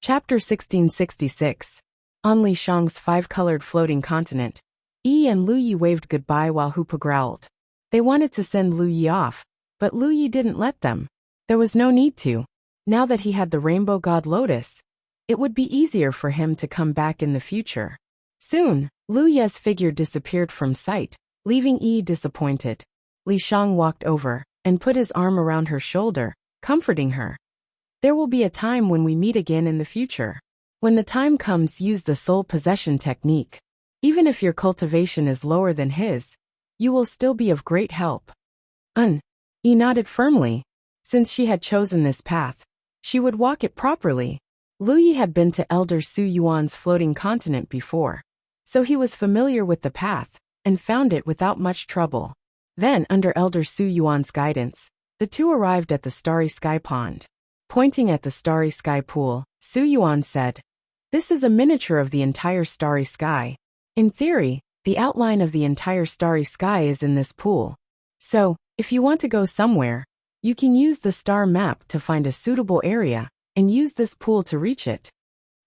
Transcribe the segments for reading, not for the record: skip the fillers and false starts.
Chapter 1666. On Li Shang's five-colored floating continent, Yi and Lu Yi waved goodbye while Hoopa growled. They wanted to send Lu Yi off, but Lu Yi didn't let them. There was no need to. Now that he had the Rainbow God Lotus, it would be easier for him to come back in the future. Soon, Lu Yi's figure disappeared from sight, leaving Yi disappointed. Li Shang walked over and put his arm around her shoulder, comforting her. There will be a time when we meet again in the future. When the time comes, use the soul possession technique. Even if your cultivation is lower than his, you will still be of great help. Yi nodded firmly. Since she had chosen this path, she would walk it properly. Lu Yi had been to Elder Su Yuan's floating continent before, so he was familiar with the path and found it without much trouble. Then, under Elder Su Yuan's guidance, the two arrived at the Starry Sky Pond. Pointing at the Starry Sky Pool, Su Yuan said, "This is a miniature of the entire starry sky. In theory, the outline of the entire starry sky is in this pool. So, if you want to go somewhere, you can use the star map to find a suitable area and use this pool to reach it."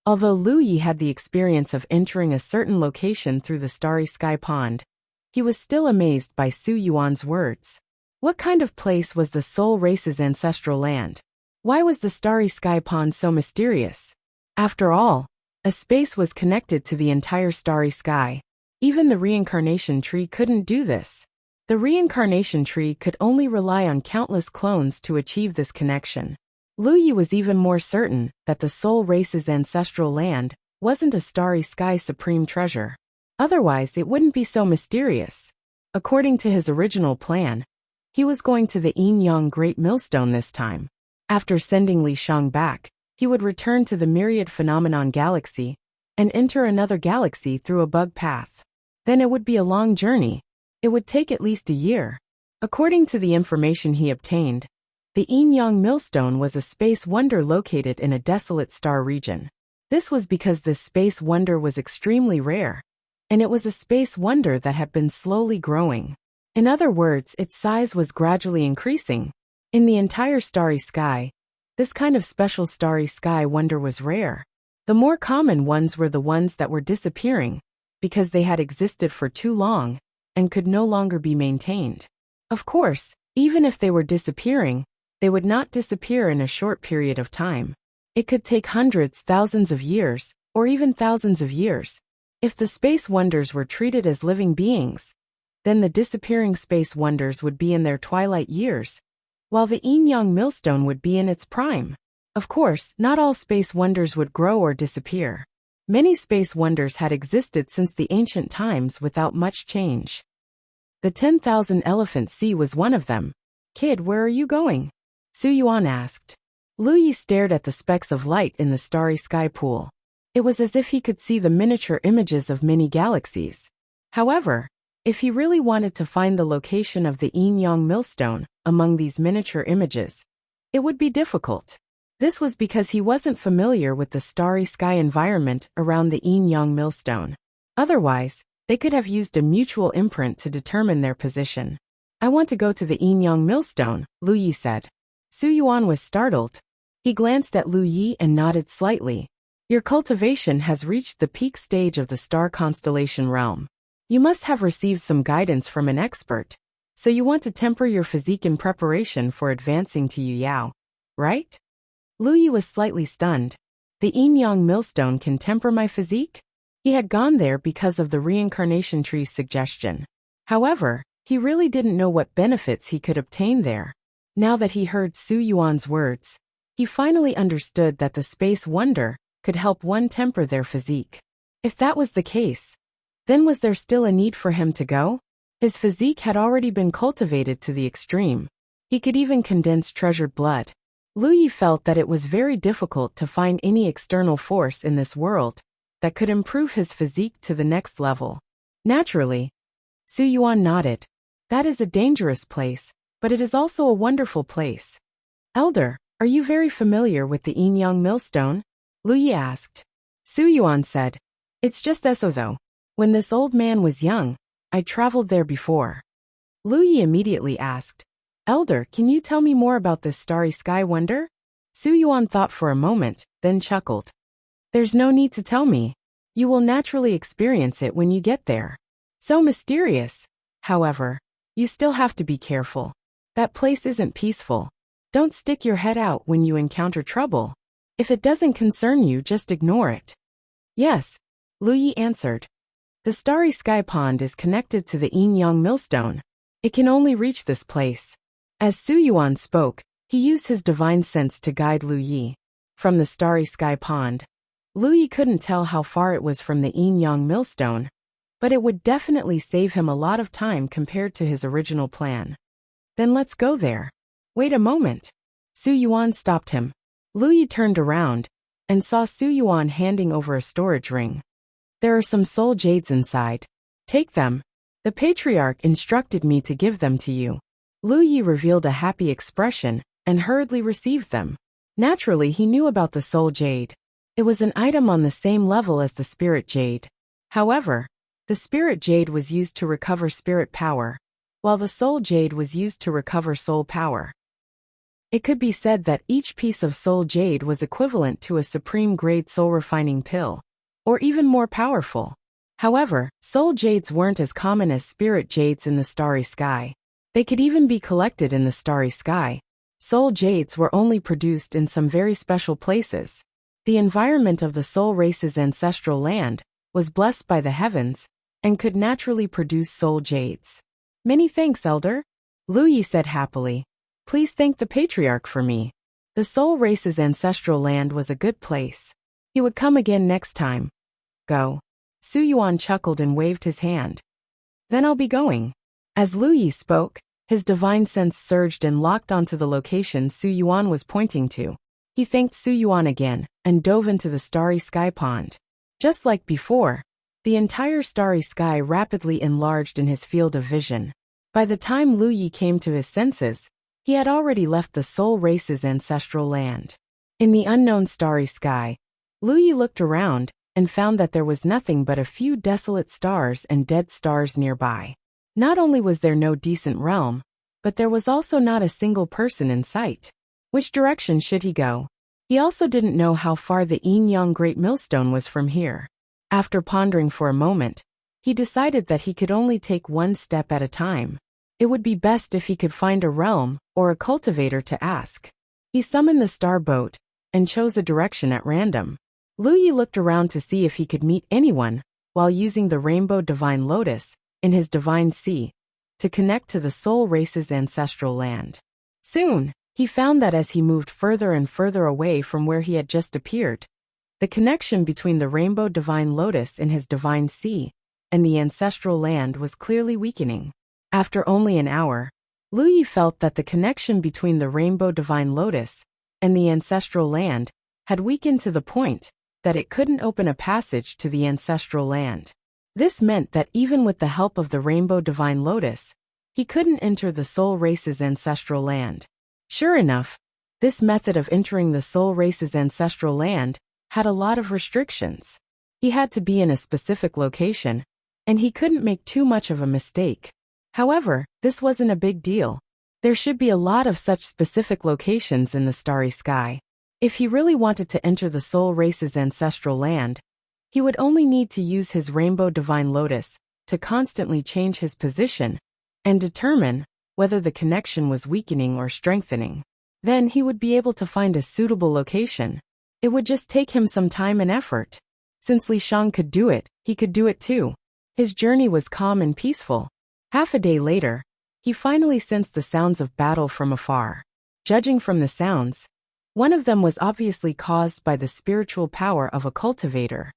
Although Lu Yi had the experience of entering a certain location through the Starry Sky Pond, he was still amazed by Su Yuan's words. What kind of place was the Soul Race's ancestral land? Why was the Starry Sky Pond so mysterious? After all, a space was connected to the entire starry sky. Even the reincarnation tree couldn't do this. The reincarnation tree could only rely on countless clones to achieve this connection. Lu Yi was even more certain that the Soul Race's ancestral land wasn't a starry sky supreme treasure. Otherwise, it wouldn't be so mysterious. According to his original plan, he was going to the Yin Yang Great Millstone this time. After sending Li Shang back, he would return to the Myriad Phenomenon Galaxy and enter another galaxy through a bug path. Then it would be a long journey. It would take at least a year. According to the information he obtained, the Yin Yang Millstone was a space wonder located in a desolate star region. This was because this space wonder was extremely rare, and it was a space wonder that had been slowly growing. In other words, its size was gradually increasing. In the entire starry sky, this kind of special starry sky wonder was rare. The more common ones were the ones that were disappearing, because they had existed for too long and could no longer be maintained. Of course, even if they were disappearing, they would not disappear in a short period of time. It could take hundreds, thousands of years, or even thousands of years. If the space wonders were treated as living beings, then the disappearing space wonders would be in their twilight years, while the Yin Yang Millstone would be in its prime. Of course, not all space wonders would grow or disappear. Many space wonders had existed since the ancient times without much change. The 10,000 Elephant Sea was one of them. "Kid, where are you going?" Su Yuan asked. Lu Yi stared at the specks of light in the starry sky pool. It was as if he could see the miniature images of many galaxies. However, if he really wanted to find the location of the Yin Yang Millstone among these miniature images, it would be difficult. This was because he wasn't familiar with the starry sky environment around the Yin Yang Millstone. Otherwise, they could have used a mutual imprint to determine their position. "I want to go to the Yin Yang Millstone," Lu Yi said. Su Yuan was startled. He glanced at Lu Yi and nodded slightly. "Your cultivation has reached the peak stage of the star constellation realm. You must have received some guidance from an expert, so you want to temper your physique in preparation for advancing to Yu Yao, right?" Lu Yi was slightly stunned. "The Yin Yang Millstone can temper my physique?" He had gone there because of the reincarnation tree's suggestion. However, he really didn't know what benefits he could obtain there. Now that he heard Su Yuan's words, he finally understood that the space wonder could help one temper their physique. If that was the case, then was there still a need for him to go? His physique had already been cultivated to the extreme. He could even condense treasured blood. Lu Yi felt that it was very difficult to find any external force in this world that could improve his physique to the next level. Naturally, Su Yuan nodded. "That is a dangerous place, but it is also a wonderful place." "Elder, are you very familiar with the Yin Yang Millstone?" Lu Yi asked. Su Yuan said, "It's just so. When this old man was young, I traveled there before." Lu Yi immediately asked, "Elder, can you tell me more about this starry sky wonder?" Su Yuan thought for a moment, then chuckled. There's no need to tell me. You will naturally experience it when you get there. So mysterious. However, you still have to be careful. That place isn't peaceful. Don't stick your head out when you encounter trouble. If it doesn't concern you, just ignore it. Yes, Lu Yi answered. The Starry Sky Pond is connected to the Yin-Yang Millstone. It can only reach this place. As Su Yuan spoke, he used his divine sense to guide Lu Yi. From the Starry Sky Pond, Lu Yi couldn't tell how far it was from the Yin-Yang Millstone, but it would definitely save him a lot of time compared to his original plan. Then let's go there. Wait a moment. Su Yuan stopped him. Lu Yi turned around and saw Su Yuan handing over a storage ring. There are some soul jades inside. Take them. The patriarch instructed me to give them to you. Lu Yi revealed a happy expression and hurriedly received them. Naturally, he knew about the soul jade. It was an item on the same level as the spirit jade. However, the spirit jade was used to recover spirit power, while the soul jade was used to recover soul power. It could be said that each piece of soul jade was equivalent to a supreme-grade soul-refining pill, or even more powerful. However, soul jades weren't as common as spirit jades in the starry sky. They could even be collected in the starry sky. Soul jades were only produced in some very special places. The environment of the soul race's ancestral land was blessed by the heavens and could naturally produce soul jades. Many thanks, Elder. Lu Yi said happily. Please thank the patriarch for me. The soul race's ancestral land was a good place. He would come again next time. Go. Su Yuan chuckled and waved his hand. Then I'll be going. As Lu Yi spoke, his divine sense surged and locked onto the location Su Yuan was pointing to. He thanked Su Yuan again and dove into the starry sky pond. Just like before, the entire starry sky rapidly enlarged in his field of vision. By the time Lu Yi came to his senses, he had already left the soul race's ancestral land. In the unknown starry sky, Lu Yi looked around and found that there was nothing but a few desolate stars and dead stars nearby. Not only was there no decent realm, but there was also not a single person in sight. Which direction should he go? He also didn't know how far the Yin-Yang Great Millstone was from here. After pondering for a moment, he decided that he could only take one step at a time. It would be best if he could find a realm or a cultivator to ask. He summoned the star boat and chose a direction at random. Lu Yi looked around to see if he could meet anyone while using the Rainbow Divine Lotus in his Divine Sea to connect to the soul race's ancestral land. Soon, he found that as he moved further and further away from where he had just appeared, the connection between the Rainbow Divine Lotus in his Divine Sea and the ancestral land was clearly weakening. After only an hour, Lu Yi felt that the connection between the Rainbow Divine Lotus and the ancestral land had weakened to the point that it couldn't open a passage to the ancestral land. This meant that even with the help of the Rainbow Divine Lotus, he couldn't enter the soul race's ancestral land. Sure enough, this method of entering the soul race's ancestral land had a lot of restrictions. He had to be in a specific location, and he couldn't make too much of a mistake. However, this wasn't a big deal. There should be a lot of such specific locations in the starry sky. If he really wanted to enter the soul race's ancestral land, he would only need to use his Rainbow Divine Lotus to constantly change his position and determine whether the connection was weakening or strengthening. Then he would be able to find a suitable location. It would just take him some time and effort. Since Li Shang could do it, he could do it too. His journey was calm and peaceful. Half a day later, he finally sensed the sounds of battle from afar. Judging from the sounds, one of them was obviously caused by the spiritual power of a cultivator.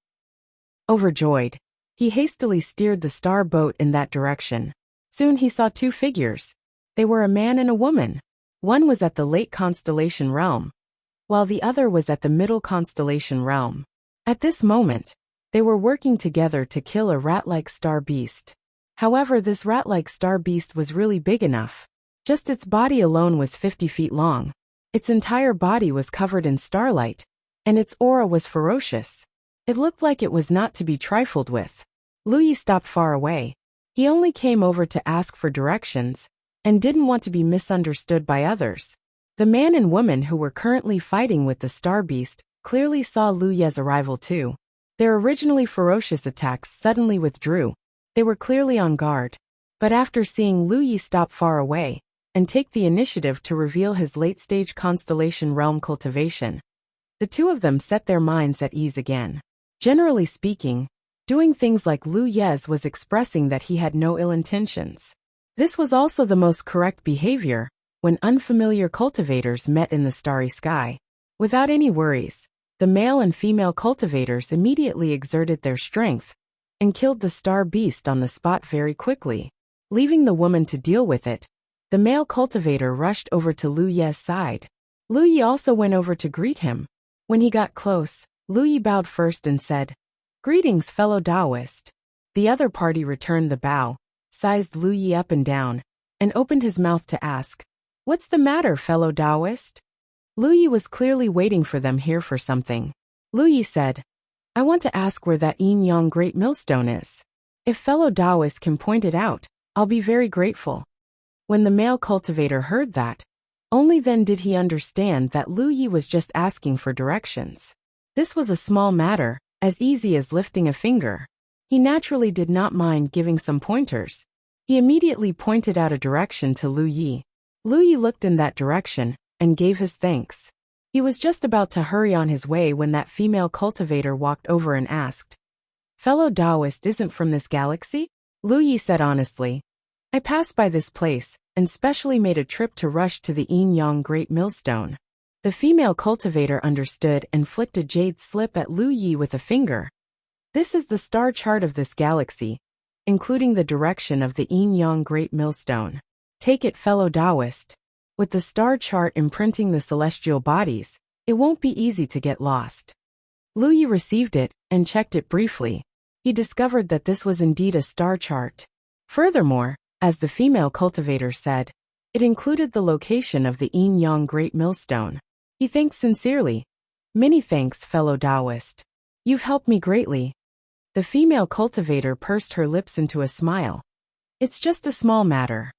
Overjoyed, he hastily steered the star boat in that direction. Soon he saw two figures. They were a man and a woman. One was at the late constellation realm, while the other was at the middle constellation realm. At this moment, they were working together to kill a rat-like star beast. However, this rat-like star beast was really big enough. Just its body alone was 50 feet long. Its entire body was covered in starlight, and its aura was ferocious. It looked like it was not to be trifled with. Lu Yi stopped far away. He only came over to ask for directions, and didn't want to be misunderstood by others. The man and woman who were currently fighting with the star beast clearly saw Lu Ye's arrival too. Their originally ferocious attacks suddenly withdrew. They were clearly on guard. But after seeing Lu Ye stop far away and take the initiative to reveal his late-stage constellation realm cultivation, the two of them set their minds at ease again. Generally speaking, doing things like Lu Ye's was expressing that he had no ill intentions. This was also the most correct behavior when unfamiliar cultivators met in the starry sky. Without any worries, the male and female cultivators immediately exerted their strength and killed the star beast on the spot very quickly. Leaving the woman to deal with it, the male cultivator rushed over to Lu Ye's side. Lu Ye also went over to greet him. When he got close, Lu Ye bowed first and said, "Greetings, fellow Taoist." The other party returned the bow, sized Lu Ye up and down, and opened his mouth to ask, "What's the matter, fellow Taoist?" Lu Ye was clearly waiting for them here for something. Lu Ye said, "I want to ask where that Yin Yang Great Millstone is. If fellow Taoist can point it out, I'll be very grateful." When the male cultivator heard that, only then did he understand that Lu Ye was just asking for directions. This was a small matter, as easy as lifting a finger. He naturally did not mind giving some pointers. He immediately pointed out a direction to Lu Ye. Lu Ye looked in that direction and gave his thanks. He was just about to hurry on his way when that female cultivator walked over and asked, "Fellow Taoist isn't from this galaxy?" Lu Ye said honestly, "I passed by this place and specially made a trip to rush to the Yin Yang Great Millstone." The female cultivator understood and flicked a jade slip at Lu Ye with a finger. "This is the star chart of this galaxy, including the direction of the Yin Yang Great Millstone. Take it, fellow Taoist. With the star chart imprinting the celestial bodies, it won't be easy to get lost." Lu Ye received it and checked it briefly. He discovered that this was indeed a star chart. Furthermore, as the female cultivator said, it included the location of the Yin Yang Great Millstone. He thanked sincerely. "Many thanks, fellow Taoist. You've helped me greatly." The female cultivator pursed her lips into a smile. "It's just a small matter."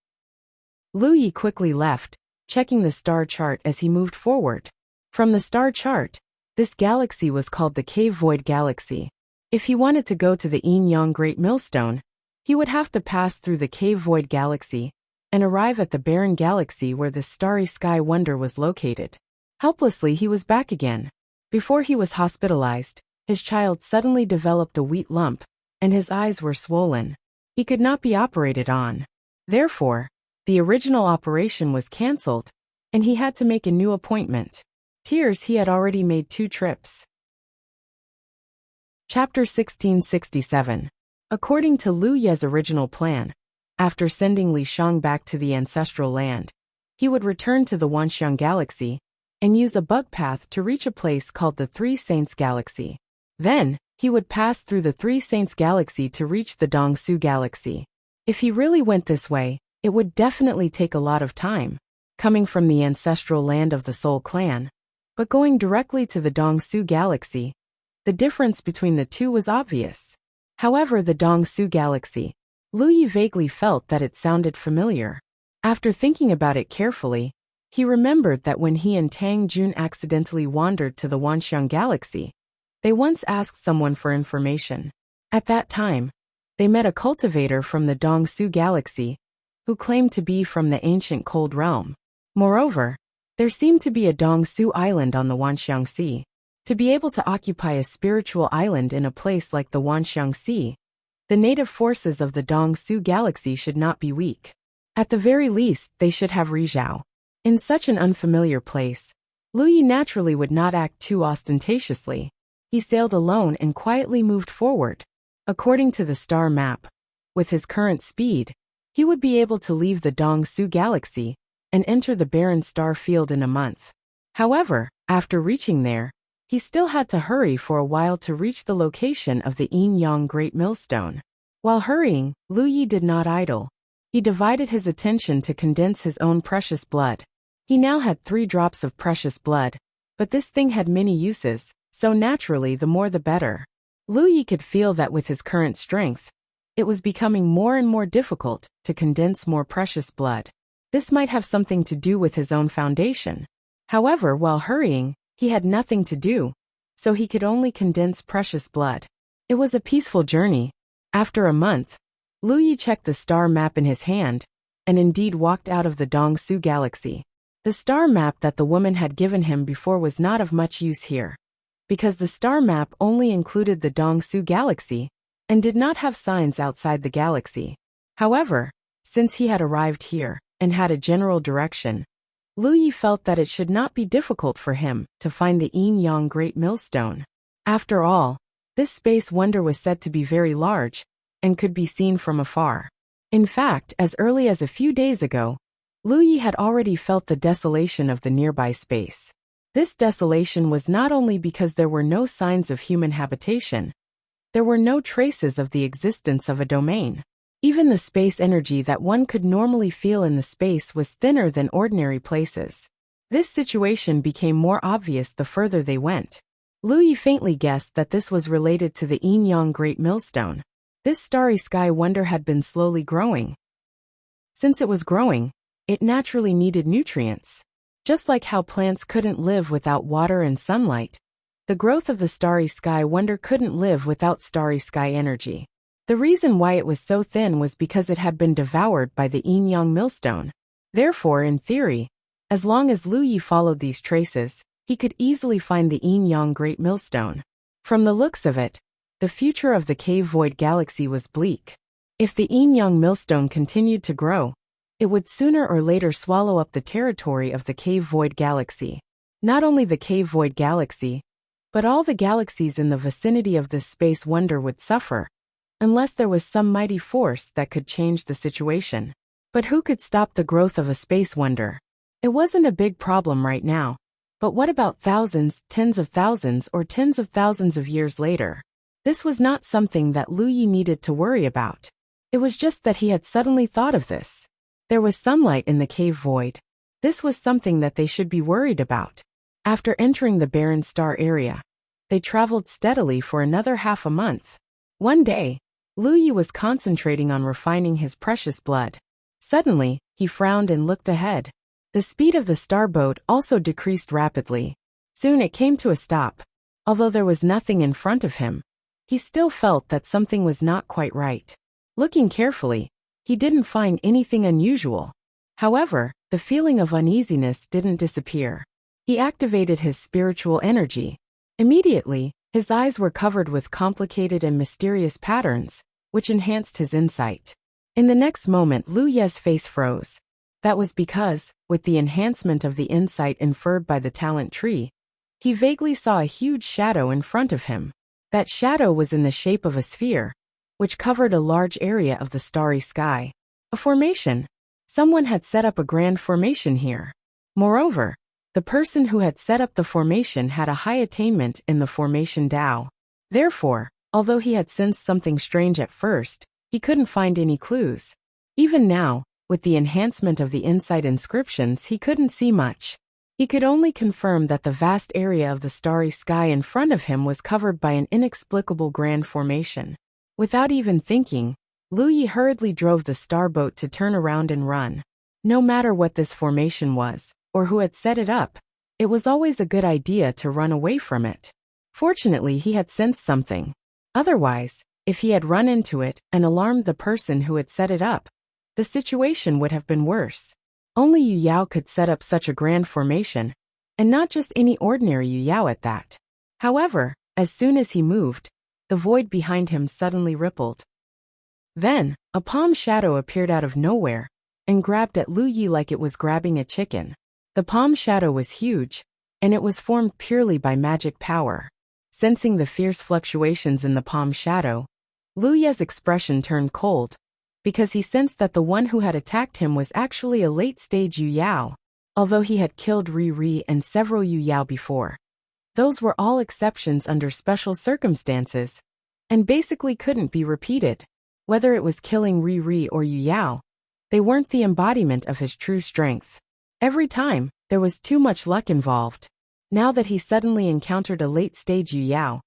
Lu Ye quickly left, checking the star chart as he moved forward. From the star chart, this galaxy was called the Cave Void Galaxy. If he wanted to go to the Yin Yang Great Millstone, he would have to pass through the Cave Void Galaxy and arrive at the barren galaxy where the starry sky wonder was located. Helplessly, he was back again. Before he was hospitalized, his child suddenly developed a wheat lump, and his eyes were swollen. He could not be operated on. Therefore, the original operation was cancelled, and he had to make a new appointment. Tears, he had already made 2 trips. Chapter 1667. According to Lu Ye's original plan, after sending Li Shang back to the ancestral land, he would return to the Wanxiang Galaxy and use a bug path to reach a place called the Three Saints Galaxy. Then, he would pass through the Three Saints Galaxy to reach the Dongsu Galaxy. If he really went this way, it would definitely take a lot of time, coming from the ancestral land of the Soul Clan. But going directly to the Dongsu Galaxy, the difference between the two was obvious. However, the Dongsu Galaxy, Lu Ye vaguely felt that it sounded familiar. After thinking about it carefully, he remembered that when he and Tang Jun accidentally wandered to the Wanxiang Galaxy, they once asked someone for information. At that time, they met a cultivator from the Dongsu Galaxy, who claimed to be from the ancient Cold Realm. Moreover, there seemed to be a Dongsu Island on the Wanxiang Sea. To be able to occupy a spiritual island in a place like the Wanxiang Sea, the native forces of the Dongsu Galaxy should not be weak. At the very least, they should have Rizhao. In such an unfamiliar place, Lu Ye naturally would not act too ostentatiously. He sailed alone and quietly moved forward. According to the star map, with his current speed, he would be able to leave the Dongsu Galaxy and enter the barren star field in a month. However, after reaching there, he still had to hurry for a while to reach the location of the Yin Yang Great Millstone. While hurrying, Lu Ye did not idle. He divided his attention to condense his own precious blood. He now had 3 drops of precious blood, but this thing had many uses, so naturally the more the better. Lu Ye could feel that with his current strength, it was becoming more and more difficult to condense more precious blood. This might have something to do with his own foundation. However, while hurrying, he had nothing to do, so he could only condense precious blood. It was a peaceful journey. After a month, Lu Yi checked the star map in his hand, and indeed walked out of the Dongsu galaxy. The star map that the woman had given him before was not of much use here, because the star map only included the Dongsu galaxy, and did not have signs outside the galaxy. However, since he had arrived here, and had a general direction, Lu Yi felt that it should not be difficult for him to find the Yin-Yang Great Millstone. After all, this space wonder was said to be very large, and could be seen from afar. In fact, as early as a few days ago, Lu Yi had already felt the desolation of the nearby space. This desolation was not only because there were no signs of human habitation, there were no traces of the existence of a domain. Even the space energy that one could normally feel in the space was thinner than ordinary places. This situation became more obvious the further they went. Lu Yi faintly guessed that this was related to the Yin-Yang Great Millstone. This starry sky wonder had been slowly growing. Since it was growing, it naturally needed nutrients. Just like how plants couldn't live without water and sunlight, the growth of the starry sky wonder couldn't live without starry sky energy. The reason why it was so thin was because it had been devoured by the Yin-Yang millstone. Therefore, in theory, as long as Lu Yi followed these traces, he could easily find the Yin-Yang Great Millstone. From the looks of it, the future of the Cave Void Galaxy was bleak. If the Yin-Yang millstone continued to grow, it would sooner or later swallow up the territory of the Cave Void Galaxy. Not only the Cave Void Galaxy, but all the galaxies in the vicinity of this space wonder would suffer, unless there was some mighty force that could change the situation. But who could stop the growth of a space wonder? It wasn't a big problem right now. But what about thousands, tens of thousands, or tens of thousands of years later? This was not something that Lu Yi needed to worry about. It was just that he had suddenly thought of this. There was sunlight in the cave void. This was something that they should be worried about. After entering the barren star area, they traveled steadily for another half a month. One day, Lu Yi was concentrating on refining his precious blood. Suddenly, he frowned and looked ahead. The speed of the starboat also decreased rapidly. Soon it came to a stop. Although there was nothing in front of him, he still felt that something was not quite right. Looking carefully, he didn't find anything unusual. However, the feeling of uneasiness didn't disappear. He activated his spiritual energy. Immediately, his eyes were covered with complicated and mysterious patterns, which enhanced his insight. In the next moment, Lu Ye's face froze. That was because, with the enhancement of the insight inferred by the talent tree, he vaguely saw a huge shadow in front of him. That shadow was in the shape of a sphere, which covered a large area of the starry sky. A formation. Someone had set up a grand formation here. Moreover, the person who had set up the formation had a high attainment in the formation Tao. Therefore, although he had sensed something strange at first, he couldn't find any clues. Even now, with the enhancement of the insight inscriptions, he couldn't see much. He could only confirm that the vast area of the starry sky in front of him was covered by an inexplicable grand formation. Without even thinking, Lu Yi hurriedly drove the starboat to turn around and run. No matter what this formation was, or who had set it up, it was always a good idea to run away from it. Fortunately, he had sensed something. Otherwise, if he had run into it and alarmed the person who had set it up, the situation would have been worse. Only Yu Yao could set up such a grand formation, and not just any ordinary Yu Yao at that. However, as soon as he moved, the void behind him suddenly rippled. Then, a palm shadow appeared out of nowhere, and grabbed at Lu Yi like it was grabbing a chicken. The palm shadow was huge, and it was formed purely by magic power. Sensing the fierce fluctuations in the palm shadow, Lu Yi's expression turned cold, because he sensed that the one who had attacked him was actually a late-stage Yu Yao. Although he had killed Ri Ri and several Yu Yao before, those were all exceptions under special circumstances, and basically couldn't be repeated. Whether it was killing Ri Ri or Yu Yao, they weren't the embodiment of his true strength. Every time, there was too much luck involved. Now that he suddenly encountered a late-stage Yu Yao,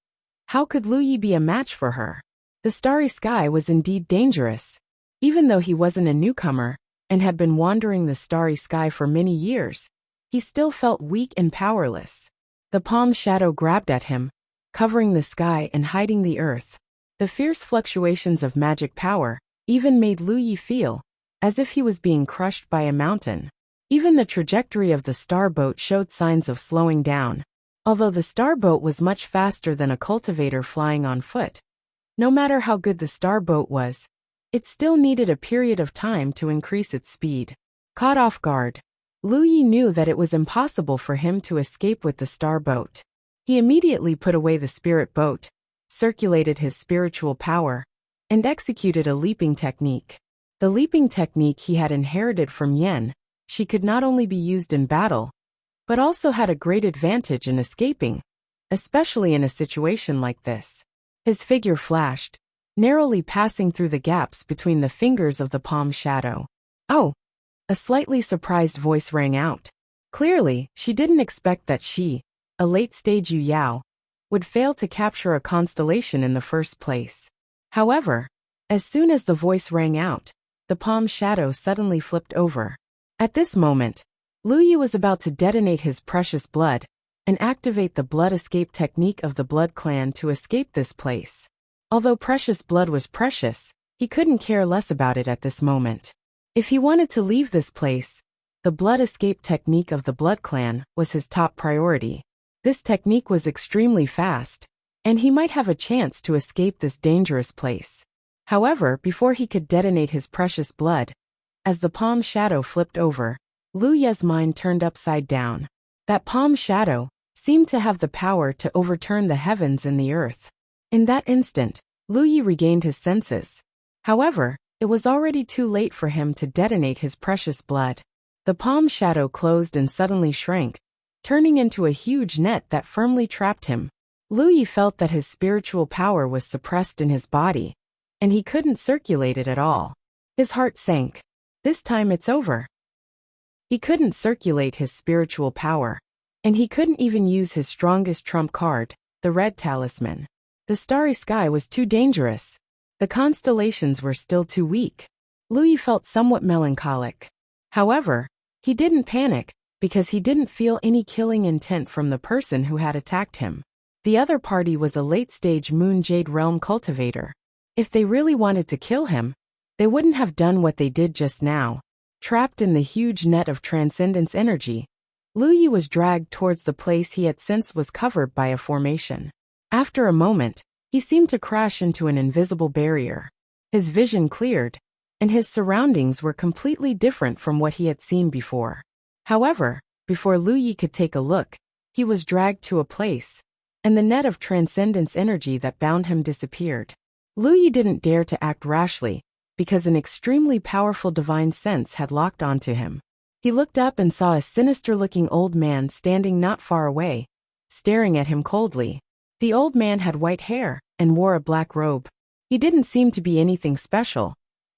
how could Lu Yi be a match for her? The starry sky was indeed dangerous. Even though he wasn't a newcomer, and had been wandering the starry sky for many years, he still felt weak and powerless. The palm shadow grabbed at him, covering the sky and hiding the earth. The fierce fluctuations of magic power even made Lu Yi feel as if he was being crushed by a mountain. Even the trajectory of the starboat showed signs of slowing down. Although the starboat was much faster than a cultivator flying on foot, no matter how good the starboat was, it still needed a period of time to increase its speed. Caught off guard, Lu Yi knew that it was impossible for him to escape with the starboat. He immediately put away the spirit boat, circulated his spiritual power, and executed a leaping technique. The leaping technique he had inherited from Yen, she could not only be used in battle, but also had a great advantage in escaping, especially in a situation like this. His figure flashed, narrowly passing through the gaps between the fingers of the palm shadow. "Oh!" A slightly surprised voice rang out. Clearly, she didn't expect that she, a late-stage Yu Yao, would fail to capture a constellation in the first place. However, as soon as the voice rang out, the palm shadow suddenly flipped over. At this moment, Lu Yi was about to detonate his precious blood and activate the blood escape technique of the blood clan to escape this place. Although precious blood was precious, he couldn't care less about it at this moment. If he wanted to leave this place, the blood escape technique of the blood clan was his top priority. This technique was extremely fast, and he might have a chance to escape this dangerous place. However, before he could detonate his precious blood, as the palm shadow flipped over, Lu Ye's mind turned upside down. That palm shadow seemed to have the power to overturn the heavens and the earth. In that instant, Lu Yi regained his senses. However, it was already too late for him to detonate his precious blood. The palm shadow closed and suddenly shrank, turning into a huge net that firmly trapped him. Lu Yi felt that his spiritual power was suppressed in his body, and he couldn't circulate it at all. His heart sank. This time it's over. He couldn't circulate his spiritual power, and he couldn't even use his strongest trump card, the red talisman. The starry sky was too dangerous. The constellations were still too weak. Lu Yi felt somewhat melancholic. However, he didn't panic, because he didn't feel any killing intent from the person who had attacked him. The other party was a late-stage Moon Jade Realm cultivator. If they really wanted to kill him, they wouldn't have done what they did just now. Trapped in the huge net of transcendence energy, Lu Yi was dragged towards the place he had sensed was covered by a formation. After a moment, he seemed to crash into an invisible barrier. His vision cleared, and his surroundings were completely different from what he had seen before. However, before Lu Yi could take a look, he was dragged to a place, and the net of transcendence energy that bound him disappeared. Lu Yi didn't dare to act rashly, because an extremely powerful divine sense had locked onto him. He looked up and saw a sinister-looking old man standing not far away, staring at him coldly. The old man had white hair and wore a black robe. He didn't seem to be anything special,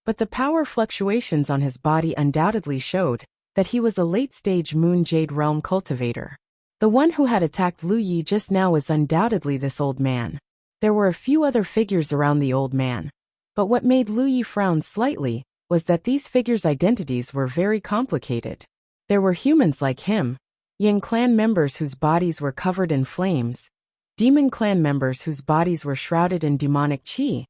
but the power fluctuations on his body undoubtedly showed that he was a late-stage Moon Jade Realm cultivator. The one who had attacked Lu Yi just now was undoubtedly this old man. There were a few other figures around the old man, but what made Lu Yi frown slightly was that these figures' identities were very complicated. There were humans like him, Yang clan members whose bodies were covered in flames, demon clan members whose bodies were shrouded in demonic chi,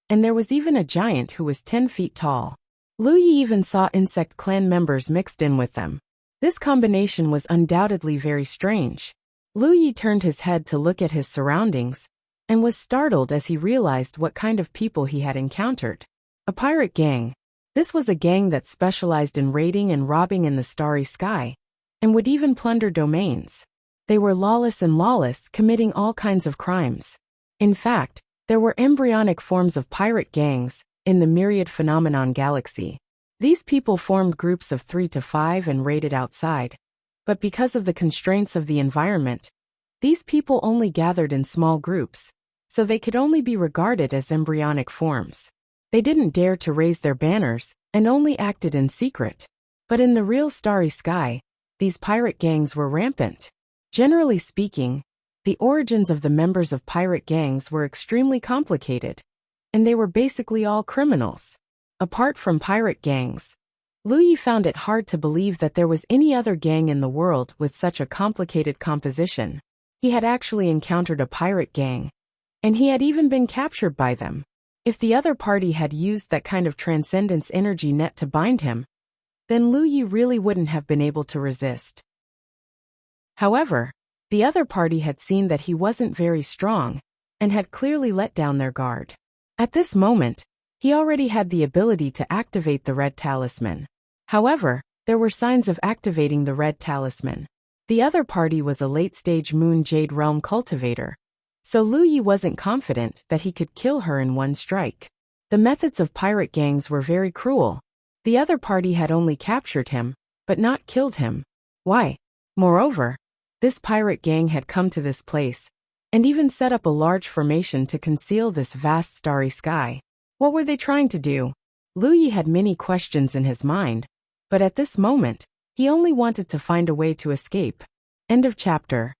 and there was even a giant who was 10 feet tall. Lu Yi even saw insect clan members mixed in with them. This combination was undoubtedly very strange. Lu Yi turned his head to look at his surroundings, and was startled as he realized what kind of people he had encountered. A pirate gang. This was a gang that specialized in raiding and robbing in the starry sky, and would even plunder domains. They were lawless, committing all kinds of crimes. In fact, there were embryonic forms of pirate gangs in the myriad phenomenon galaxy. These people formed groups of 3 to 5 and raided outside. But because of the constraints of the environment, these people only gathered in small groups, so they could only be regarded as embryonic forms. They didn't dare to raise their banners, and only acted in secret. But in the real starry sky, these pirate gangs were rampant. Generally speaking, the origins of the members of pirate gangs were extremely complicated, and they were basically all criminals. Apart from pirate gangs, Lu Yi found it hard to believe that there was any other gang in the world with such a complicated composition. He had actually encountered a pirate gang, and he had even been captured by them. If the other party had used that kind of transcendence energy net to bind him, then Lu Yi really wouldn't have been able to resist. However, the other party had seen that he wasn't very strong, and had clearly let down their guard. At this moment, he already had the ability to activate the red talisman. However, there were signs of activating the red talisman. The other party was a late-stage Moon Jade Realm cultivator, so Lu Yi wasn't confident that he could kill her in one strike. The methods of pirate gangs were very cruel. The other party had only captured him, but not killed him. Why? Moreover, this pirate gang had come to this place, and even set up a large formation to conceal this vast starry sky. What were they trying to do? Lu Yi had many questions in his mind, but at this moment, he only wanted to find a way to escape. End of chapter.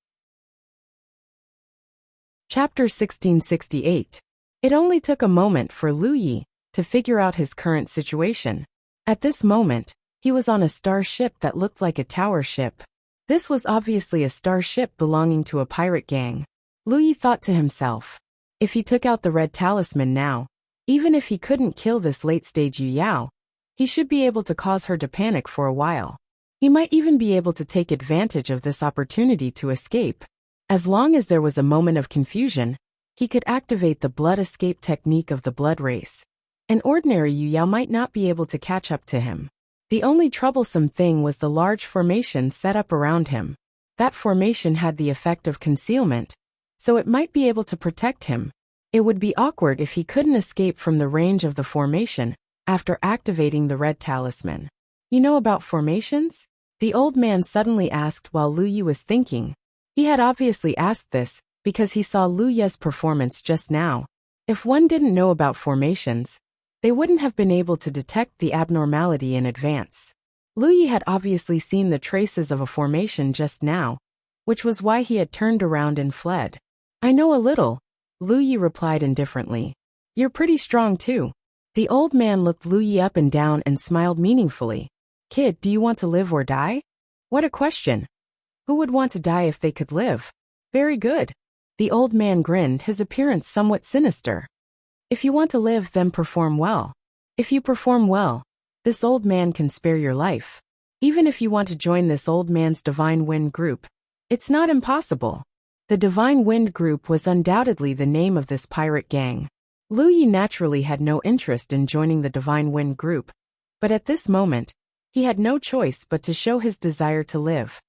Chapter 1668. It only took a moment for Lu Yi to figure out his current situation. At this moment, he was on a starship that looked like a tower ship. This was obviously a starship belonging to a pirate gang. Lu Yi thought to himself, if he took out the red talisman now, even if he couldn't kill this late-stage Yu Yao, he should be able to cause her to panic for a while. He might even be able to take advantage of this opportunity to escape. As long as there was a moment of confusion, he could activate the blood escape technique of the blood race. An ordinary Yu Yao might not be able to catch up to him. The only troublesome thing was the large formation set up around him. That formation had the effect of concealment, so it might be able to protect him. It would be awkward if he couldn't escape from the range of the formation after activating the red talisman. You know about formations? The old man suddenly asked while Lu Yi was thinking. He had obviously asked this because he saw Lu Ye's performance just now. If one didn't know about formations, they wouldn't have been able to detect the abnormality in advance. Lu Yi had obviously seen the traces of a formation just now, which was why he had turned around and fled. I know a little, Lu Yi replied indifferently. You're pretty strong too. The old man looked Lu Yi up and down and smiled meaningfully. Kid, do you want to live or die? What a question. Who would want to die if they could live? Very good. The old man grinned, his appearance somewhat sinister. If you want to live, then perform well. If you perform well, this old man can spare your life. Even if you want to join this old man's Divine Wind group, it's not impossible. The Divine Wind group was undoubtedly the name of this pirate gang. Lu Yi naturally had no interest in joining the Divine Wind group, but at this moment, he had no choice but to show his desire to live.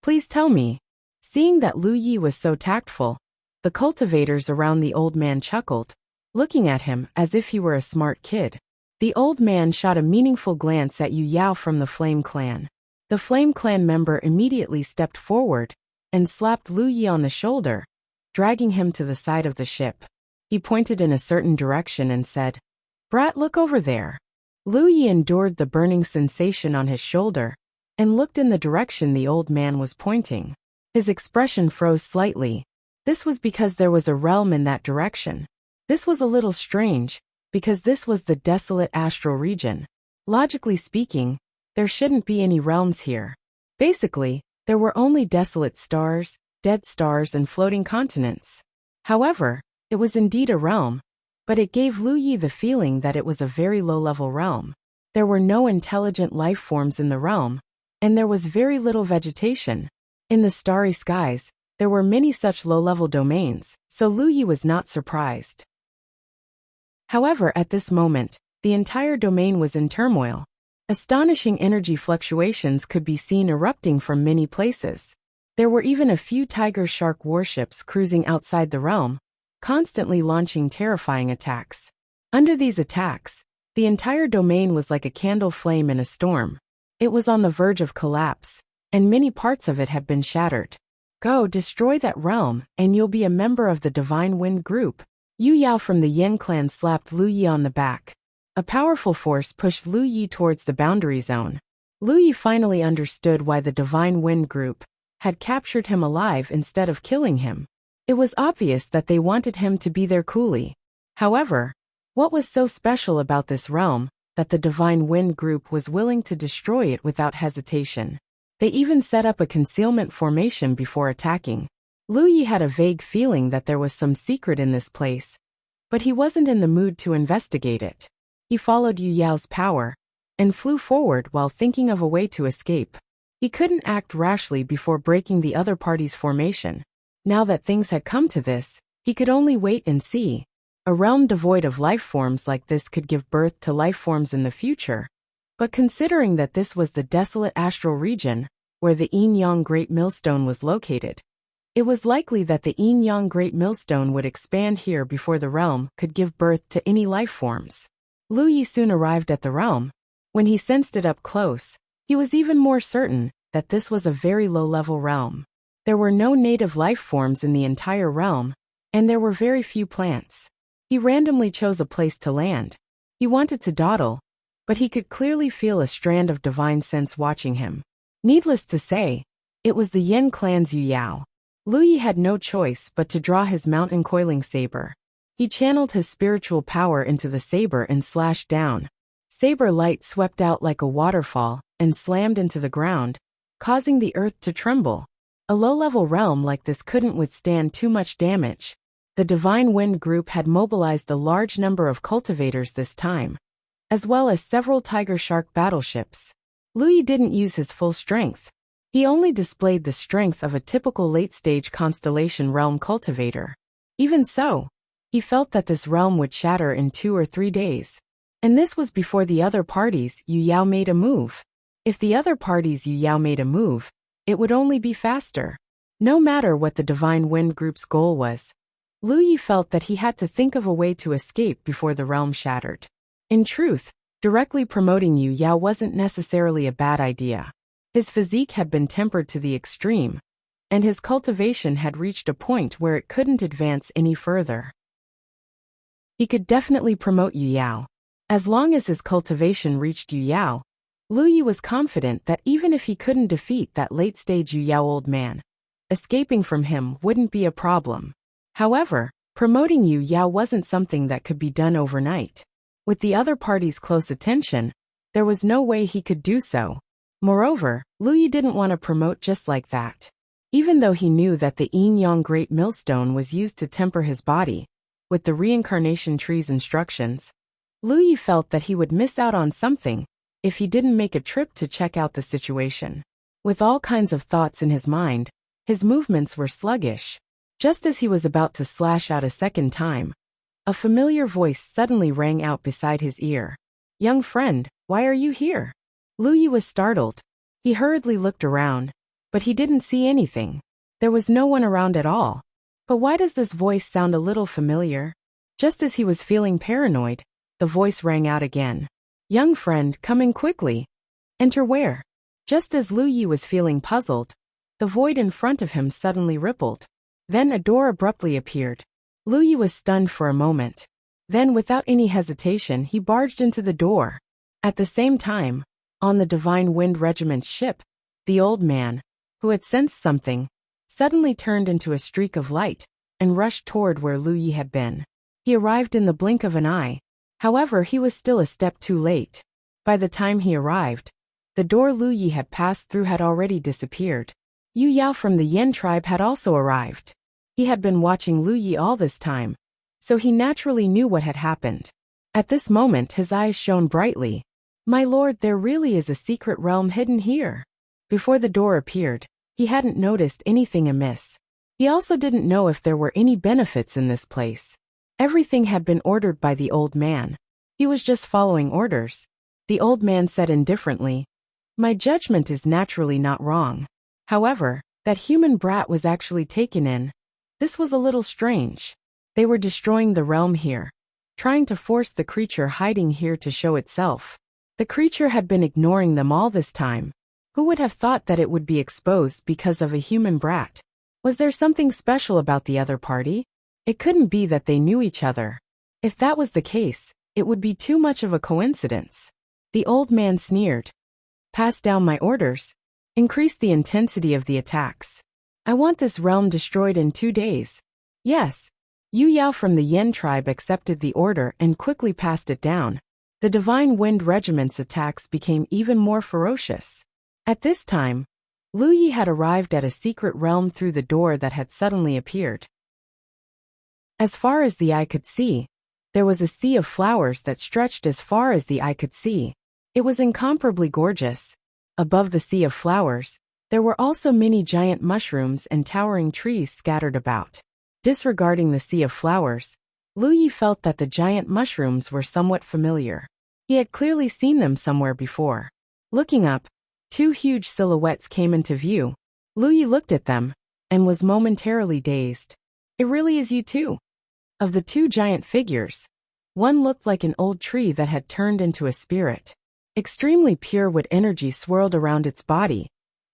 Please tell me. Seeing that Lu Yi was so tactful, the cultivators around the old man chuckled, looking at him as if he were a smart kid. The old man shot a meaningful glance at Yu Yao from the Flame Clan. The Flame Clan member immediately stepped forward and slapped Lu Yi on the shoulder, dragging him to the side of the ship. He pointed in a certain direction and said, "Brat, look over there." Lu Yi endured the burning sensation on his shoulder and looked in the direction the old man was pointing. His expression froze slightly. This was because there was a realm in that direction. This was a little strange, because this was the desolate astral region. Logically speaking, there shouldn't be any realms here. Basically, there were only desolate stars, dead stars, and floating continents. However, it was indeed a realm, but it gave Lu Yi the feeling that it was a very low-level realm. There were no intelligent life forms in the realm, and there was very little vegetation. In the starry skies, there were many such low-level domains, so Lu Yi was not surprised. However, at this moment, the entire domain was in turmoil. Astonishing energy fluctuations could be seen erupting from many places. There were even a few tiger shark warships cruising outside the realm, constantly launching terrifying attacks. Under these attacks, the entire domain was like a candle flame in a storm. It was on the verge of collapse, and many parts of it had been shattered. Go destroy that realm, and you'll be a member of the Divine Wind group. Yu Yao from the Yin clan slapped Lu Yi on the back. A powerful force pushed Lu Yi towards the boundary zone. Lu Yi finally understood why the Divine Wind group had captured him alive instead of killing him. It was obvious that they wanted him to be their coolie. However, what was so special about this realm that the Divine Wind group was willing to destroy it without hesitation? They even set up a concealment formation before attacking. Lu Yi had a vague feeling that there was some secret in this place, but he wasn't in the mood to investigate it. He followed Yu Yao's power and flew forward while thinking of a way to escape. He couldn't act rashly before breaking the other party's formation. Now that things had come to this, he could only wait and see. A realm devoid of life forms like this could give birth to life forms in the future. But considering that this was the desolate astral region, where the Yin-Yang Great Millstone was located, it was likely that the Yin-Yang Great Millstone would expand here before the realm could give birth to any life forms. Lu Yi soon arrived at the realm. When he sensed it up close, he was even more certain that this was a very low-level realm. There were no native life forms in the entire realm, and there were very few plants. He randomly chose a place to land. He wanted to dawdle, but he could clearly feel a strand of divine sense watching him. Needless to say, it was the Yen clan's Yu Yao. Lu Yi had no choice but to draw his mountain coiling saber. He channeled his spiritual power into the saber and slashed down. Saber light swept out like a waterfall and slammed into the ground, causing the earth to tremble. A low-level realm like this couldn't withstand too much damage. The Divine Wind group had mobilized a large number of cultivators this time, as well as several Tiger Shark battleships. Lu Yi didn't use his full strength. He only displayed the strength of a typical late-stage constellation realm cultivator. Even so, he felt that this realm would shatter in 2 or 3 days. And this was before the other parties Yu Yao made a move. If the other parties Yu Yao made a move, it would only be faster. No matter what the Divine Wind group's goal was, Lu Yi felt that he had to think of a way to escape before the realm shattered. In truth, directly promoting Yu Yao wasn't necessarily a bad idea. His physique had been tempered to the extreme, and his cultivation had reached a point where it couldn't advance any further. He could definitely promote Yu Yao. As long as his cultivation reached Yu Yao, Lu Yi was confident that even if he couldn't defeat that late-stage Yu Yao old man, escaping from him wouldn't be a problem. However, promoting Yu Yao wasn't something that could be done overnight. With the other party's close attention, there was no way he could do so. Moreover, Lu Yi didn't want to promote just like that. Even though he knew that the Yin-Yang Great Millstone was used to temper his body, with the reincarnation tree's instructions, Lu Yi felt that he would miss out on something if he didn't make a trip to check out the situation. With all kinds of thoughts in his mind, his movements were sluggish. Just as he was about to slash out a second time, a familiar voice suddenly rang out beside his ear. "Young friend, why are you here?" Lu Yi was startled. He hurriedly looked around, but he didn't see anything. There was no one around at all. But why does this voice sound a little familiar? Just as he was feeling paranoid, the voice rang out again. "Young friend, come in quickly." "Enter where?" Just as Lu Yi was feeling puzzled, the void in front of him suddenly rippled. Then a door abruptly appeared. Lu Yi was stunned for a moment. Then without any hesitation he barged into the door. At the same time, on the Divine Wind Regiment's ship, the old man, who had sensed something, suddenly turned into a streak of light and rushed toward where Lu Yi had been. He arrived in the blink of an eye. However, he was still a step too late. By the time he arrived, the door Lu Yi had passed through had already disappeared. Yu Yao from the Yen tribe had also arrived. He had been watching Lu Yi all this time, so he naturally knew what had happened. At this moment his eyes shone brightly. "My lord, there really is a secret realm hidden here." Before the door appeared, he hadn't noticed anything amiss. He also didn't know if there were any benefits in this place. Everything had been ordered by the old man. He was just following orders. The old man said indifferently, "My judgment is naturally not wrong. However, that human brat was actually taken in. This was a little strange. They were destroying the realm here, trying to force the creature hiding here to show itself. The creature had been ignoring them all this time. Who would have thought that it would be exposed because of a human brat? Was there something special about the other party? It couldn't be that they knew each other. If that was the case, it would be too much of a coincidence." The old man sneered. "Pass down my orders. Increase the intensity of the attacks. I want this realm destroyed in 2 days." "Yes." Yu Yao from the Yen tribe accepted the order and quickly passed it down. The Divine Wind Regiment's attacks became even more ferocious. At this time, Lu Yi had arrived at a secret realm through the door that had suddenly appeared. As far as the eye could see, there was a sea of flowers that stretched as far as the eye could see. It was incomparably gorgeous. Above the sea of flowers, there were also many giant mushrooms and towering trees scattered about. Disregarding the sea of flowers, Lu Yi felt that the giant mushrooms were somewhat familiar. He had clearly seen them somewhere before. Looking up, two huge silhouettes came into view. Lu Yi looked at them and was momentarily dazed. It really is you two. Of the two giant figures, one looked like an old tree that had turned into a spirit. Extremely pure wood energy swirled around its body,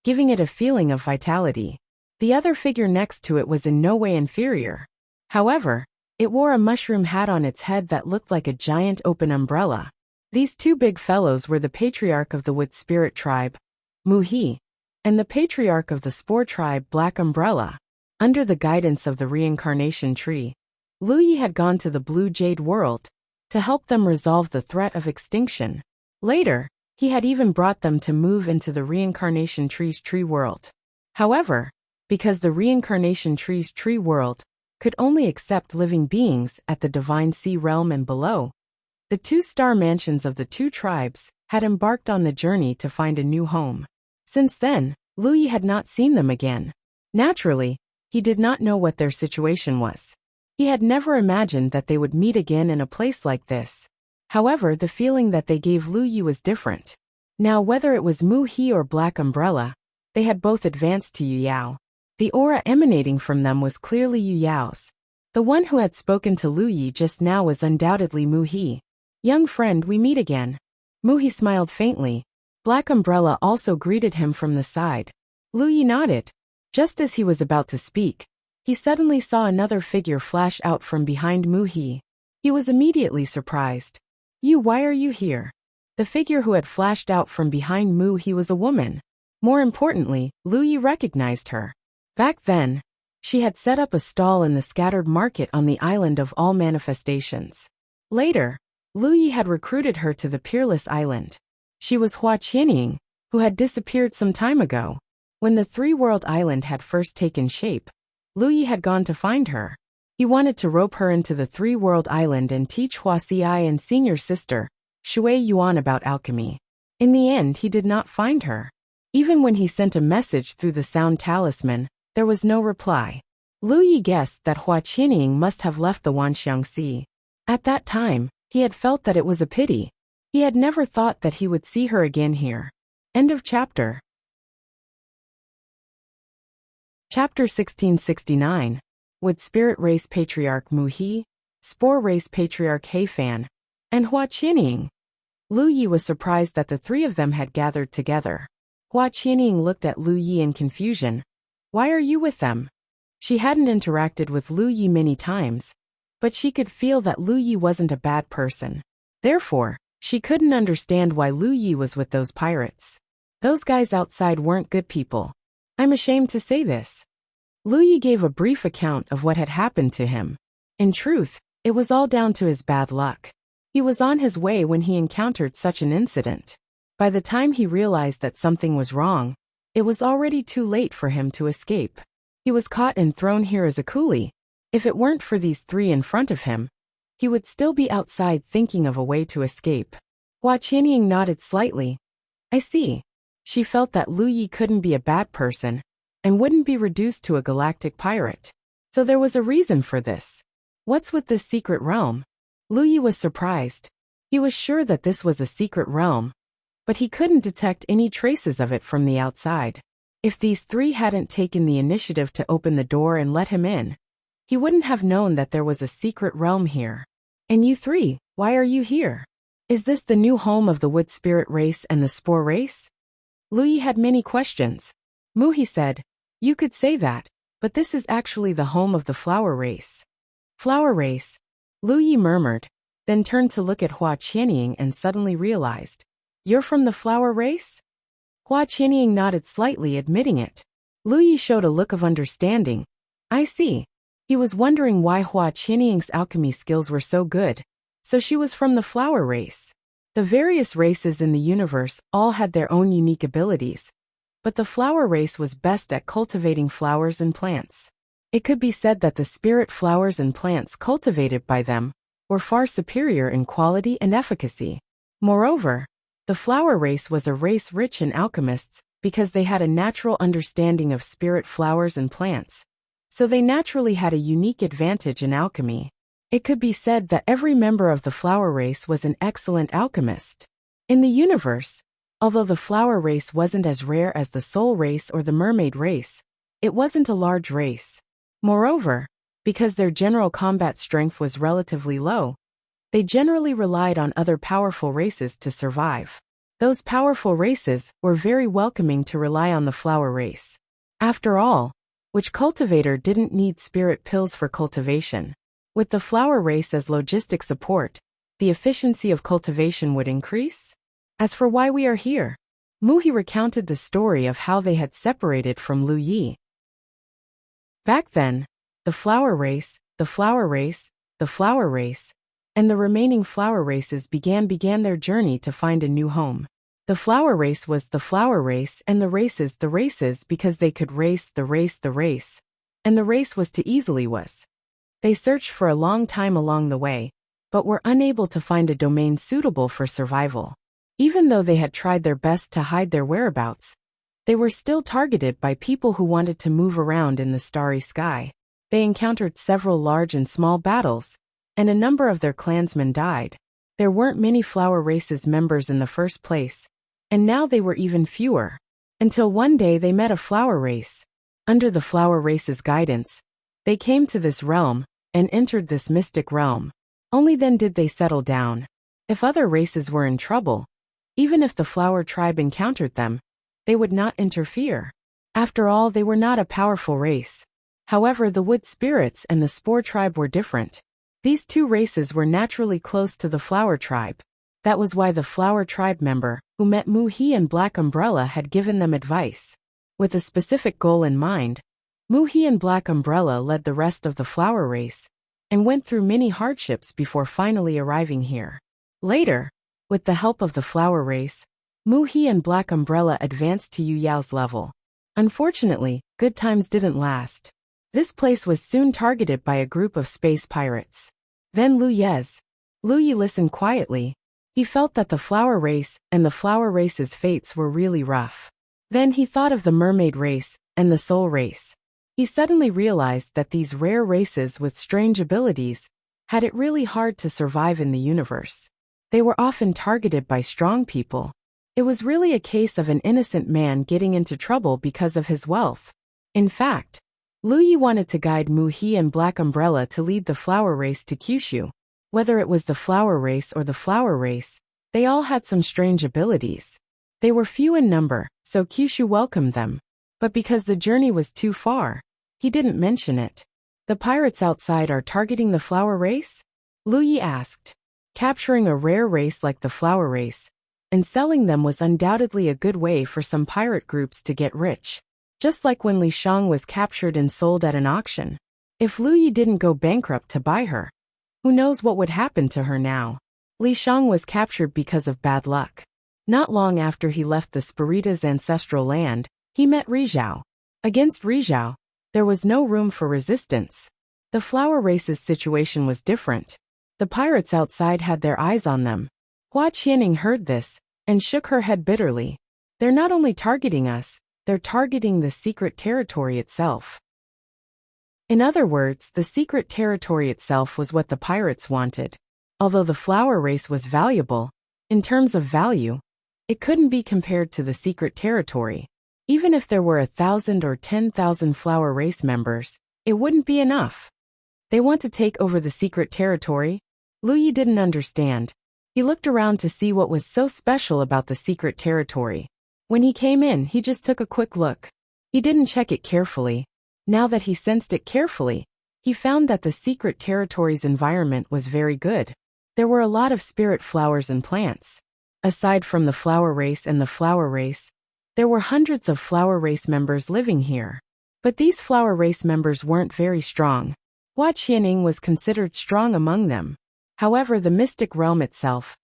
giving it a feeling of vitality. The other figure next to it was in no way inferior. However, it wore a mushroom hat on its head that looked like a giant open umbrella. These two big fellows were the patriarch of the wood spirit tribe, Mu He, and the patriarch of the spore tribe, Black Umbrella. Under the guidance of the reincarnation tree, Lu Yi had gone to the Blue Jade world to help them resolve the threat of extinction. Later, he had even brought them to move into the reincarnation tree's tree world. However, because the reincarnation tree's tree world could only accept living beings at the divine sea realm and below, the two-star mansions of the two tribes had embarked on the journey to find a new home. Since then, Lu Yi had not seen them again. Naturally, he did not know what their situation was. He had never imagined that they would meet again in a place like this. However, the feeling that they gave Lu Yi was different. Now, whether it was Mu He or Black Umbrella, they had both advanced to Yu Yao. The aura emanating from them was clearly Yu Yao's. The one who had spoken to Lu Yi just now was undoubtedly Mu He. "Young friend, we meet again." Mu He smiled faintly. Black Umbrella also greeted him from the side. Lu Yi nodded. Just as he was about to speak, he suddenly saw another figure flash out from behind Mu He. He was immediately surprised. Why are you here?" The figure who had flashed out from behind Mu He was a woman. More importantly, Lu Yi recognized her. Back then, she had set up a stall in the scattered market on the island of all manifestations. Later, Lu Yi had recruited her to the Peerless Island. She was Hua Qianying, who had disappeared some time ago. When the three-world island had first taken shape, Lu Yi had gone to find her. He wanted to rope her into the three-world island and teach Hua Xi and senior sister, Shui Yuan, about alchemy. In the end, he did not find her. Even when he sent a message through the sound talisman, there was no reply. Lu Yi guessed that Hua Qianying must have left the Wanxiang Sea. At that time, he had felt that it was a pity. He had never thought that he would see her again here. End of chapter. Chapter 1669. Would Spirit Race Patriarch Mu He, Spore Race Patriarch He Fan, and Hua Qianying. Lu Yi was surprised that the three of them had gathered together. Hua Qianying looked at Lu Yi in confusion. "Why are you with them?" She hadn't interacted with Lu Yi many times, but she could feel that Lu Yi wasn't a bad person. Therefore, she couldn't understand why Lu Yi was with those pirates. Those guys outside weren't good people. I'm ashamed to say this. Lu Yi gave a brief account of what had happened to him. In truth, it was all down to his bad luck. He was on his way when he encountered such an incident. By the time he realized that something was wrong, it was already too late for him to escape. He was caught and thrown here as a coolie. If it weren't for these three in front of him, he would still be outside thinking of a way to escape. Hua Qianying nodded slightly. I see. She felt that Lu Yi couldn't be a bad person and wouldn't be reduced to a galactic pirate. So there was a reason for this. What's with this secret realm? Lu Yi was surprised. He was sure that this was a secret realm, but he couldn't detect any traces of it from the outside. If these three hadn't taken the initiative to open the door and let him in, he wouldn't have known that there was a secret realm here. And you three, why are you here? Is this the new home of the Wood Spirit race and the Spore race? Lu Yi had many questions. Mu He said, you could say that, but this is actually the home of the Flower race. Flower race? Lu Yi murmured, then turned to look at Hua Qianying and suddenly realized, you're from the Flower race? Hua Qianying nodded slightly, admitting it. Lu Yi showed a look of understanding. I see. He was wondering why Hua Qianying's alchemy skills were so good. So she was from the Flower race. The various races in the universe all had their own unique abilities, but the flower race was best at cultivating flowers and plants. It could be said that the spirit flowers and plants cultivated by them were far superior in quality and efficacy. Moreover, the flower race was a race rich in alchemists because they had a natural understanding of spirit flowers and plants, so they naturally had a unique advantage in alchemy. It could be said that every member of the flower race was an excellent alchemist. In the universe, although the flower race wasn't as rare as the soul race or the mermaid race, it wasn't a large race. Moreover, because their general combat strength was relatively low, they generally relied on other powerful races to survive. Those powerful races were very welcoming to rely on the flower race. After all, which cultivator didn't need spirit pills for cultivation? With the flower race as logistic support, the efficiency of cultivation would increase. As for why we are here, Muhi recounted the story of how they had separated from Lu Yi. Back then, the flower race, the flower race, the flower race, and the remaining flower races began their journey to find a new home. The flower race was the flower race and the races because they could race, and the race was to easily was. They searched for a long time along the way, but were unable to find a domain suitable for survival. Even though they had tried their best to hide their whereabouts, they were still targeted by people who wanted to move around in the starry sky. They encountered several large and small battles, and a number of their clansmen died. There weren't many flower races members in the first place, and now they were even fewer. Until one day they met a flower race. Under the flower race's guidance, they came to this realm, and entered this mystic realm. Only then did they settle down. If other races were in trouble, even if the flower tribe encountered them, they would not interfere. After all, they were not a powerful race. However, the wood spirits and the spore tribe were different. These two races were naturally close to the flower tribe. That was why the flower tribe member, who met Muhi and Black Umbrella, had given them advice. With a specific goal in mind, Muhi and Black Umbrella led the rest of the flower race, and went through many hardships before finally arriving here. Later, with the help of the flower race, Muhi and Black Umbrella advanced to Yu Yao's level. Unfortunately, good times didn't last. This place was soon targeted by a group of space pirates. Then Lu Yi listened quietly. He felt that the flower race and the flower race's fates were really rough. Then he thought of the mermaid race and the soul race. He suddenly realized that these rare races with strange abilities had it really hard to survive in the universe. They were often targeted by strong people. It was really a case of an innocent man getting into trouble because of his wealth. In fact, Lu Yi wanted to guide Muhi and Black Umbrella to lead the flower race to Kyushu. Whether it was the flower race or the flower race, they all had some strange abilities. They were few in number, so Kyushu welcomed them. But because the journey was too far, he didn't mention it. The pirates outside are targeting the flower race? Lu Yi asked. Capturing a rare race like the flower race and selling them was undoubtedly a good way for some pirate groups to get rich. Just like when Li Shang was captured and sold at an auction. If Lu Yi didn't go bankrupt to buy her, who knows what would happen to her now? Li Shang was captured because of bad luck. Not long after he left the Spirita's ancestral land, he met Rizhao. Against Rizhao, there was no room for resistance. The flower race's situation was different. The pirates outside had their eyes on them. Hua Qianing heard this, and shook her head bitterly. They're not only targeting us, they're targeting the secret territory itself. In other words, the secret territory itself was what the pirates wanted. Although the flower race was valuable, in terms of value, it couldn't be compared to the secret territory. Even if there were 1,000 or 10,000 flower race members, it wouldn't be enough. They want to take over the secret territory? Lu Yi didn't understand. He looked around to see what was so special about the secret territory. When he came in, he just took a quick look. He didn't check it carefully. Now that he sensed it carefully, he found that the secret territory's environment was very good. There were a lot of spirit flowers and plants. Aside from the flower race and the flower race, there were hundreds of flower race members living here. But these flower race members weren't very strong. Hua Qianing was considered strong among them. However, the mystic realm itself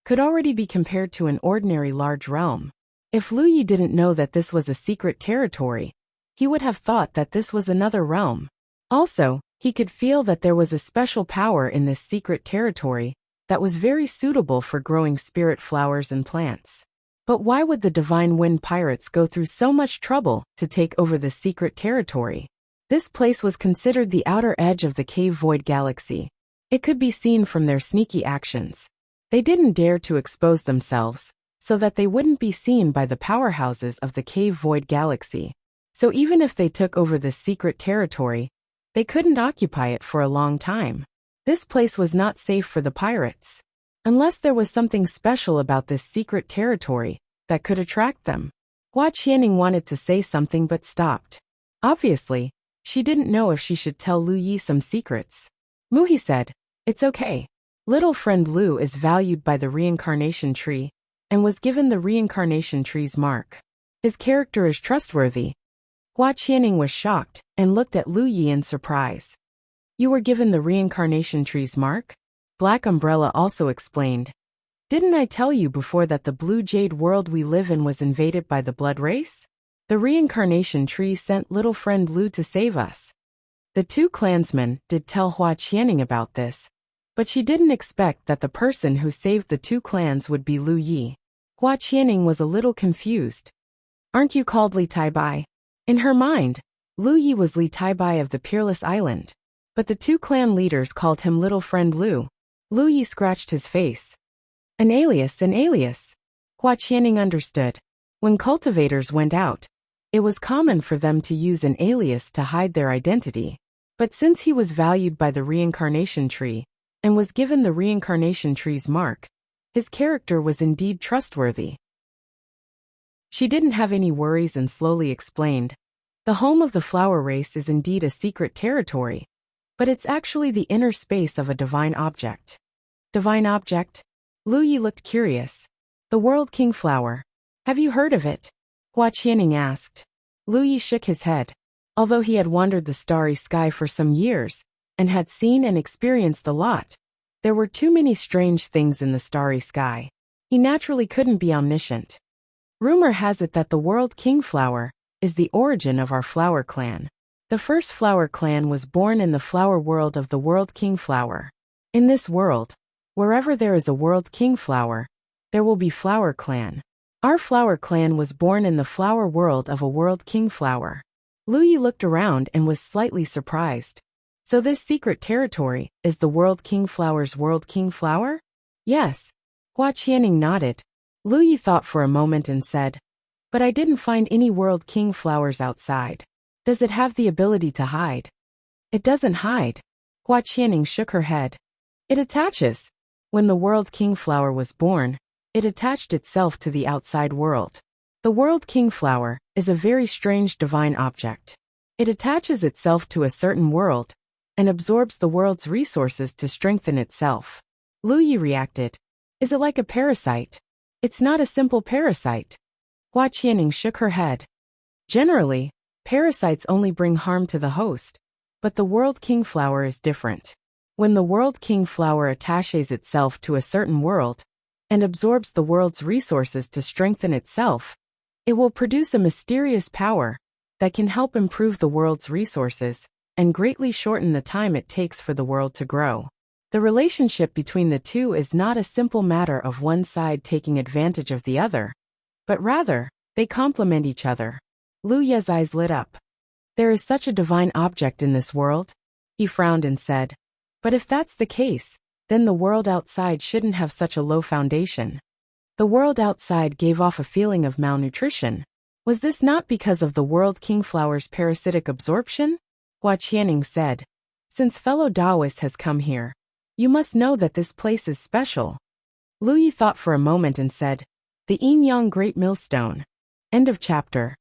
could already be compared to an ordinary large realm. If Lu Yi didn't know that this was a secret territory, he would have thought that this was another realm. Also, he could feel that there was a special power in this secret territory that was very suitable for growing spirit flowers and plants. But why would the Divine Wind Pirates go through so much trouble to take over the secret territory? This place was considered the outer edge of the Cave Void Galaxy. It could be seen from their sneaky actions. They didn't dare to expose themselves, so that they wouldn't be seen by the powerhouses of the Cave Void Galaxy. So even if they took over this secret territory, they couldn't occupy it for a long time. This place was not safe for the pirates. Unless there was something special about this secret territory that could attract them. Hua Qianing wanted to say something but stopped. Obviously, she didn't know if she should tell Lu Yi some secrets. Muhi said, "It's okay. Little friend Lu is valued by the reincarnation tree and was given the reincarnation tree's mark. His character is trustworthy." Hua Qianing was shocked and looked at Lu Yi in surprise. "You were given the reincarnation tree's mark?" Black Umbrella also explained. "Didn't I tell you before that the blue jade world we live in was invaded by the blood race? The reincarnation tree sent little friend Lu to save us." The two clansmen did tell Hua Qianing about this, but she didn't expect that the person who saved the two clans would be Lu Yi. Hua Qianing was a little confused. "Aren't you called Li Taibai?" In her mind, Lu Yi was Li Taibai of the Peerless Island, but the two clan leaders called him little friend Lu. Lu Yi scratched his face. An alias, an alias. Hua Qianing understood. When cultivators went out, it was common for them to use an alias to hide their identity. But since he was valued by the reincarnation tree and was given the reincarnation tree's mark, his character was indeed trustworthy. She didn't have any worries and slowly explained. The home of the flower race is indeed a secret territory, but it's actually the inner space of a divine object. Divine object? Lu Yi looked curious. The World King Flower. Have you heard of it? Hua Qianing asked. Lu Yi shook his head. Although he had wandered the starry sky for some years, and had seen and experienced a lot, there were too many strange things in the starry sky. He naturally couldn't be omniscient. Rumor has it that the World King Flower is the origin of our flower clan. The first flower clan was born in the flower world of the World King Flower. In this world, wherever there is a World King Flower, there will be flower clan. Our flower clan was born in the flower world of a World King Flower. Lu Yi looked around and was slightly surprised. So this secret territory is the World King Flower's World King Flower? Yes. Hua Qianing nodded. Lu Yi thought for a moment and said, "But I didn't find any World King Flowers outside. Does it have the ability to hide?" "It doesn't hide." Hua Qianing shook her head. "It attaches." When the World King Flower was born, it attached itself to the outside world. The World King Flower is a very strange divine object. It attaches itself to a certain world and absorbs the world's resources to strengthen itself. Lu Yi reacted. "Is it like a parasite?" "It's not a simple parasite." Hua Qianing shook her head. Generally, parasites only bring harm to the host, but the World King Flower is different. When the World King Flower attaches itself to a certain world and absorbs the world's resources to strengthen itself, it will produce a mysterious power that can help improve the world's resources and greatly shorten the time it takes for the world to grow. The relationship between the two is not a simple matter of one side taking advantage of the other, but rather, they complement each other. Lu Ye's eyes lit up. "There is such a divine object in this world?" He frowned and said, "But if that's the case, then the world outside shouldn't have such a low foundation." The world outside gave off a feeling of malnutrition. Was this not because of the World King Flower's parasitic absorption? Hua Qianing said, "Since fellow Taoist has come here, you must know that this place is special." Lu Yi thought for a moment and said, "The Yin Yang Great Millstone." End of chapter.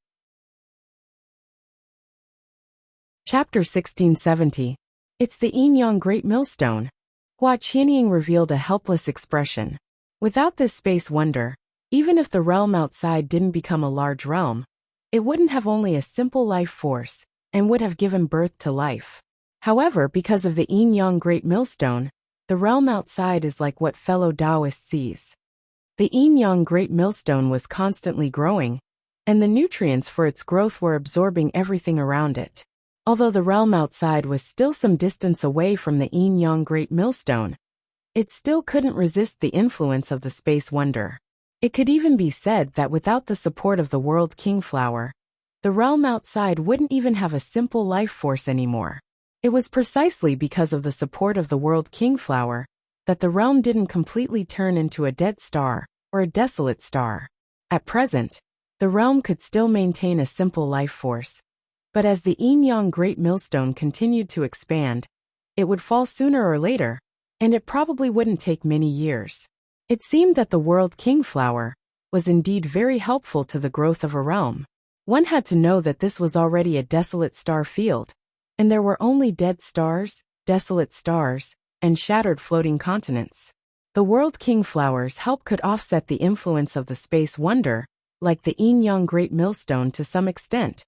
Chapter 1670. It's the Yin Yang Great Millstone. Hua Qianing revealed a helpless expression. Without this space wonder, even if the realm outside didn't become a large realm, it wouldn't have only a simple life force, and would have given birth to life. However, because of the Yin Yang Great Millstone, the realm outside is like what fellow Taoist sees. The yin-yang great millstone was constantly growing, and the nutrients for its growth were absorbing everything around it. Although the realm outside was still some distance away from the yin-yang great millstone, it still couldn't resist the influence of the space wonder. It could even be said that without the support of the World King Flower, the realm outside wouldn't even have a simple life force anymore. It was precisely because of the support of the World King Flower that the realm didn't completely turn into a dead star or a desolate star. At present, the realm could still maintain a simple life force, but as the yin-yang great millstone continued to expand, it would fall sooner or later, and it probably wouldn't take many years. It seemed that the World King Flower was indeed very helpful to the growth of a realm. One had to know that this was already a desolate star field, and there were only dead stars, desolate stars, and shattered floating continents. The World King Flower's help could offset the influence of the space wonder, like the yin-yang great millstone to some extent.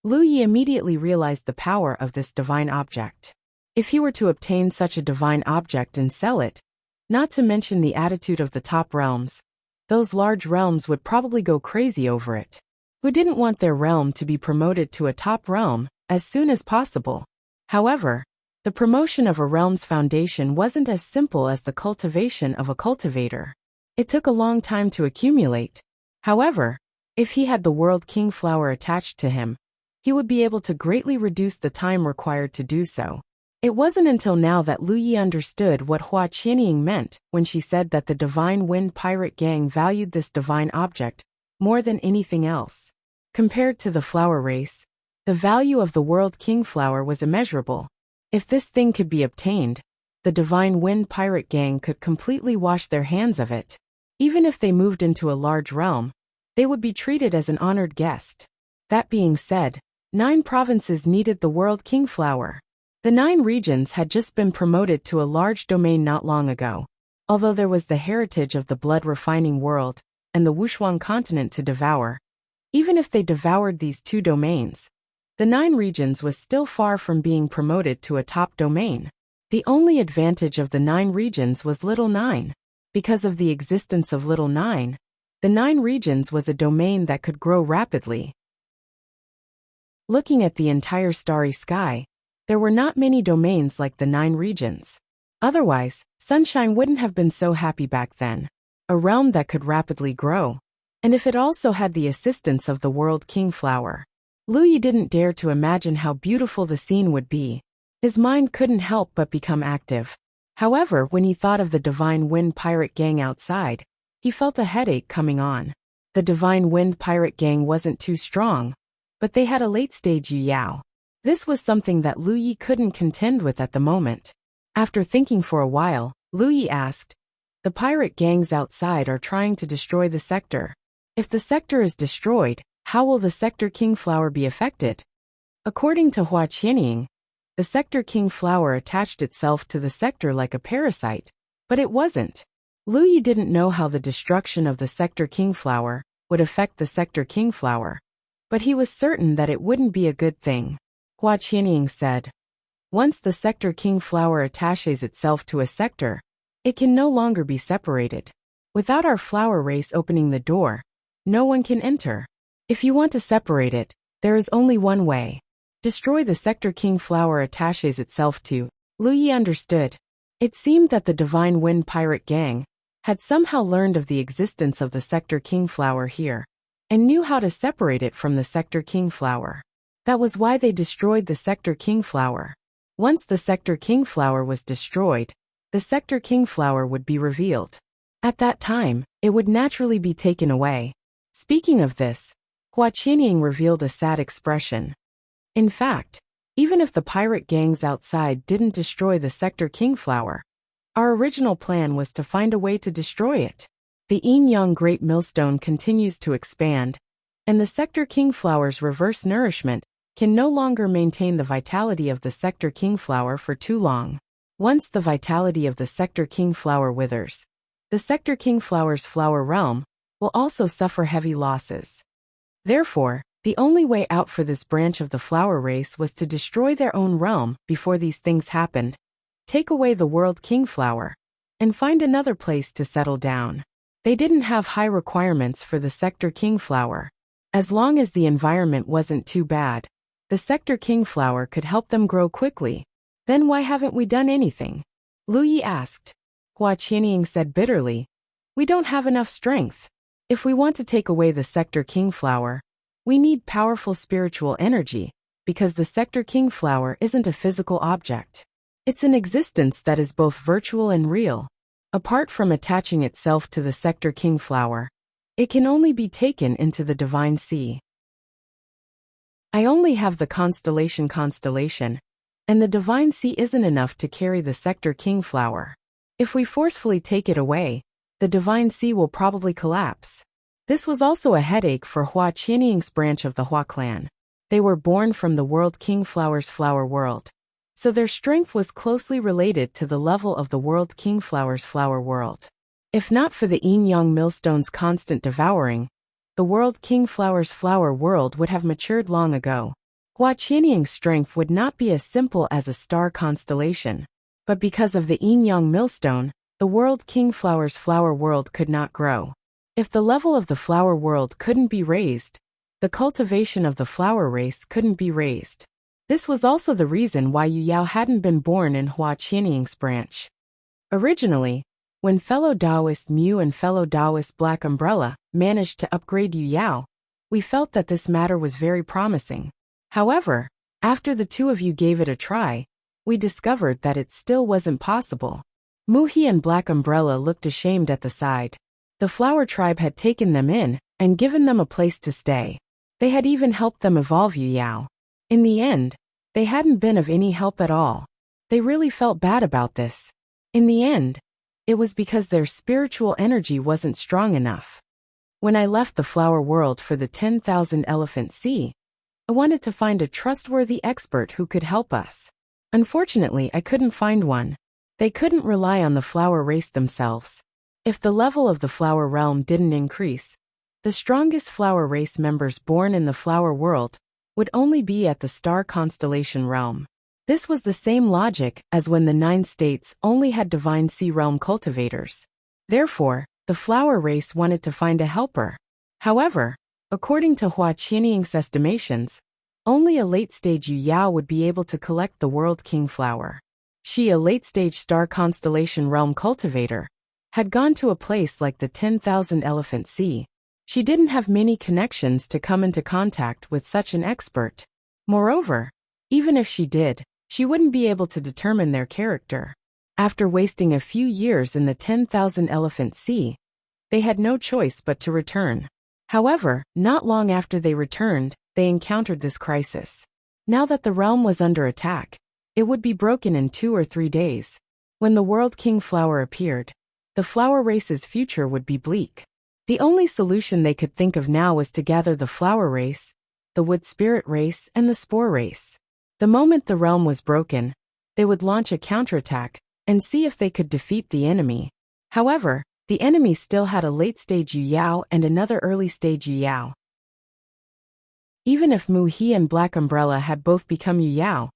Lu Yi immediately realized the power of this divine object. If he were to obtain such a divine object and sell it, not to mention the attitude of the top realms, those large realms would probably go crazy over it. Who didn't want their realm to be promoted to a top realm as soon as possible? However, the promotion of a realm's foundation wasn't as simple as the cultivation of a cultivator. It took a long time to accumulate. However, if he had the World King Flower attached to him, he would be able to greatly reduce the time required to do so. It wasn't until now that Lu Yi understood what Hua Qianying meant when she said that the Divine Wind Pirate Gang valued this divine object more than anything else. Compared to the flower race, the value of the World King Flower was immeasurable. If this thing could be obtained, the Divine Wind Pirate Gang could completely wash their hands of it. Even if they moved into a large realm, they would be treated as an honored guest. That being said, 9 provinces needed the World King Flower. The 9 regions had just been promoted to a large domain not long ago. Although there was the heritage of the blood refining world and the Wuxia continent to devour, even if they devoured these 2 domains, the 9 regions was still far from being promoted to a top domain. The only advantage of the 9 regions was Little 9. Because of the existence of Little 9, the 9 regions was a domain that could grow rapidly. Looking at the entire starry sky, there were not many domains like the 9 regions. Otherwise, Sunshine wouldn't have been so happy back then. A realm that could rapidly grow. And if it also had the assistance of the World King Flower. Lu Yi didn't dare to imagine how beautiful the scene would be. His mind couldn't help but become active. However, when he thought of the Divine Wind Pirate Gang outside, he felt a headache coming on. The Divine Wind Pirate Gang wasn't too strong, but they had a late-stage Yu Yao. This was something that Lu Yi couldn't contend with at the moment. After thinking for a while, Lu Yi asked, "The pirate gangs outside are trying to destroy the sector. If the sector is destroyed, how will the Sector King Flower be affected?" According to Hua Qianying, the Sector King Flower attached itself to the sector like a parasite, but it wasn't. Lu Yi didn't know how the destruction of the Sector King Flower would affect the Sector King Flower, but he was certain that it wouldn't be a good thing. Hua Qianying said, "Once the Sector King Flower attaches itself to a sector, it can no longer be separated. Without our flower race opening the door, no one can enter. If you want to separate it, there is only one way. Destroy the Sector King Flower attaches itself to." Lu Yi understood. It seemed that the Divine Wind Pirate Gang had somehow learned of the existence of the Sector King Flower here, and knew how to separate it from the Sector King Flower. That was why they destroyed the Sector King Flower. Once the Sector King Flower was destroyed, the Sector King Flower would be revealed. At that time, it would naturally be taken away. Speaking of this, Hua Qianying revealed a sad expression. In fact, even if the pirate gangs outside didn't destroy the Sector King Flower, our original plan was to find a way to destroy it. The yin-yang great millstone continues to expand, and the Sector King Flower's reverse nourishment can no longer maintain the vitality of the Sector King Flower for too long. Once the vitality of the Sector King Flower withers, the Sector King Flower's flower realm will also suffer heavy losses. Therefore, the only way out for this branch of the flower race was to destroy their own realm before these things happened, take away the World King Flower, and find another place to settle down. They didn't have high requirements for the Sector King flower. As long as the environment wasn't too bad, the Sector King flower could help them grow quickly. Then why haven't we done anything? Lu Yi asked. Hua Qianying said bitterly, we don't have enough strength. If we want to take away the Sector King flower, we need powerful spiritual energy, because the Sector King flower isn't a physical object. It's an existence that is both virtual and real. Apart from attaching itself to the Sector King flower, it can only be taken into the divine sea. I only have the constellation, and the divine sea isn't enough to carry the Sector King flower. If we forcefully take it away, the divine sea will probably collapse. This was also a headache for Hua Qianying's branch of the Hua clan. They were born from the World King flower's flower world, so their strength was closely related to the level of the World King flower's flower world. If not for the yin-yang millstone's constant devouring, the World King flower's flower world would have matured long ago. Hua Qianying's strength would not be as simple as a star constellation, but because of the yin-yang millstone, the World King flower's flower world could not grow. If the level of the flower world couldn't be raised, the cultivation of the flower race couldn't be raised. This was also the reason why Yu Yao hadn't been born in Hua Qianying's branch. Originally, when fellow Taoist Mu and fellow Taoist Black Umbrella managed to upgrade Yu Yao, we felt that this matter was very promising. However, after the two of you gave it a try, we discovered that it still wasn't possible. Muhi and Black Umbrella looked ashamed at the side. The flower tribe had taken them in and given them a place to stay. They had even helped them evolve Yu Yao. In the end, they hadn't been of any help at all. They really felt bad about this. In the end, it was because their spiritual energy wasn't strong enough. When I left the flower world for the 10,000 Elephant Sea, I wanted to find a trustworthy expert who could help us. Unfortunately, I couldn't find one. They couldn't rely on the flower race themselves. If the level of the flower realm didn't increase, the strongest flower race members born in the flower world would only be at the star constellation realm. This was the same logic as when the 9 states only had divine sea realm cultivators. Therefore, the flower race wanted to find a helper. However, according to Hua Qianying's estimations, only a late-stage Yu Yao would be able to collect the World King flower. She, a late-stage star constellation realm cultivator, had gone to a place like the 10,000 Elephant Sea. She didn't have many connections to come into contact with such an expert. Moreover, even if she did, she wouldn't be able to determine their character. After wasting a few years in the 10,000 Elephant Sea, they had no choice but to return. However, not long after they returned, they encountered this crisis. Now that the realm was under attack, it would be broken in 2 or 3 days. When the World King flower appeared, the flower race's future would be bleak. The only solution they could think of now was to gather the flower race, the wood spirit race, and the spore race. The moment the realm was broken, they would launch a counterattack and see if they could defeat the enemy. However, the enemy still had a late-stage Yu Yao and another early-stage Yu Yao. Even if Mu He and Black Umbrella had both become Yu Yao,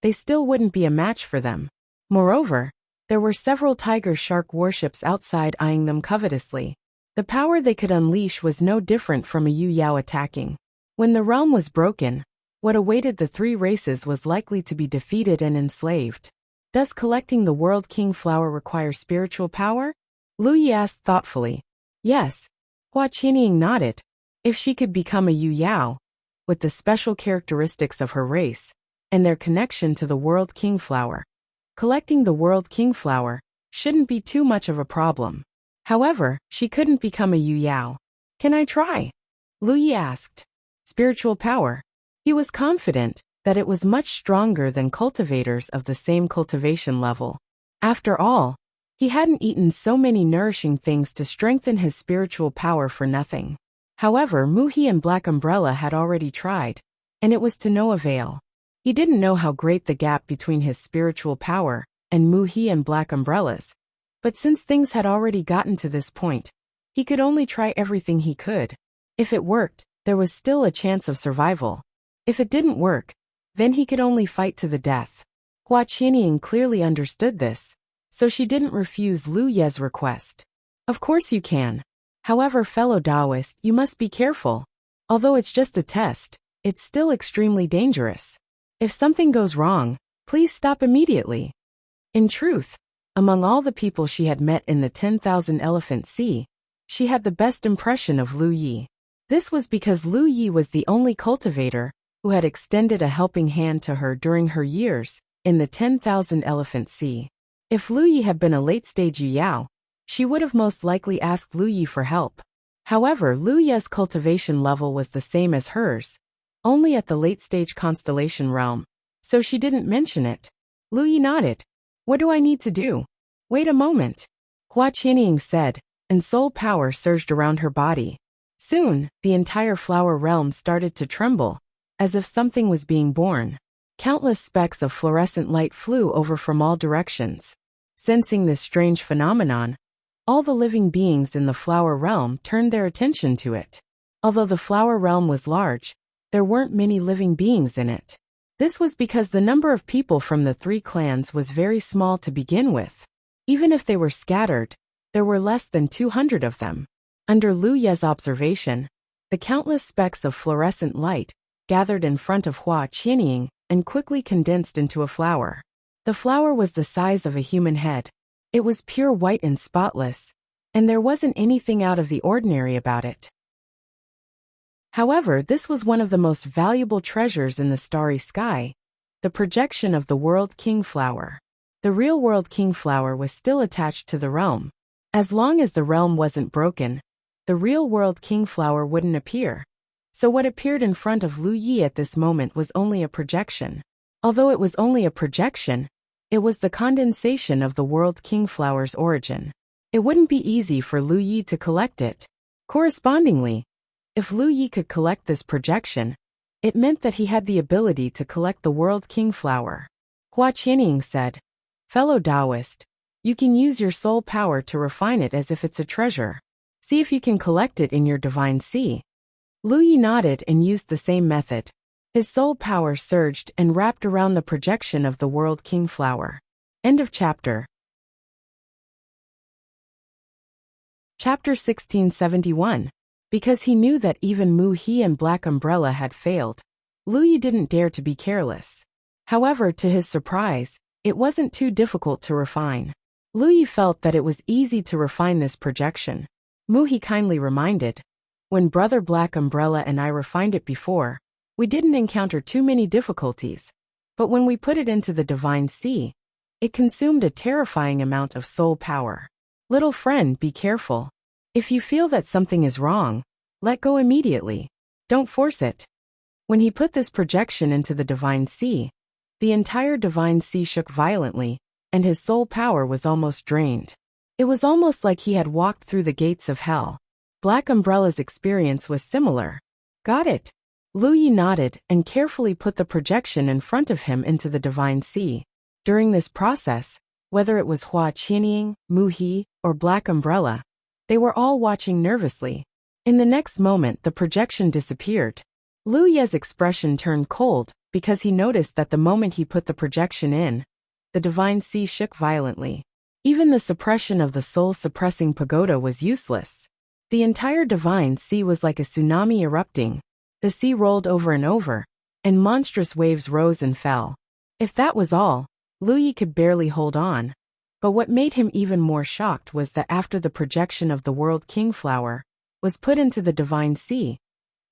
they still wouldn't be a match for them. Moreover, there were several tiger shark warships outside eyeing them covetously. The power they could unleash was no different from a Yu Yao attacking. When the realm was broken, what awaited the 3 races was likely to be defeated and enslaved. Does collecting the World King flower require spiritual power? Lu Yi asked thoughtfully. Yes. Hua Qianying nodded. If she could become a Yu Yao, with the special characteristics of her race, and their connection to the World King flower, collecting the World King flower shouldn't be too much of a problem. However, she couldn't become a Yu Yao. Can I try? Lu Yi asked. Spiritual power. He was confident that it was much stronger than cultivators of the same cultivation level. After all, he hadn't eaten so many nourishing things to strengthen his spiritual power for nothing. However, Muhi and Black Umbrella had already tried, and it was to no avail. He didn't know how great the gap between his spiritual power and Muhi and Black Umbrella's, but since things had already gotten to this point, he could only try everything he could. If it worked, there was still a chance of survival. If it didn't work, then he could only fight to the death. Hua Qianying clearly understood this, so she didn't refuse Lu Ye's request. Of course you can. However, fellow Taoist, you must be careful. Although it's just a test, it's still extremely dangerous. If something goes wrong, please stop immediately. In truth, among all the people she had met in the 10,000 Elephant Sea, she had the best impression of Lu Yi. This was because Lu Yi was the only cultivator who had extended a helping hand to her during her years in the 10,000 Elephant Sea. If Lu Yi had been a late-stage Yao, she would have most likely asked Lu Yi for help. However, Lu Yi's cultivation level was the same as hers, only at the late-stage constellation realm, so she didn't mention it. Lu Yi nodded. What do I need to do? Wait a moment. Hua Qianying said, and soul power surged around her body. Soon, the entire flower realm started to tremble, as if something was being born. Countless specks of fluorescent light flew over from all directions. Sensing this strange phenomenon, all the living beings in the flower realm turned their attention to it. Although the flower realm was large, there weren't many living beings in it. This was because the number of people from the 3 clans was very small to begin with. Even if they were scattered, there were less than 200 of them. Under Lu Ye's observation, the countless specks of fluorescent light gathered in front of Hua Qianying and quickly condensed into a flower. The flower was the size of a human head. It was pure white and spotless, and there wasn't anything out of the ordinary about it. However, this was one of the most valuable treasures in the starry sky, the projection of the World King Flower. The real World King Flower was still attached to the realm. As long as the realm wasn't broken, the real World King Flower wouldn't appear. So what appeared in front of Lu Yi at this moment was only a projection. Although it was only a projection, it was the condensation of the World King Flower's origin. It wouldn't be easy for Lu Yi to collect it. Correspondingly, if Lu Yi could collect this projection, it meant that he had the ability to collect the World King Flower. Hua Qianying said, Fellow Taoist, you can use your soul power to refine it as if it's a treasure. See if you can collect it in your divine sea. Lu Yi nodded and used the same method. His soul power surged and wrapped around the projection of the World King Flower. End of chapter. Chapter 1671. Because he knew that even Mu He and Black Umbrella had failed, Lu Yi didn't dare to be careless. However, to his surprise, it wasn't too difficult to refine. Lu Yi felt that it was easy to refine this projection. Mu He kindly reminded, when Brother Black Umbrella and I refined it before, we didn't encounter too many difficulties. But when we put it into the Divine Sea, it consumed a terrifying amount of soul power. Little friend, be careful. If you feel that something is wrong, let go immediately. Don't force it. When he put this projection into the Divine Sea, the entire Divine Sea shook violently, and his soul power was almost drained. It was almost like he had walked through the gates of hell. Black Umbrella's experience was similar. Got it. Lu Yi nodded and carefully put the projection in front of him into the Divine Sea. During this process, whether it was Hua Qianying, Mu He, or Black Umbrella, they were all watching nervously. In the next moment, the projection disappeared. Lu Ye's expression turned cold because he noticed that the moment he put the projection in, the Divine Sea shook violently. Even the suppression of the soul-suppressing pagoda was useless. The entire Divine Sea was like a tsunami erupting. The sea rolled over and over, and monstrous waves rose and fell. If that was all, Lu Yi could barely hold on. But what made him even more shocked was that after the projection of the World King Flower was put into the Divine Sea,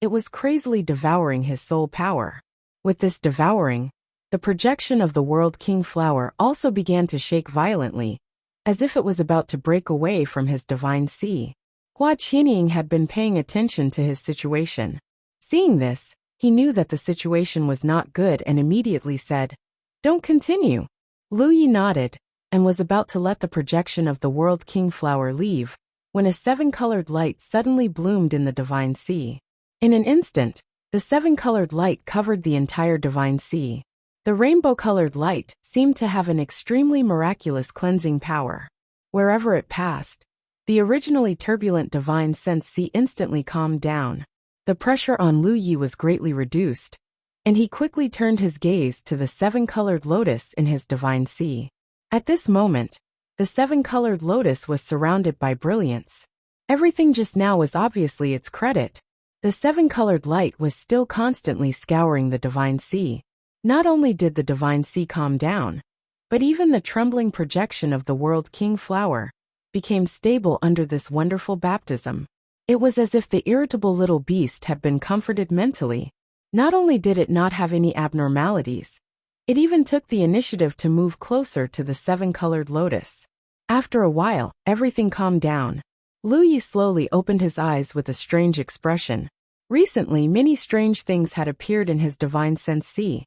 it was crazily devouring his soul power. With this devouring, the projection of the World King Flower also began to shake violently, as if it was about to break away from his Divine Sea. Hua Qianying had been paying attention to his situation. Seeing this, he knew that the situation was not good and immediately said, "Don't continue." Lu Yi nodded and was about to let the projection of the World King Flower leave, when a 7-colored light suddenly bloomed in the Divine Sea. In an instant, the 7-colored light covered the entire Divine Sea. The rainbow-colored light seemed to have an extremely miraculous cleansing power. Wherever it passed, the originally turbulent Divine Sense Sea instantly calmed down. The pressure on Lu Yi was greatly reduced, and he quickly turned his gaze to the 7-colored lotus in his Divine Sea. At this moment, The seven-colored lotus was surrounded by brilliance. Everything just now was obviously its credit. The seven-colored light was still constantly scouring the divine sea. Not only did the divine sea calm down, but even the trembling projection of the World King flower became stable under this wonderful baptism. It was as if the irritable little beast had been comforted mentally. Not only did it not have any abnormalities, it even took the initiative to move closer to the seven-colored lotus. After a while, everything calmed down. Lu Yi slowly opened his eyes with a strange expression. Recently, many strange things had appeared in his divine sense sea.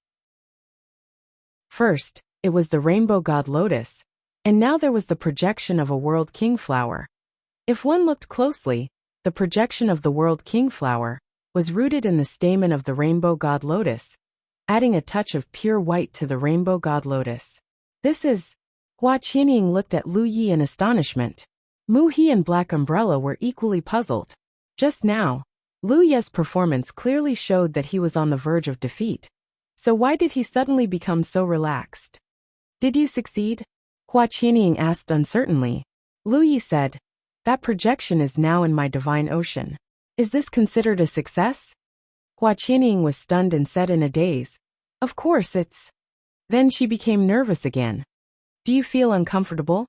First, it was the rainbow god lotus, and now there was the projection of a World King flower. If one looked closely, the projection of the World King flower was rooted in the stamen of the rainbow god lotus, adding a touch of pure white to the rainbow god lotus. This is... Hua Qianying looked at Lu Yi in astonishment. Mu He and Black Umbrella were equally puzzled. Just now, Lu Ye's performance clearly showed that he was on the verge of defeat. So why did he suddenly become so relaxed? Did you succeed? Hua Qianying asked uncertainly. Lu Yi said, that projection is now in my divine ocean. Is this considered a success? Hua Qianying was stunned and said in a daze, of course it's... Then she became nervous again. Do you feel uncomfortable?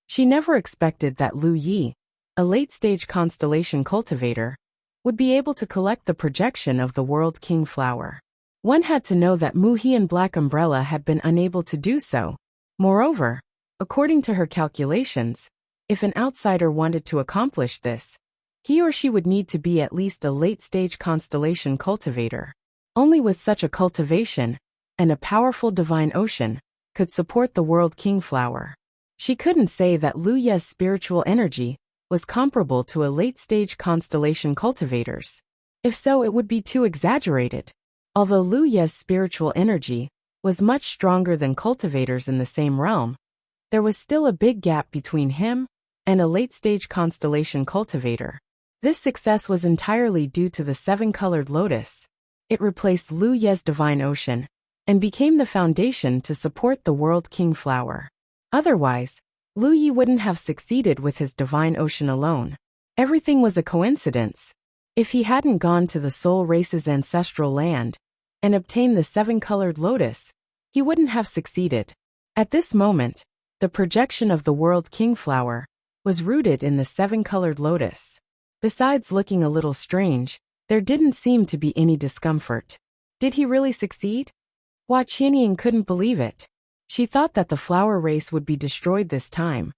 She never expected that Lu Yi, a late-stage constellation cultivator, would be able to collect the projection of the World King flower. One had to know that Mu He and Black Umbrella had been unable to do so. Moreover, according to her calculations, if an outsider wanted to accomplish this, he or she would need to be at least a late-stage constellation cultivator. Only with such a cultivation, and a powerful divine ocean, could support the World King flower. She couldn't say that Lu Ye's spiritual energy was comparable to a late-stage constellation cultivator's. If so, it would be too exaggerated. Although Lu Ye's spiritual energy was much stronger than cultivators in the same realm, there was still a big gap between him and a late-stage constellation cultivator. This success was entirely due to the seven-colored lotus. It replaced Lu Ye's divine ocean and became the foundation to support the World King flower. Otherwise, Lu Yi wouldn't have succeeded with his divine ocean alone. Everything was a coincidence. If he hadn't gone to the soul race's ancestral land and obtained the seven-colored lotus, he wouldn't have succeeded. At this moment, the projection of the World King flower was rooted in the seven-colored lotus. Besides looking a little strange, there didn't seem to be any discomfort. Did he really succeed? Hua Qianying couldn't believe it. She thought that the flower race would be destroyed this time.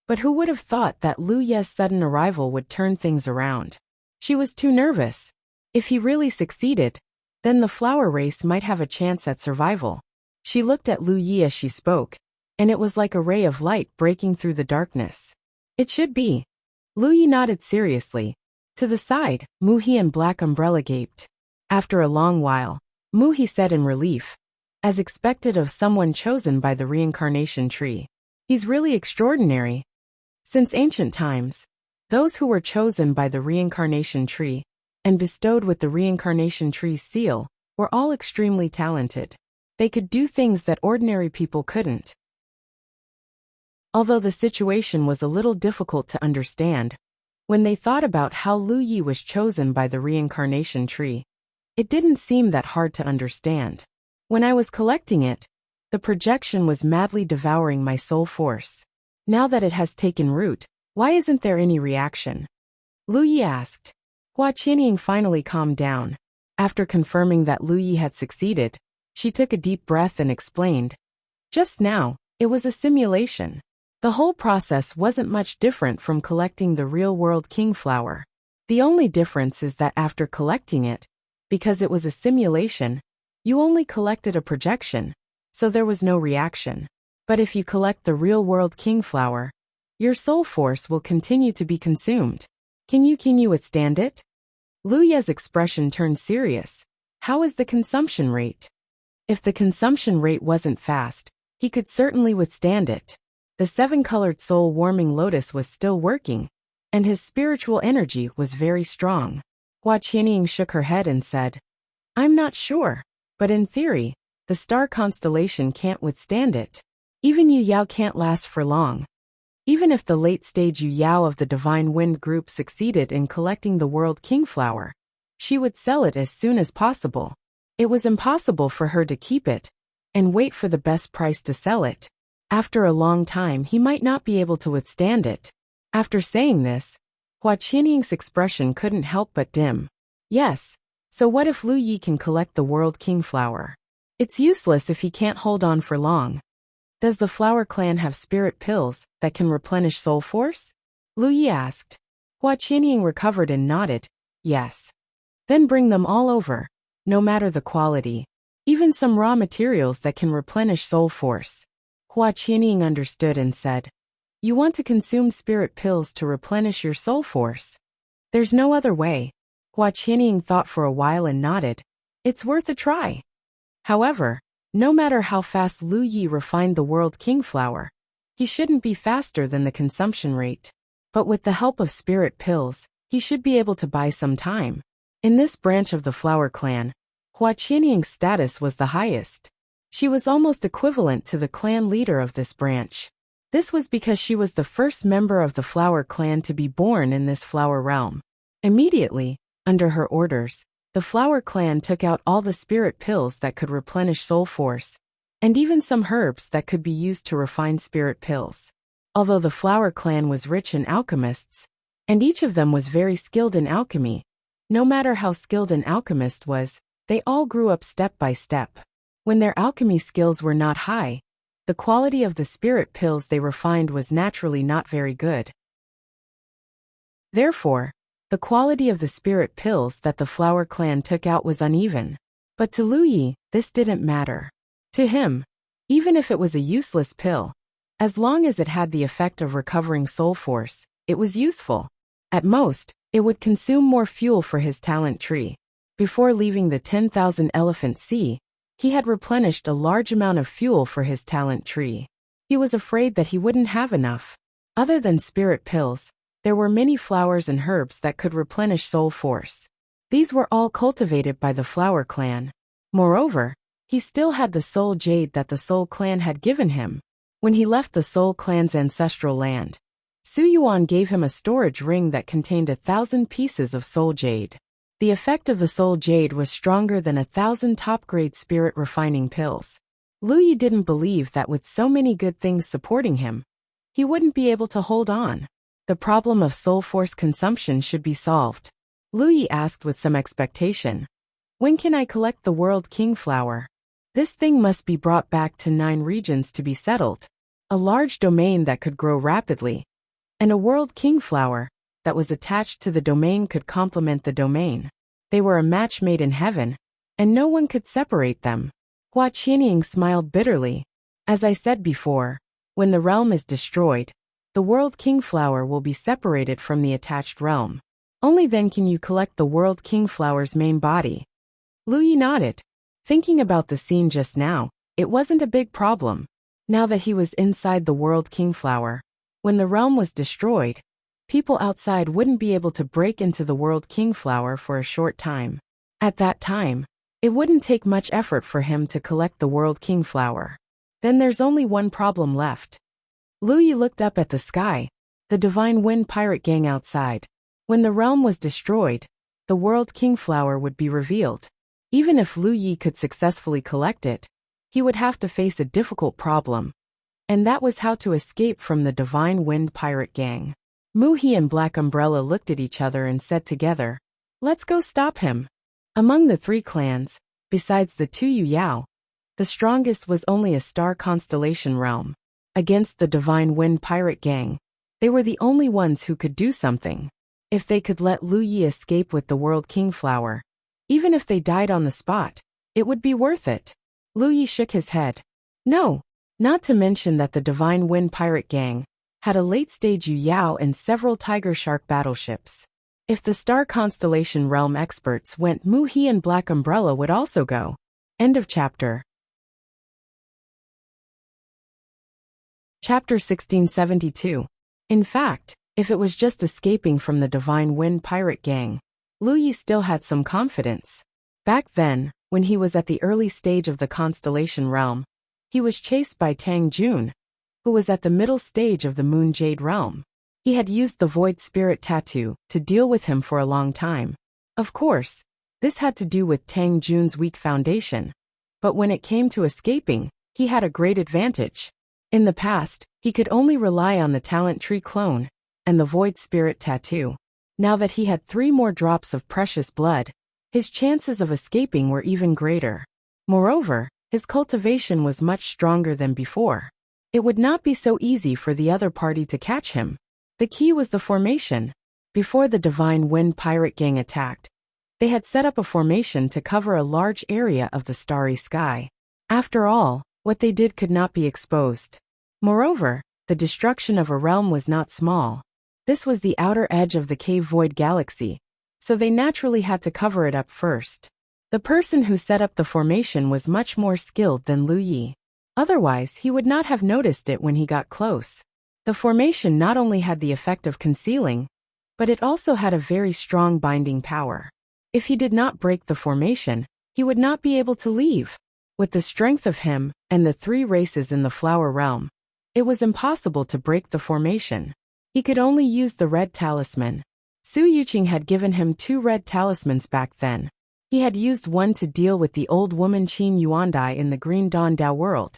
But who would have thought that Lu Ye's sudden arrival would turn things around? She was too nervous. If he really succeeded, then the flower race might have a chance at survival. She looked at Lu Yi as she spoke, and it was like a ray of light breaking through the darkness. It should be. Lu Yi nodded seriously. To the side, Mu He and Black Umbrella gaped. After a long while, Mu He said in relief, as expected of someone chosen by the reincarnation tree. He's really extraordinary. Since ancient times, those who were chosen by the reincarnation tree and bestowed with the reincarnation tree's seal were all extremely talented. They could do things that ordinary people couldn't. Although the situation was a little difficult to understand, when they thought about how Lu Yi was chosen by the reincarnation tree, it didn't seem that hard to understand. When I was collecting it, the projection was madly devouring my soul force. Now that it has taken root, why isn't there any reaction? Lu Yi asked. Hua Qianying finally calmed down. After confirming that Lu Yi had succeeded, she took a deep breath and explained. Just now, it was a simulation. The whole process wasn't much different from collecting the real World King flower. The only difference is that after collecting it, because it was a simulation, you only collected a projection, so there was no reaction. But if you collect the real World King flower, your soul force will continue to be consumed. Can you withstand it? Lu Ye's expression turned serious. How is the consumption rate? If the consumption rate wasn't fast, he could certainly withstand it. The seven-colored soul-warming lotus was still working, and his spiritual energy was very strong. Hua Qianying shook her head and said, I'm not sure, but in theory, the star constellation can't withstand it. Even Yu Yao can't last for long. Even if the late-stage Yu Yao of the Divine Wind group succeeded in collecting the World King Flower, she would sell it as soon as possible. It was impossible for her to keep it and wait for the best price to sell it. After a long time, he might not be able to withstand it. After saying this, Hua Qianying's expression couldn't help but dim. Yes, so what if Lu Yi can collect the World King Flower? It's useless if he can't hold on for long. Does the Flower Clan have spirit pills that can replenish soul force? Lu Yi asked. Hua Qianying recovered and nodded. Yes. Then bring them all over, no matter the quality. Even some raw materials that can replenish soul force. Hua Qianying understood and said, You want to consume spirit pills to replenish your soul force? There's no other way. Hua Qianying thought for a while and nodded. It's worth a try. However, no matter how fast Lu Yi refined the World King Flower, he shouldn't be faster than the consumption rate. But with the help of spirit pills, he should be able to buy some time. In this branch of the Flower Clan, Hua Qianying's status was the highest. She was almost equivalent to the clan leader of this branch. This was because she was the first member of the Flower Clan to be born in this flower realm. Immediately, under her orders, the Flower Clan took out all the spirit pills that could replenish soul force, and even some herbs that could be used to refine spirit pills. Although the Flower Clan was rich in alchemists, and each of them was very skilled in alchemy, no matter how skilled an alchemist was, they all grew up step by step. When their alchemy skills were not high, the quality of the spirit pills they refined was naturally not very good. Therefore, the quality of the spirit pills that the Flower Clan took out was uneven. But to Lu Yi, this didn't matter. To him, even if it was a useless pill, as long as it had the effect of recovering soul force, it was useful. At most, it would consume more fuel for his talent tree. Before leaving the 10,000 Elephant Sea, he had replenished a large amount of fuel for his talent tree. He was afraid that he wouldn't have enough. Other than spirit pills, there were many flowers and herbs that could replenish soul force. These were all cultivated by the Flower Clan. Moreover, he still had the soul jade that the Soul Clan had given him. When he left the Soul Clan's ancestral land, Su Yuan gave him a storage ring that contained 1,000 pieces of soul jade. The effect of the soul jade was stronger than 1,000 top-grade spirit refining pills. Lu Yi didn't believe that with so many good things supporting him, he wouldn't be able to hold on. The problem of soul force consumption should be solved. Lu Yi asked with some expectation. When can I collect the World King Flower? This thing must be brought back to 9 regions to be settled. A large domain that could grow rapidly. And a World King Flower that was attached to the domain could complement the domain. They were a match made in heaven, and no one could separate them. Hua Qianying smiled bitterly. As I said before, when the realm is destroyed, the World King Flower will be separated from the attached realm. Only then can you collect the World King Flower's main body. Lu Yi nodded. Thinking about the scene just now, it wasn't a big problem. Now that he was inside the World King Flower, when the realm was destroyed, people outside wouldn't be able to break into the World King Flower for a short time. At that time, it wouldn't take much effort for him to collect the World King Flower. Then there's only one problem left. Lu Yi looked up at the sky, the Divine Wind pirate gang outside. When the realm was destroyed, the World King Flower would be revealed. Even if Lu Yi could successfully collect it, he would have to face a difficult problem. And that was how to escape from the Divine Wind pirate gang. Mu He and Black Umbrella looked at each other and said together, Let's go stop him. Among the 3 clans, besides the 2 Yu Yao, the strongest was only a star constellation realm. Against the Divine Wind pirate gang, they were the only ones who could do something. If they could let Lu Yi escape with the World King Flower, even if they died on the spot, it would be worth it. Lu Yi shook his head. No, not to mention that the Divine Wind pirate gang had a late-stage Yu Yao and several Tiger Shark battleships. If the star constellation realm experts went, Mu He and Black Umbrella would also go. End of chapter. Chapter 1672. In fact, if it was just escaping from the Divine Wind pirate gang, Lu Yi still had some confidence. Back then, when he was at the early stage of the constellation realm, he was chased by Tang Jun. who was at the middle stage of the Moon Jade realm. He had used the Void Spirit tattoo to deal with him for a long time. Of course, this had to do with Tang Jun's weak foundation, but when it came to escaping, he had a great advantage. In the past, he could only rely on the Talent Tree clone and the Void Spirit tattoo. Now that he had 3 more drops of precious blood, his chances of escaping were even greater. Moreover, his cultivation was much stronger than before. It would not be so easy for the other party to catch him. The key was the formation. Before the Divine Wind Pirate Gang attacked, they had set up a formation to cover a large area of the starry sky. After all, what they did could not be exposed. Moreover, the destruction of a realm was not small. This was the outer edge of the Cave Void Galaxy, so they naturally had to cover it up first. The person who set up the formation was much more skilled than Lu Yi. Otherwise, he would not have noticed it when he got close. The formation not only had the effect of concealing, but it also had a very strong binding power. If he did not break the formation, he would not be able to leave. With the strength of him and the 3 races in the Flower Realm, it was impossible to break the formation. He could only use the red talisman. Su Yuqing had given him 2 red talismans back then. He had used one to deal with the old woman Qin Yuandai in the Green Dawn Dao world,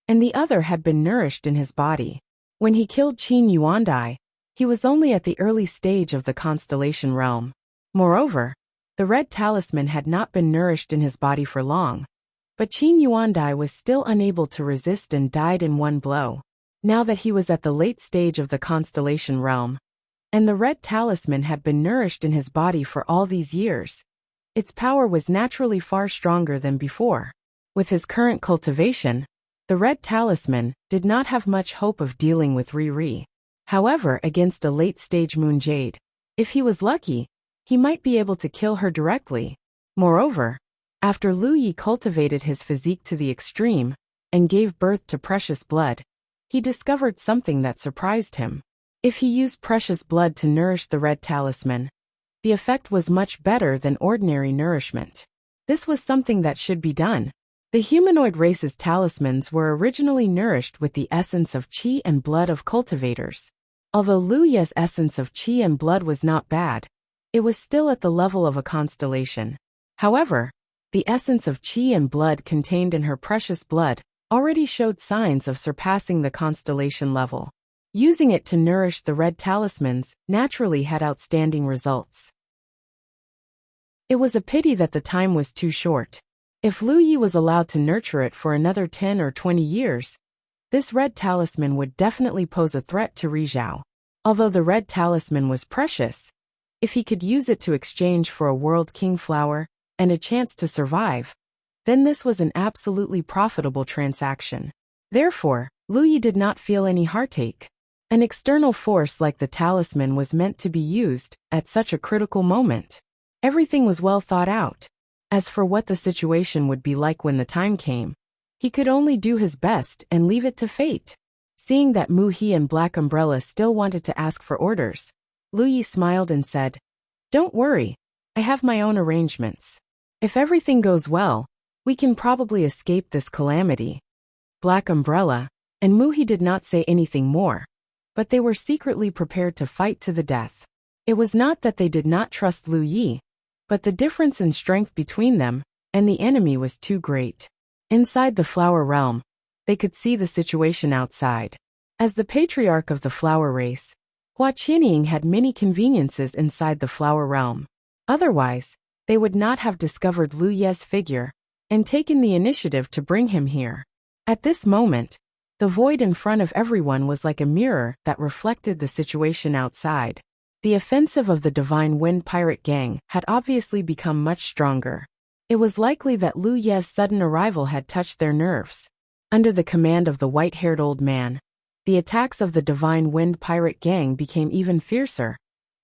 and the other had been nourished in his body. When he killed Qin Yuandai, he was only at the early stage of the constellation realm. Moreover, the red talisman had not been nourished in his body for long, but Qin Yuandai was still unable to resist and died in one blow. Now that he was at the late stage of the constellation realm, and the red talisman had been nourished in his body for all these years, its power was naturally far stronger than before. With his current cultivation, the red talisman did not have much hope of dealing with Riri. However, against a late-stage Moon Jade, if he was lucky, he might be able to kill her directly. Moreover, after Lu Yi cultivated his physique to the extreme and gave birth to precious blood, he discovered something that surprised him. If he used precious blood to nourish the red talisman, the effect was much better than ordinary nourishment. This was something that should be done. The humanoid race's talismans were originally nourished with the essence of qi and blood of cultivators. Although Lu Ye's essence of qi and blood was not bad, it was still at the level of a constellation. However, the essence of qi and blood contained in her precious blood already showed signs of surpassing the constellation level. Using it to nourish the red talismans naturally had outstanding results. It was a pity that the time was too short. If Lu Yi was allowed to nurture it for another 10 or 20 years, this red talisman would definitely pose a threat to Rizhao. Although the red talisman was precious, if he could use it to exchange for a World King flower and a chance to survive, then this was an absolutely profitable transaction. Therefore, Lu Yi did not feel any heartache. An external force like the talisman was meant to be used at such a critical moment. Everything was well thought out. As for what the situation would be like when the time came, he could only do his best and leave it to fate. Seeing that Mu He and Black Umbrella still wanted to ask for orders, Lu Yi smiled and said, "Don't worry, I have my own arrangements. If everything goes well, we can probably escape this calamity." Black Umbrella and Mu He did not say anything more, but they were secretly prepared to fight to the death. It was not that they did not trust Lu Yi, but the difference in strength between them and the enemy was too great. Inside the Flower Realm, they could see the situation outside. As the patriarch of the flower race, Hua Qianying had many conveniences inside the Flower Realm. Otherwise, they would not have discovered Lu Ye's figure and taken the initiative to bring him here. At this moment, the void in front of everyone was like a mirror that reflected the situation outside. The offensive of the Divine Wind Pirate Gang had obviously become much stronger. It was likely that Lu Ye's sudden arrival had touched their nerves. Under the command of the white-haired old man, the attacks of the Divine Wind Pirate Gang became even fiercer,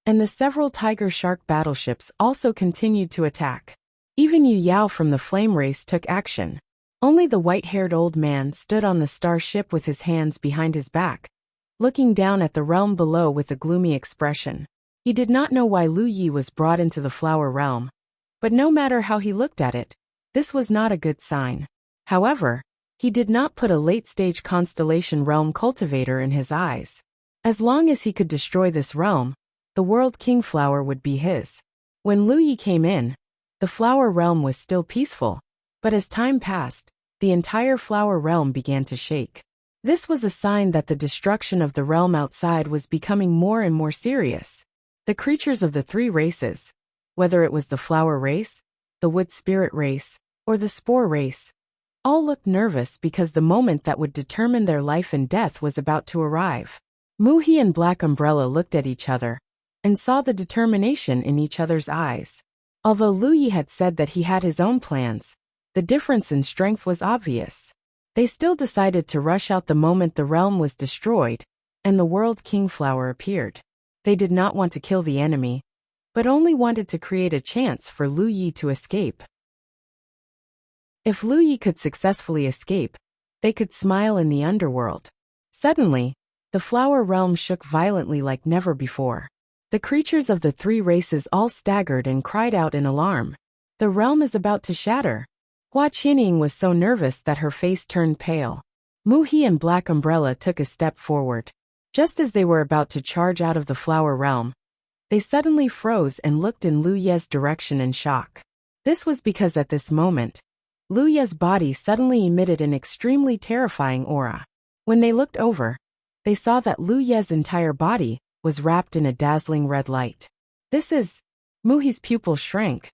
and the several Tiger Shark battleships also continued to attack. Even Yu Yao from the Flame Race took action. Only the white-haired old man stood on the starship with his hands behind his back, looking down at the realm below with a gloomy expression. He did not know why Lu Yi was brought into the Flower Realm, but no matter how he looked at it, this was not a good sign. However, He did not put a late-stage constellation realm cultivator in his eyes. As long as he could destroy this realm, the World King Flower would be his. When Lu Yi came in, the flower realm was still peaceful, but as time passed, the entire flower realm began to shake. This was a sign that the destruction of the realm outside was becoming more and more serious. The creatures of the three races, whether it was the flower race, the wood spirit race, or the spore race, all looked nervous because the moment that would determine their life and death was about to arrive. Muhi and Black Umbrella looked at each other and saw the determination in each other's eyes. Although Lu Yi had said that he had his own plans, the difference in strength was obvious. They still decided to rush out the moment the realm was destroyed and the World King Flower appeared. They did not want to kill the enemy, but only wanted to create a chance for Lu Yi to escape. If Lu Yi could successfully escape, they could smile in the underworld. Suddenly, the flower realm shook violently like never before. The creatures of the three races all staggered and cried out in alarm. The realm is about to shatter. Hua Qianying was so nervous that her face turned pale. Muhi and Black Umbrella took a step forward. Just as they were about to charge out of the flower realm, they suddenly froze and looked in Lu Ye's direction in shock. This was because at this moment, Lu Ye's body suddenly emitted an extremely terrifying aura. When they looked over, they saw that Lu Ye's entire body was wrapped in a dazzling red light. This is... Muhi's pupil shrank.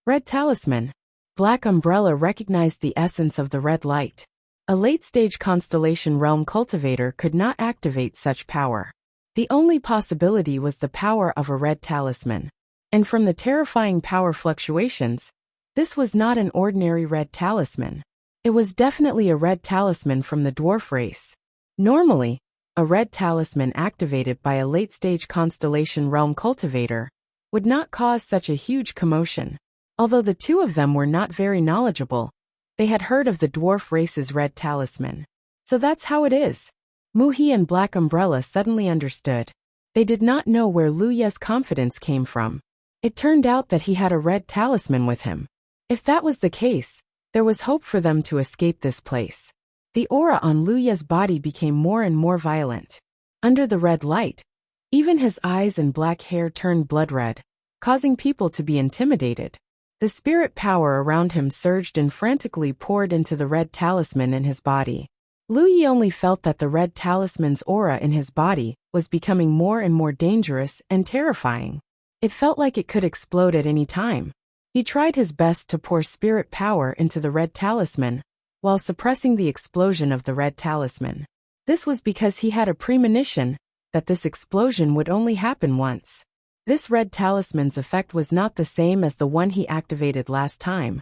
Red talisman. Black Umbrella recognized the essence of the red light. A late-stage constellation realm cultivator could not activate such power. The only possibility was the power of a red talisman. And from the terrifying power fluctuations, this was not an ordinary red talisman. It was definitely a red talisman from the dwarf race. Normally, a red talisman activated by a late-stage constellation realm cultivator would not cause such a huge commotion. Although the two of them were not very knowledgeable, they had heard of the dwarf race's red talisman. So that's how it is. Muhi and Black Umbrella suddenly understood. They did not know where Lu Ye's confidence came from. It turned out that he had a red talisman with him. If that was the case, there was hope for them to escape this place. The aura on Lu Ye's body became more and more violent. Under the red light, even his eyes and black hair turned blood red, causing people to be intimidated. The spirit power around him surged and frantically poured into the red talisman in his body. Lu Yi only felt that the red talisman's aura in his body was becoming more and more dangerous and terrifying. It felt like it could explode at any time. He tried his best to pour spirit power into the red talisman, while suppressing the explosion of the red talisman. This was because he had a premonition that this explosion would only happen once. This red talisman's effect was not the same as the one he activated last time.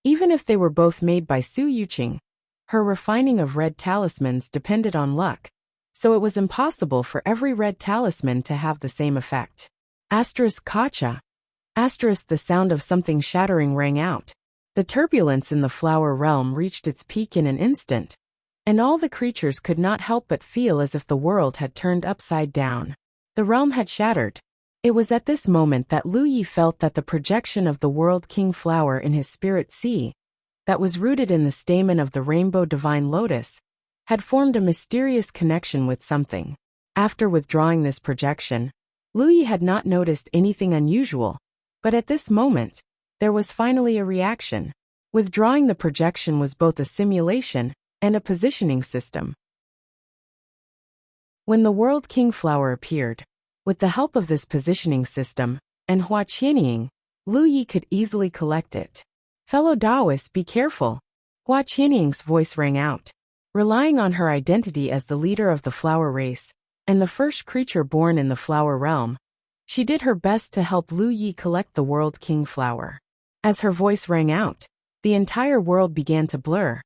Even if they were both made by Su Yuqing, her refining of red talismans depended on luck, so it was impossible for every red talisman to have the same effect. Kacha. The sound of something shattering rang out. The turbulence in the flower realm reached its peak in an instant, and all the creatures could not help but feel as if the world had turned upside down. The realm had shattered. It was at this moment that Lu Yi felt that the projection of the World King Flower in his spirit sea, that was rooted in the stamen of the Rainbow Divine Lotus, had formed a mysterious connection with something. After withdrawing this projection, Lu Yi had not noticed anything unusual, but at this moment, there was finally a reaction. Withdrawing the projection was both a simulation and a positioning system. When the World King Flower appeared, with the help of this positioning system, and Hua Qianying, Lu Yi could easily collect it. Fellow Taoists, be careful. Hua Qianying's voice rang out. Relying on her identity as the leader of the flower race, and the first creature born in the flower realm, she did her best to help Lu Yi collect the World King Flower. As her voice rang out, the entire world began to blur,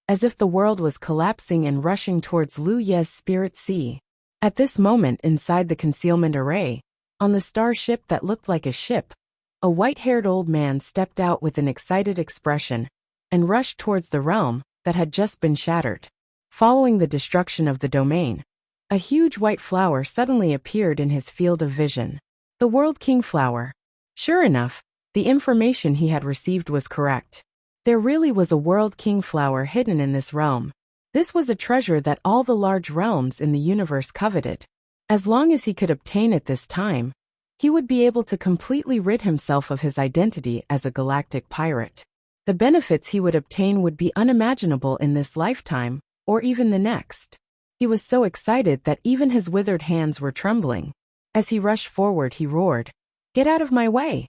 as if the world was collapsing and rushing towards Lu Ye's spirit sea. At this moment inside the concealment array, on the starship that looked like a ship, a white-haired old man stepped out with an excited expression and rushed towards the realm that had just been shattered. Following the destruction of the domain, a huge white flower suddenly appeared in his field of vision. The World King Flower. Sure enough, the information he had received was correct. There really was a world king flower hidden in this realm. This was a treasure that all the large realms in the universe coveted. As long as he could obtain it this time, he would be able to completely rid himself of his identity as a galactic pirate. The benefits he would obtain would be unimaginable in this lifetime, or even the next. He was so excited that even his withered hands were trembling. As he rushed forward, he roared, "Get out of my way!"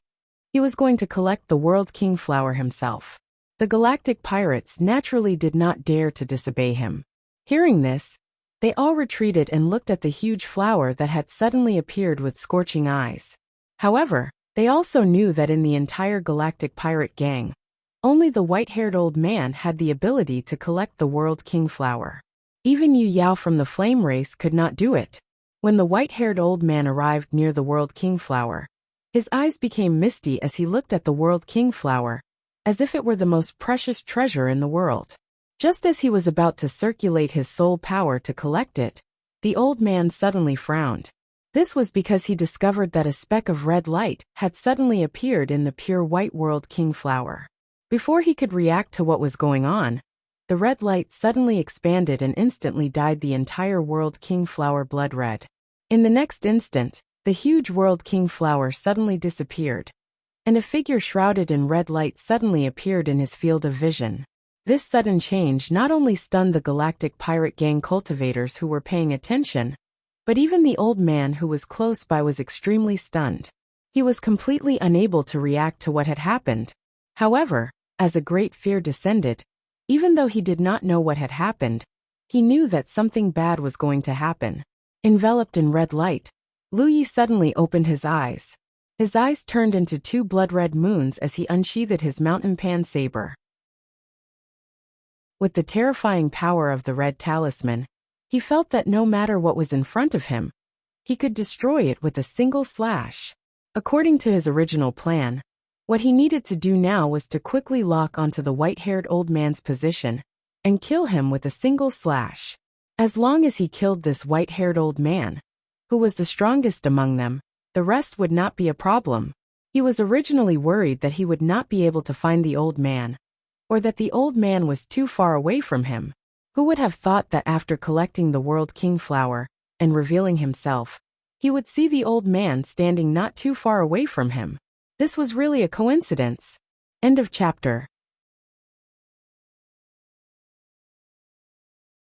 He was going to collect the World King flower himself. The galactic pirates naturally did not dare to disobey him. Hearing this, they all retreated and looked at the huge flower that had suddenly appeared with scorching eyes. However, they also knew that in the entire galactic pirate gang, only the white-haired old man had the ability to collect the World King flower. Even Yu Yao from the Flame Race could not do it. When the white-haired old man arrived near the World King flower, his eyes became misty as he looked at the World King flower, as if it were the most precious treasure in the world. Just as he was about to circulate his soul power to collect it, the old man suddenly frowned. This was because he discovered that a speck of red light had suddenly appeared in the pure white World King flower. Before he could react to what was going on, the red light suddenly expanded and instantly dyed the entire World King flower blood red. In the next instant, the huge World King flower suddenly disappeared, and a figure shrouded in red light suddenly appeared in his field of vision. This sudden change not only stunned the galactic pirate gang cultivators who were paying attention, but even the old man who was close by was extremely stunned. He was completely unable to react to what had happened. However, as a great fear descended, even though he did not know what had happened, he knew that something bad was going to happen. Enveloped in red light, Lu Yi suddenly opened his eyes. His eyes turned into two blood-red moons as he unsheathed his mountain pan saber. With the terrifying power of the red talisman, he felt that no matter what was in front of him, he could destroy it with a single slash. According to his original plan, what he needed to do now was to quickly lock onto the white-haired old man's position and kill him with a single slash. As long as he killed this white-haired old man, who was the strongest among them, the rest would not be a problem. He was originally worried that he would not be able to find the old man, or that the old man was too far away from him. Who would have thought that after collecting the World King flower and revealing himself, he would see the old man standing not too far away from him? This was really a coincidence. End of chapter.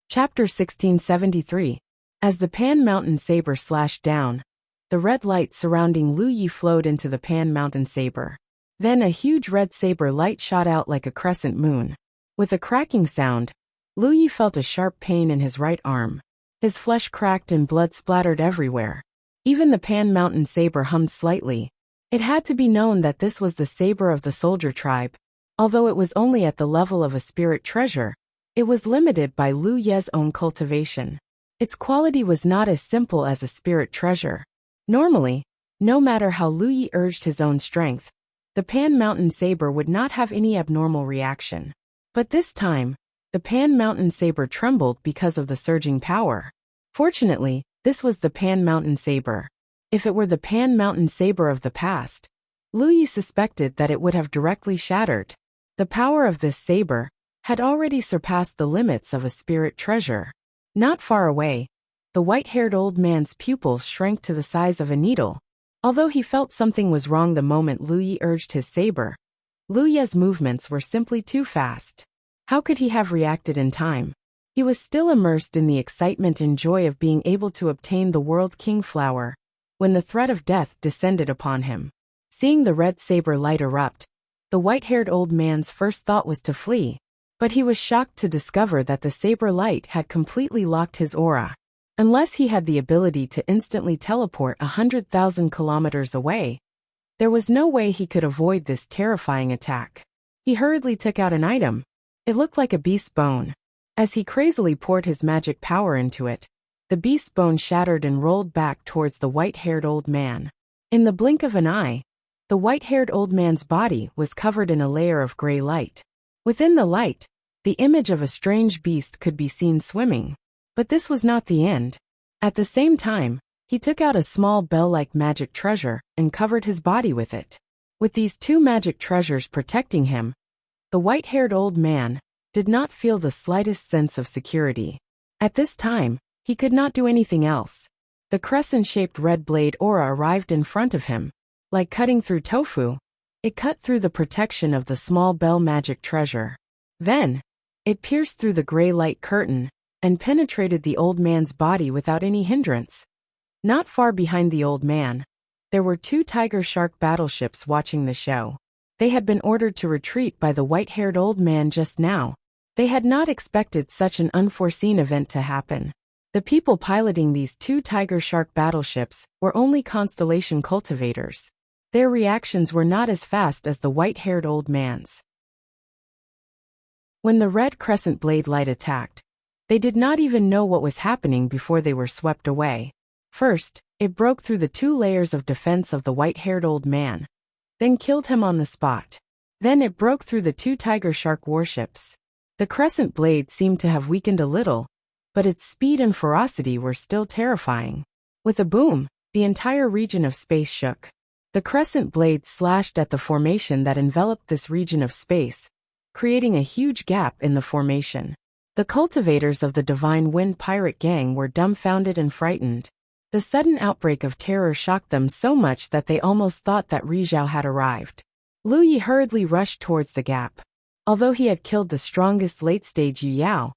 Chapter 1673. As the Pan Mountain Saber slashed down, the red light surrounding Lu Yi flowed into the Pan Mountain Saber. Then a huge red saber light shot out like a crescent moon. With a cracking sound, Lu Yi felt a sharp pain in his right arm. His flesh cracked and blood splattered everywhere. Even the Pan Mountain Saber hummed slightly. It had to be known that this was the saber of the soldier tribe. Although it was only at the level of a spirit treasure, it was limited by Lu Ye's own cultivation. Its quality was not as simple as a spirit treasure. Normally, no matter how Lu Yi urged his own strength, the Pan Mountain Saber would not have any abnormal reaction. But this time, the Pan Mountain Saber trembled because of the surging power. Fortunately, this was the Pan Mountain Saber. If it were the Pan Mountain Saber of the past, Lu Yi suspected that it would have directly shattered. The power of this saber had already surpassed the limits of a spirit treasure. Not far away, the white-haired old man's pupils shrank to the size of a needle. Although he felt something was wrong the moment Lu Yi urged his saber, Lu Ye's movements were simply too fast. How could he have reacted in time? He was still immersed in the excitement and joy of being able to obtain the World King flower when the threat of death descended upon him. Seeing the red saber light erupt, the white-haired old man's first thought was to flee, but he was shocked to discover that the saber light had completely locked his aura. Unless he had the ability to instantly teleport 100,000 kilometers away, there was no way he could avoid this terrifying attack. He hurriedly took out an item. It looked like a beast's bone. As he crazily poured his magic power into it, the beast's bone shattered and rolled back towards the white-haired old man. In the blink of an eye, the white-haired old man's body was covered in a layer of gray light. Within the light, the image of a strange beast could be seen swimming. But this was not the end. At the same time, he took out a small bell-like magic treasure and covered his body with it. With these two magic treasures protecting him, The white-haired old man did not feel the slightest sense of security. At this time, he could not do anything else. The crescent-shaped red blade aura arrived in front of him. Like cutting through tofu, it cut through the protection of the small bell magic treasure. Then, it pierced through the gray light curtain and penetrated the old man's body without any hindrance. Not far behind the old man, there were two tiger shark battleships watching the show. They had been ordered to retreat by the white-haired old man just now. They had not expected such an unforeseen event to happen. The people piloting these two tiger shark battleships were only constellation cultivators. Their reactions were not as fast as the white-haired old man's. When the red crescent blade light attacked, they did not even know what was happening before they were swept away. First, it broke through the two layers of defense of the white-haired old man, then killed him on the spot. Then it broke through the two tiger shark warships. The crescent blade seemed to have weakened a little, but its speed and ferocity were still terrifying. With a boom, the entire region of space shook. The crescent blade slashed at the formation that enveloped this region of space, creating a huge gap in the formation. The cultivators of the Divine Wind pirate gang were dumbfounded and frightened. The sudden outbreak of terror shocked them so much that they almost thought that Rizhao had arrived. Lu Yi hurriedly rushed towards the gap. Although he had killed the strongest late-stage Yu Yao,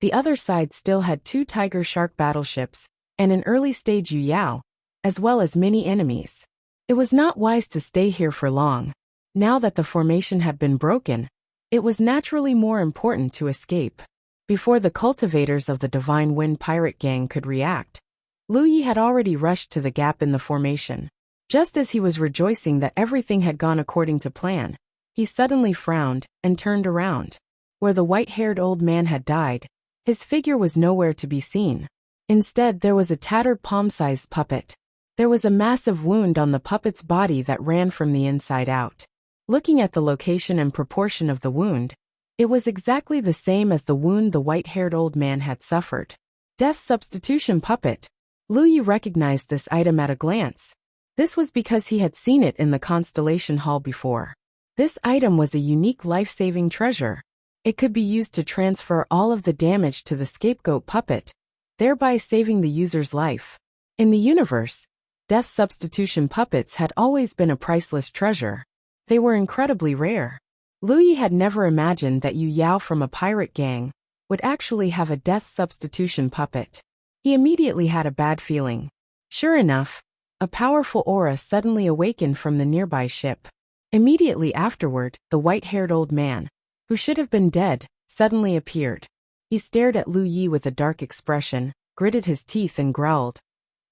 the other side still had two tiger shark battleships and an early-stage Yu Yao, as well as many enemies. It was not wise to stay here for long. Now that the formation had been broken, it was naturally more important to escape. Before the cultivators of the Divine Wind pirate gang could react, Lu Yi had already rushed to the gap in the formation. Just as he was rejoicing that everything had gone according to plan, he suddenly frowned and turned around. Where the white-haired old man had died, his figure was nowhere to be seen. Instead, there was a tattered palm-sized puppet. There was a massive wound on the puppet's body that ran from the inside out. Looking at the location and proportion of the wound, it was exactly the same as the wound the white-haired old man had suffered. Death substitution puppet. Lu Yi recognized this item at a glance. This was because he had seen it in the Constellation Hall before. This item was a unique life-saving treasure. It could be used to transfer all of the damage to the scapegoat puppet, thereby saving the user's life. In the universe, death substitution puppets had always been a priceless treasure. They were incredibly rare. Lu Yi had never imagined that Yu Yao from a pirate gang would actually have a death substitution puppet. He immediately had a bad feeling. Sure enough, a powerful aura suddenly awakened from the nearby ship. Immediately afterward, the white-haired old man, who should have been dead, suddenly appeared. He stared at Lu Yi with a dark expression, gritted his teeth and growled,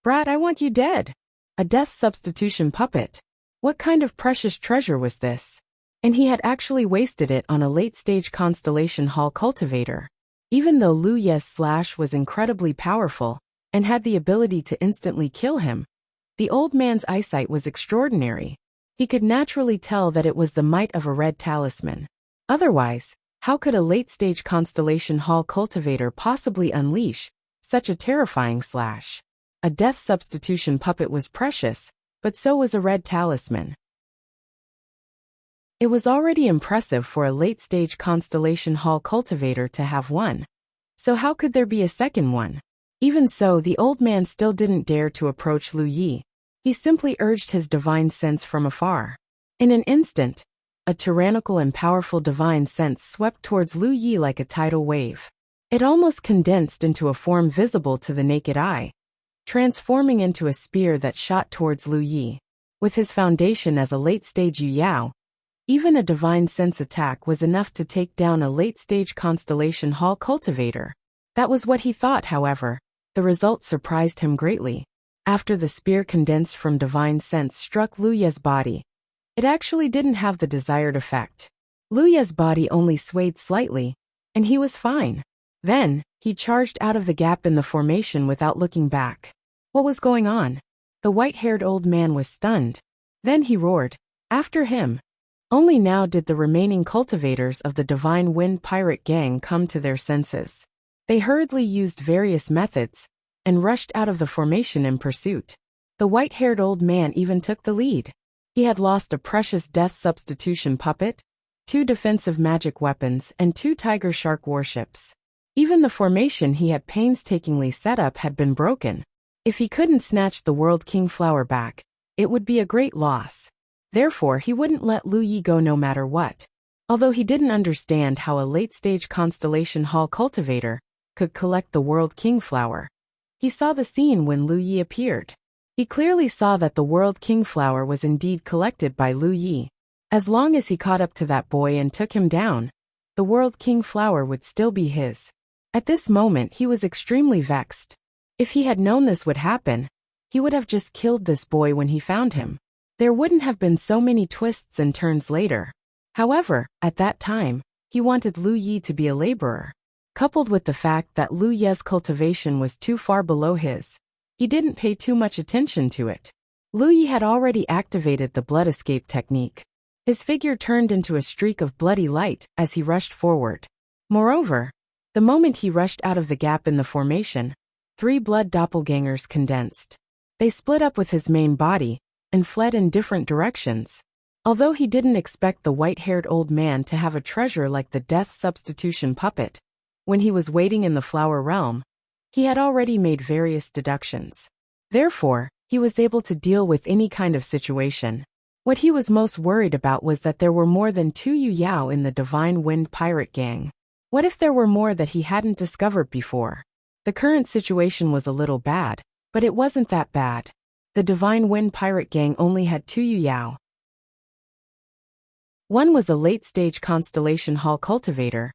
"Brat, I want you dead." A death substitution puppet. What kind of precious treasure was this? And he had actually wasted it on a late-stage Constellation Hall cultivator. Even though Lu Ye's slash was incredibly powerful and had the ability to instantly kill him, the old man's eyesight was extraordinary. He could naturally tell that it was the might of a red talisman. Otherwise, how could a late-stage Constellation Hall cultivator possibly unleash such a terrifying slash? A death substitution puppet was precious, but so was a red talisman. It was already impressive for a late-stage Constellation Hall cultivator to have one. So how could there be a second one? Even so, the old man still didn't dare to approach Lu Yi. He simply urged his divine sense from afar. In an instant, a tyrannical and powerful divine sense swept towards Lu Yi like a tidal wave. It almost condensed into a form visible to the naked eye, transforming into a spear that shot towards Lu Yi. With his foundation as a late-stage Yu Yao, even a divine sense attack was enough to take down a late-stage Constellation Hall cultivator. That was what he thought, however. The result surprised him greatly. After the spear condensed from divine sense struck Lu Ye's body, it actually didn't have the desired effect. Lu Ye's body only swayed slightly, and he was fine. Then, he charged out of the gap in the formation without looking back. What was going on? The white-haired old man was stunned. Then he roared, "After him!" Only now did the remaining cultivators of the Divine Wind pirate gang come to their senses. They hurriedly used various methods and rushed out of the formation in pursuit. The white-haired old man even took the lead. He had lost a precious death substitution puppet, 2 defensive magic weapons, and 2 tiger shark warships. Even the formation he had painstakingly set up had been broken. If he couldn't snatch the World King flower back, it would be a great loss. Therefore, he wouldn't let Lu Yi go no matter what. Although he didn't understand how a late-stage Constellation Hall cultivator could collect the World King flower, he saw the scene when Lu Yi appeared. He clearly saw that the World King flower was indeed collected by Lu Yi. As long as he caught up to that boy and took him down, the World King flower would still be his. At this moment he was extremely vexed. If he had known this would happen, he would have just killed this boy when he found him. There wouldn't have been so many twists and turns later. However, at that time, he wanted Lu Yi to be a laborer. Coupled with the fact that Lu Ye's cultivation was too far below his, he didn't pay too much attention to it. Lu Yi had already activated the blood escape technique. His figure turned into a streak of bloody light as he rushed forward. Moreover, the moment he rushed out of the gap in the formation, 3 blood doppelgangers condensed. They split up with his main body and fled in different directions. Although he didn't expect the white-haired old man to have a treasure like the death substitution puppet, when he was waiting in the flower realm, he had already made various deductions. Therefore, he was able to deal with any kind of situation. What he was most worried about was that there were more than 2 Yu Yao in the Divine Wind pirate gang. What if there were more that he hadn't discovered before? The current situation was a little bad, but it wasn't that bad. The Divine Wind pirate gang only had 2 Yu Yao. One was a late-stage Constellation Hall cultivator,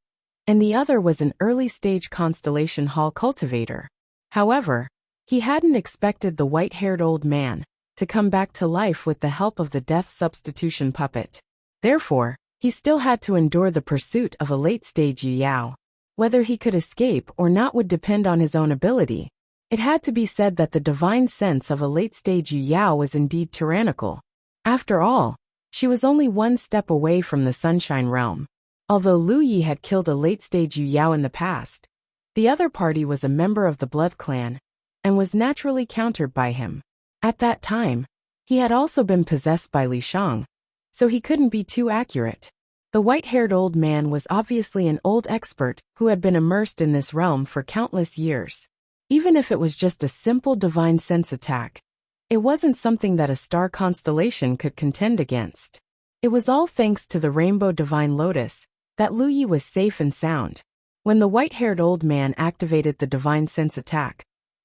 and the other was an early-stage Constellation Hall cultivator. However, he hadn't expected the white-haired old man to come back to life with the help of the death substitution puppet. Therefore, he still had to endure the pursuit of a late-stage Yu Yao. Whether he could escape or not would depend on his own ability. It had to be said that the divine sense of a late-stage Yu Yao was indeed tyrannical. After all, she was only 1 step away from the Sunshine Realm. Although Lu Yi had killed a late-stage Yu Yao in the past, the other party was a member of the Blood Clan, and was naturally countered by him. At that time, he had also been possessed by Li Shang, so he couldn't be too accurate. The white-haired old man was obviously an old expert who had been immersed in this realm for countless years. Even if it was just a simple divine sense attack, it wasn't something that a star constellation could contend against. It was all thanks to the Rainbow Divine Lotus that Lu Yi was safe and sound. When the white-haired old man activated the divine sense attack,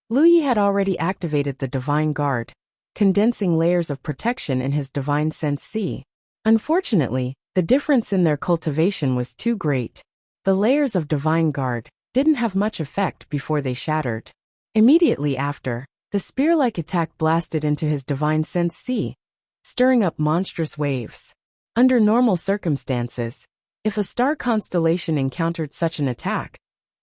Lu Yi had already activated the Divine Guard, condensing layers of protection in his divine sense C. Unfortunately, the difference in their cultivation was too great. The layers of Divine Guard didn't have much effect before they shattered. Immediately after, the spear-like attack blasted into his divine sense C, stirring up monstrous waves. Under normal circumstances, if a star constellation encountered such an attack,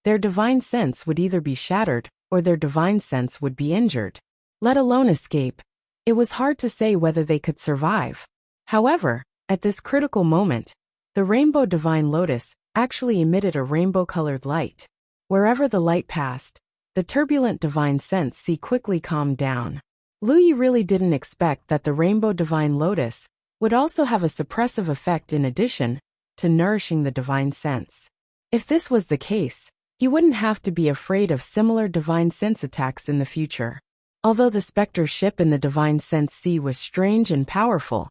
their divine sense would either be shattered or their divine sense would be injured. Let alone escape. It was hard to say whether they could survive. However, at this critical moment, the Rainbow Divine Lotus actually emitted a rainbow-colored light. Wherever the light passed, the turbulent divine sense C quickly calmed down. Lu Yi really didn't expect that the Rainbow Divine Lotus would also have a suppressive effect in addition to nourishing the divine sense. If this was the case, he wouldn't have to be afraid of similar divine sense attacks in the future. Although the Spectre ship in the Divine Sense C was strange and powerful,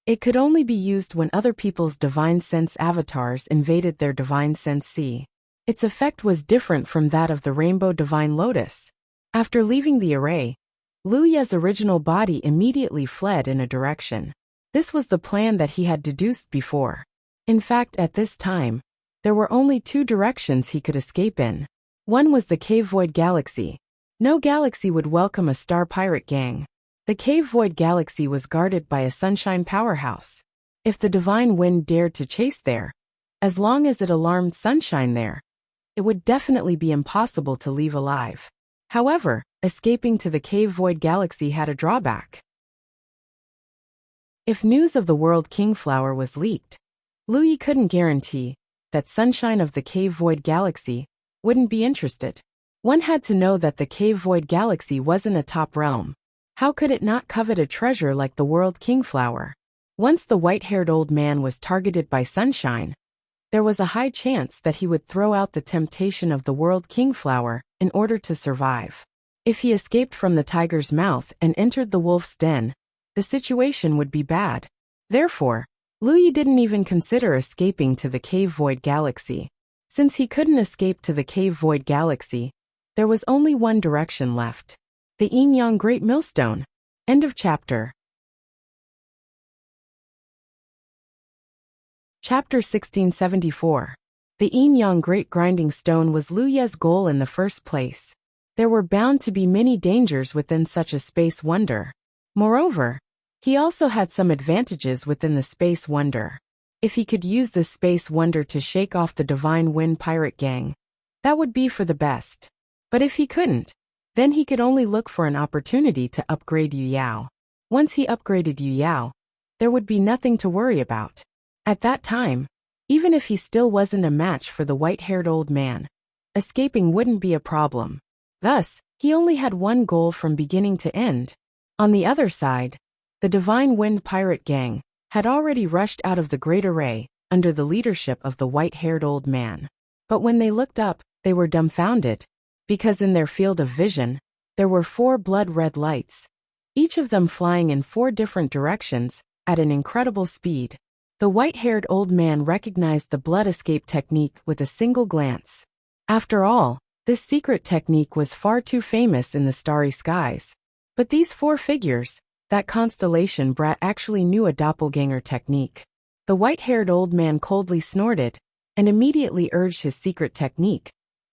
it could only be used when other people's Divine Sense avatars invaded their Divine Sense C. Its effect was different from that of the Rainbow Divine Lotus. After leaving the array, Lu Ye's original body immediately fled in a direction. This was the plan that he had deduced before. In fact, at this time, there were only 2 directions he could escape in. One was the Cave Void Galaxy. No galaxy would welcome a star pirate gang. The Cave Void Galaxy was guarded by a sunshine powerhouse. If the Divine Wind dared to chase there, as long as it alarmed sunshine there, it would definitely be impossible to leave alive. However, escaping to the Cave Void Galaxy had a drawback. If news of the World King Flower was leaked, Lu Yi couldn't guarantee that Sunshine of the Cave Void Galaxy wouldn't be interested. One had to know that the Cave Void Galaxy wasn't a top realm. How could it not covet a treasure like the World King Flower? Once the white-haired old man was targeted by sunshine, there was a high chance that he would throw out the temptation of the World King flower in order to survive. If he escaped from the tiger's mouth and entered the wolf's den, the situation would be bad. Therefore, Lu Yi didn't even consider escaping to the Cave Void Galaxy. Since he couldn't escape to the Cave Void Galaxy, there was only one direction left: the Yin Yang Great Millstone. End of chapter. Chapter 1674. The Yin Yang Great Grinding Stone was Lu Ye's goal in the first place. There were bound to be many dangers within such a space wonder. Moreover, he also had some advantages within the space wonder. If he could use this space wonder to shake off the Divine Wind pirate gang, that would be for the best. But if he couldn't, then he could only look for an opportunity to upgrade Yu Yao. Once he upgraded Yu Yao, there would be nothing to worry about. At that time, even if he still wasn't a match for the white-haired old man, escaping wouldn't be a problem. Thus, he only had one goal from beginning to end. On the other side, the Divine Wind pirate gang had already rushed out of the Great Array under the leadership of the white-haired old man. But when they looked up, they were dumbfounded, because in their field of vision, there were 4 blood-red lights, each of them flying in 4 different directions at an incredible speed. The white-haired old man recognized the blood escape technique with a single glance. After all, this secret technique was far too famous in the starry skies. But these 4 figures, that constellation brat actually knew a doppelganger technique. The white-haired old man coldly snorted and immediately urged his secret technique,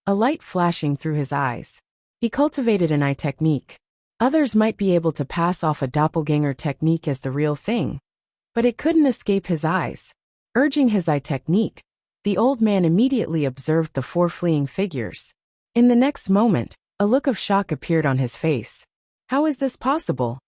a light flashing through his eyes. He cultivated an eye technique. Others might be able to pass off a doppelganger technique as the real thing, but it couldn't escape his eyes. Urging his eye technique, the old man immediately observed the 4 fleeing figures. In the next moment, a look of shock appeared on his face. How is this possible?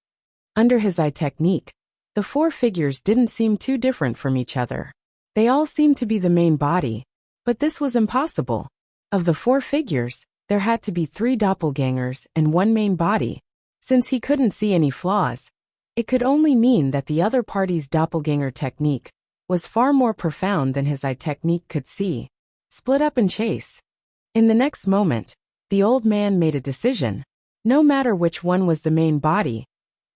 Under his eye technique, the 4 figures didn't seem too different from each other. They all seemed to be the main body, but this was impossible. Of the 4 figures, there had to be 3 doppelgangers and 1 main body. Since he couldn't see any flaws, it could only mean that the other party's doppelganger technique was far more profound than his eye technique could see. Split up and chase. In the next moment, the old man made a decision. No matter which one was the main body,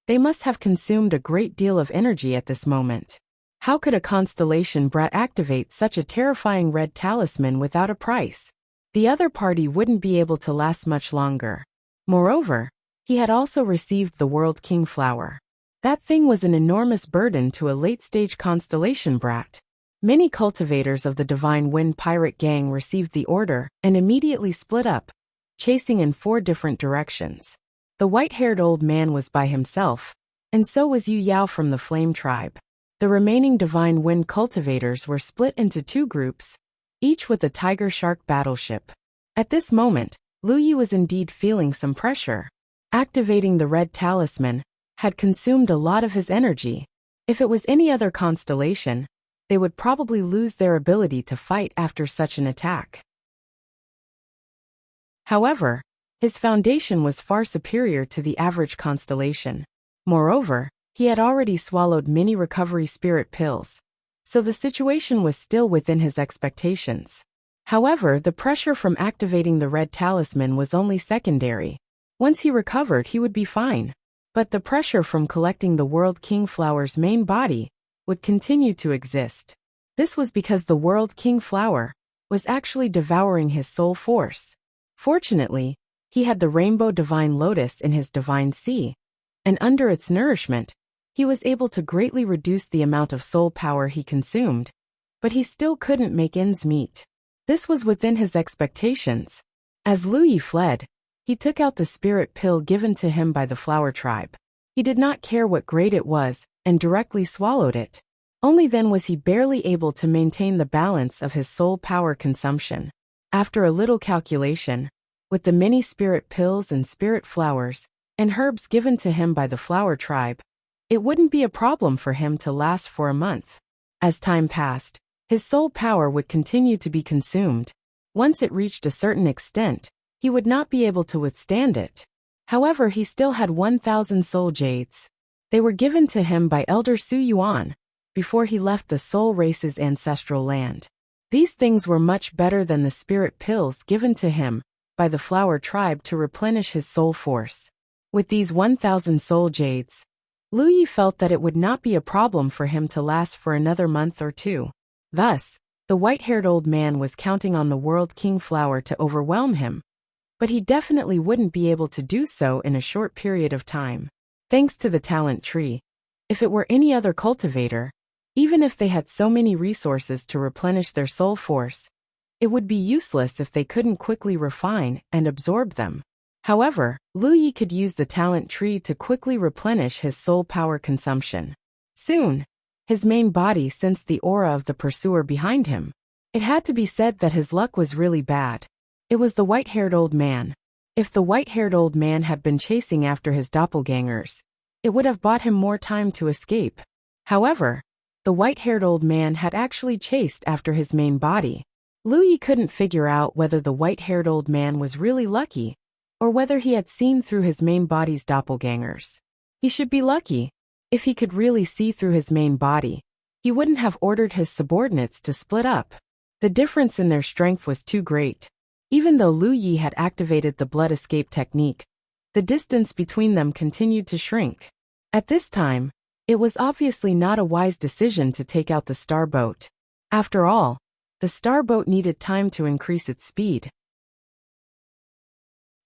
they must have consumed a great deal of energy at this moment. How could a constellation brat activate such a terrifying red talisman without a price? The other party wouldn't be able to last much longer. Moreover, he had also received the World King flower. That thing was an enormous burden to a late-stage constellation brat. Many cultivators of the Divine Wind pirate gang received the order and immediately split up, chasing in 4 different directions. The white-haired old man was by himself, and so was Yu Yao from the Flame tribe. The remaining Divine Wind cultivators were split into 2 groups, each with a tiger shark battleship. At this moment, Lu Yi was indeed feeling some pressure. Activating the red talisman had consumed a lot of his energy. If it was any other constellation, they would probably lose their ability to fight after such an attack. However, his foundation was far superior to the average constellation. Moreover, he had already swallowed many recovery spirit pills, so the situation was still within his expectations. However, the pressure from activating the red talisman was only secondary. Once he recovered, he would be fine. But the pressure from collecting the World King flower's main body would continue to exist. This was because the World King flower was actually devouring his soul force. Fortunately, he had the Rainbow Divine Lotus in his Divine Sea, and under its nourishment, he was able to greatly reduce the amount of soul power he consumed, but he still couldn't make ends meet. This was within his expectations. As Lu Yi fled, he took out the spirit pill given to him by the flower tribe. He did not care what grade it was and directly swallowed it. Only then was he barely able to maintain the balance of his soul power consumption. After a little calculation, with the many spirit pills and spirit flowers and herbs given to him by the flower tribe, it wouldn't be a problem for him to last for a month. As time passed, his soul power would continue to be consumed. Once it reached a certain extent, he would not be able to withstand it. However, he still had 1,000 soul jades. They were given to him by Elder Su Yuan, before he left the soul race's ancestral land. These things were much better than the spirit pills given to him by the flower tribe to replenish his soul force. With these 1,000 soul jades, Lu Yi felt that it would not be a problem for him to last for another month or two. Thus, the white-haired old man was counting on the World King flower to overwhelm him, but he definitely wouldn't be able to do so in a short period of time. Thanks to the talent tree, if it were any other cultivator, even if they had so many resources to replenish their soul force, it would be useless if they couldn't quickly refine and absorb them. However, Lu Yi could use the talent tree to quickly replenish his soul power consumption. Soon, his main body sensed the aura of the pursuer behind him. It had to be said that his luck was really bad. It was the white-haired old man. If the white-haired old man had been chasing after his doppelgangers, it would have bought him more time to escape. However, the white-haired old man had actually chased after his main body. Lu Yi couldn't figure out whether the white-haired old man was really lucky, or whether he had seen through his main body's doppelgangers. He should be lucky. If he could really see through his main body, he wouldn't have ordered his subordinates to split up. The difference in their strength was too great. Even though Lu Yi had activated the blood escape technique, the distance between them continued to shrink. At this time, it was obviously not a wise decision to take out the starboat. After all, the starboat needed time to increase its speed.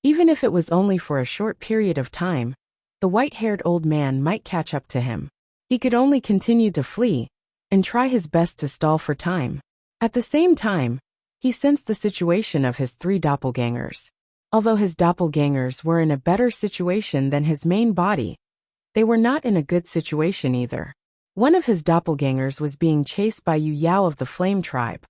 Even if it was only for a short period of time, the white-haired old man might catch up to him. He could only continue to flee and try his best to stall for time. At the same time, he sensed the situation of his 3 doppelgangers. Although his doppelgangers were in a better situation than his main body, they were not in a good situation either. One of his doppelgangers was being chased by Yu Yao of the Flame Tribe,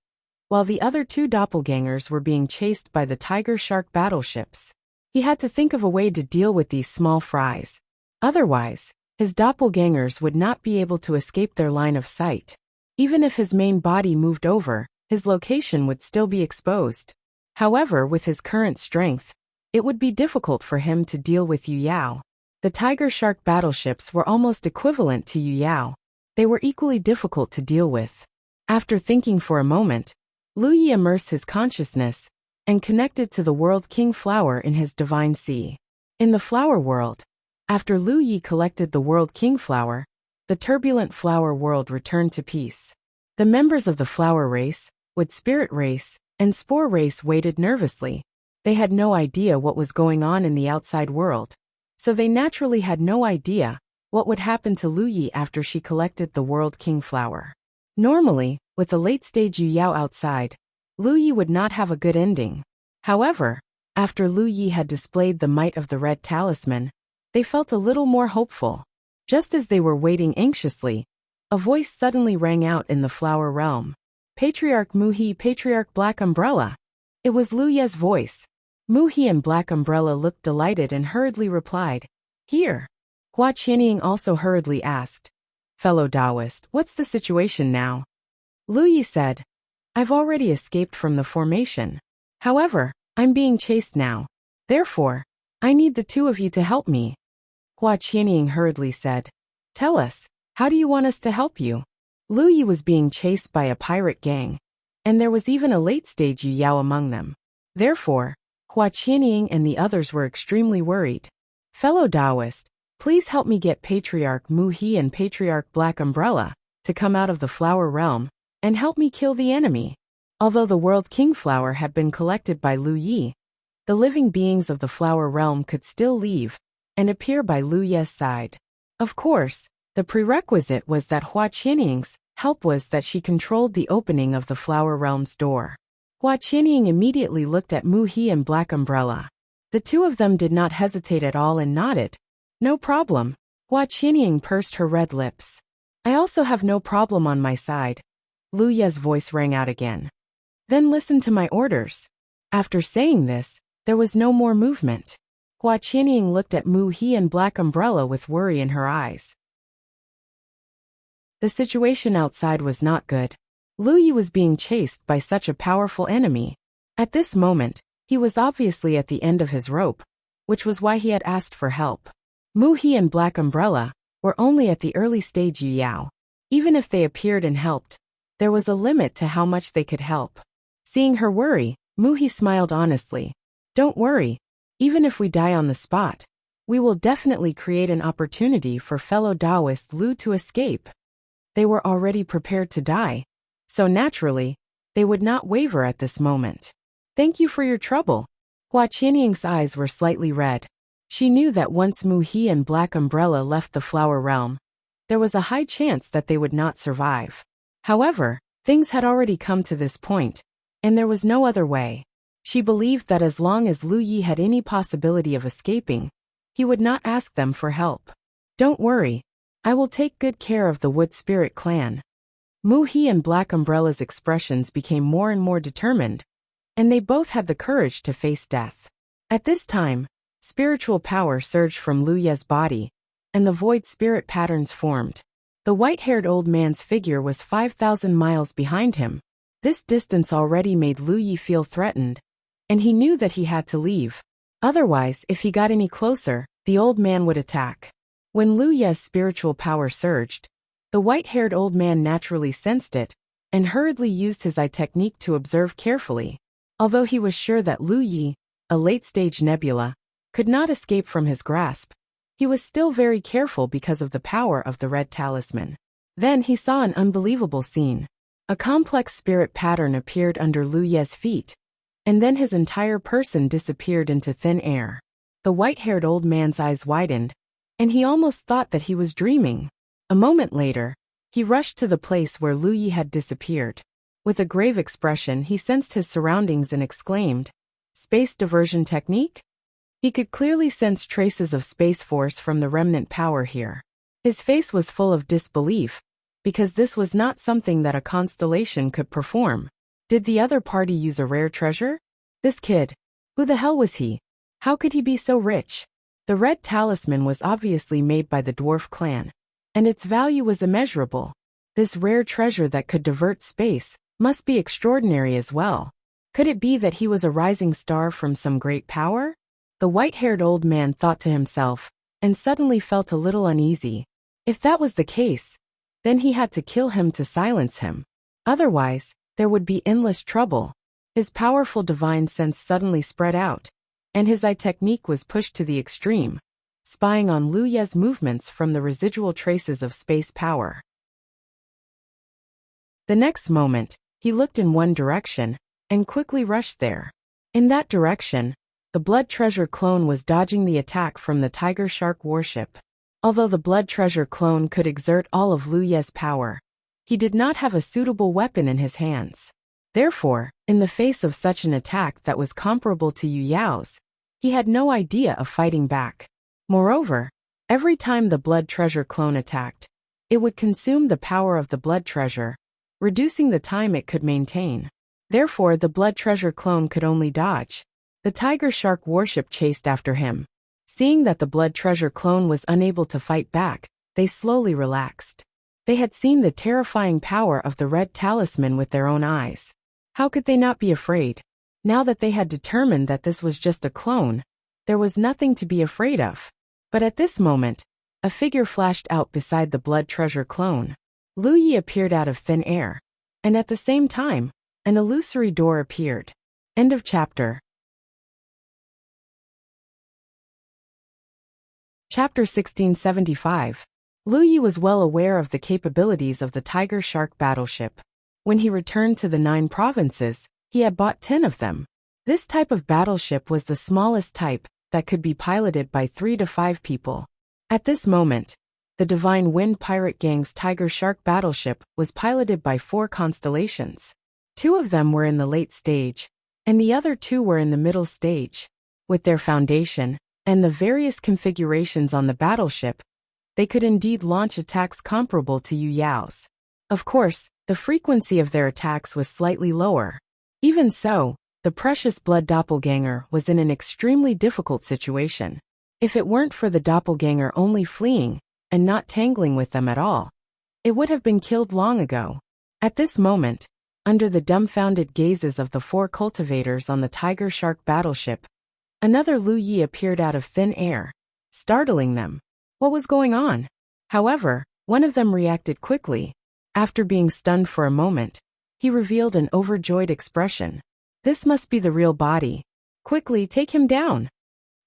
while the other 2 doppelgangers were being chased by the Tiger Shark battleships. He had to think of a way to deal with these small fries. Otherwise, his doppelgangers would not be able to escape their line of sight. Even if his main body moved over, his location would still be exposed. However, with his current strength, it would be difficult for him to deal with Yu Yao. The Tiger Shark battleships were almost equivalent to Yu Yao. They were equally difficult to deal with. After thinking for a moment, Lu Yi immersed his consciousness and connected to the World King flower in his divine sea. In the flower world, after Lu Yi collected the World King flower, the turbulent flower world returned to peace. The members of the flower race, wood spirit race, and spore race waited nervously. They had no idea what was going on in the outside world, so they naturally had no idea what would happen to Lu Yi after she collected the World King flower. Normally, with the late-stage Yu Yao outside, Lu Yi would not have a good ending. However, after Lu Yi had displayed the might of the red talisman, they felt a little more hopeful. Just as they were waiting anxiously, a voice suddenly rang out in the flower realm. Patriarch Mu-He, Patriarch Black Umbrella. It was Lu Ye's voice. Mu-He and Black Umbrella looked delighted and hurriedly replied, "Here." Hua Qianying also hurriedly asked, "Fellow Taoist, what's the situation now?" Lu Yi said, "I've already escaped from the formation. However, I'm being chased now. Therefore, I need the 2 of you to help me." Hua Qianying hurriedly said, "Tell us, how do you want us to help you?" Lu Yi was being chased by a pirate gang, and there was even a late-stage Yu Yao among them. Therefore, Hua Qianying and the others were extremely worried. "Fellow Taoist, please help me get Patriarch Mu-He and Patriarch Black Umbrella to come out of the flower realm and help me kill the enemy." Although the World King flower had been collected by Lu Yi, the living beings of the flower realm could still leave and appear by Lu Ye's side. Of course, the prerequisite was that Hua Qianying's help was that she controlled the opening of the flower realm's door. Hua Qianying immediately looked at Mu-He and Black Umbrella. The 2 of them did not hesitate at all and nodded. "No problem." Hua Qianying pursed her red lips. "I also have no problem on my side." Lu Ye's voice rang out again. "Then listen to my orders." After saying this, there was no more movement. Hua Qianying looked at Mu-He and Black Umbrella with worry in her eyes. The situation outside was not good. Lu Yi was being chased by such a powerful enemy. At this moment, he was obviously at the end of his rope, which was why he had asked for help. Mu-He and Black Umbrella were only at the early stage Yu Yao. Even if they appeared and helped, there was a limit to how much they could help. Seeing her worry, Muhi smiled honestly. Don't worry. Even if we die on the spot, we will definitely create an opportunity for fellow Taoist Lu to escape. They were already prepared to die, so naturally, they would not waver at this moment. Thank you for your trouble. Hua Qianying's eyes were slightly red. She knew that once Muhi and Black Umbrella left the flower realm, there was a high chance that they would not survive. However, things had already come to this point, and there was no other way. She believed that as long as Lu Yi had any possibility of escaping, he would not ask them for help. Don't worry. I will take good care of the Wood Spirit clan. Muhi and Black Umbrella's expressions became more and more determined, and they both had the courage to face death. At this time, spiritual power surged from Lu Ye's body, and the void spirit patterns formed. The white-haired old man's figure was 5,000 miles behind him. This distance already made Lu Yi feel threatened, and he knew that he had to leave. Otherwise, if he got any closer, the old man would attack. When Lu Ye's spiritual power surged, the white-haired old man naturally sensed it, and hurriedly used his eye technique to observe carefully. Although he was sure that Lu Yi, a late-stage nebula, could not escape from his grasp, he was still very careful because of the power of the red talisman. Then he saw an unbelievable scene. A complex spirit pattern appeared under Lu Ye's feet, and then his entire person disappeared into thin air. The white-haired old man's eyes widened, and he almost thought that he was dreaming. A moment later, he rushed to the place where Lu Yi had disappeared. With a grave expression, he sensed his surroundings and exclaimed, "Space diversion technique?" He could clearly sense traces of space force from the remnant power here. His face was full of disbelief, because this was not something that a constellation could perform. Did the other party use a rare treasure? This kid. Who the hell was he? How could he be so rich? The red talisman was obviously made by the dwarf clan, and its value was immeasurable. This rare treasure that could divert space must be extraordinary as well. Could it be that he was a rising star from some great power? The white-haired old man thought to himself, and suddenly felt a little uneasy. If that was the case, then he had to kill him to silence him. Otherwise, there would be endless trouble. His powerful divine sense suddenly spread out, and his eye technique was pushed to the extreme, spying on Lu Ye's movements from the residual traces of space power. The next moment, he looked in one direction, and quickly rushed there. In that direction, the blood treasure clone was dodging the attack from the tiger shark warship. Although the blood treasure clone could exert all of Lu Ye's power, he did not have a suitable weapon in his hands. Therefore, in the face of such an attack that was comparable to Yu Yao's, he had no idea of fighting back. Moreover, every time the blood treasure clone attacked, it would consume the power of the blood treasure, reducing the time it could maintain. Therefore, the blood treasure clone could only dodge. The tiger shark warship chased after him. Seeing that the blood treasure clone was unable to fight back, they slowly relaxed. They had seen the terrifying power of the red talisman with their own eyes. How could they not be afraid? Now that they had determined that this was just a clone, there was nothing to be afraid of. But at this moment, a figure flashed out beside the blood treasure clone. Lu Yi appeared out of thin air, and at the same time, an illusory door appeared. End of chapter. Chapter 1675. Lu Yi was well aware of the capabilities of the Tiger Shark battleship. When he returned to the 9 provinces, he had bought 10 of them. This type of battleship was the smallest type that could be piloted by 3 to 5 people. At this moment, the Divine Wind Pirate Gang's Tiger Shark battleship was piloted by 4 constellations. 2 of them were in the late stage, and the other 2 were in the middle stage. With their foundation, and the various configurations on the battleship, they could indeed launch attacks comparable to Yu Yao's. Of course, the frequency of their attacks was slightly lower. Even so, the precious blood doppelganger was in an extremely difficult situation. If it weren't for the doppelganger only fleeing, and not tangling with them at all, it would have been killed long ago. At this moment, under the dumbfounded gazes of the 4 cultivators on the Tiger Shark battleship, another Lu Yi appeared out of thin air, startling them. What was going on? However, one of them reacted quickly, After being stunned for a moment, he revealed an overjoyed expression. "This must be the real body. Quickly take him down."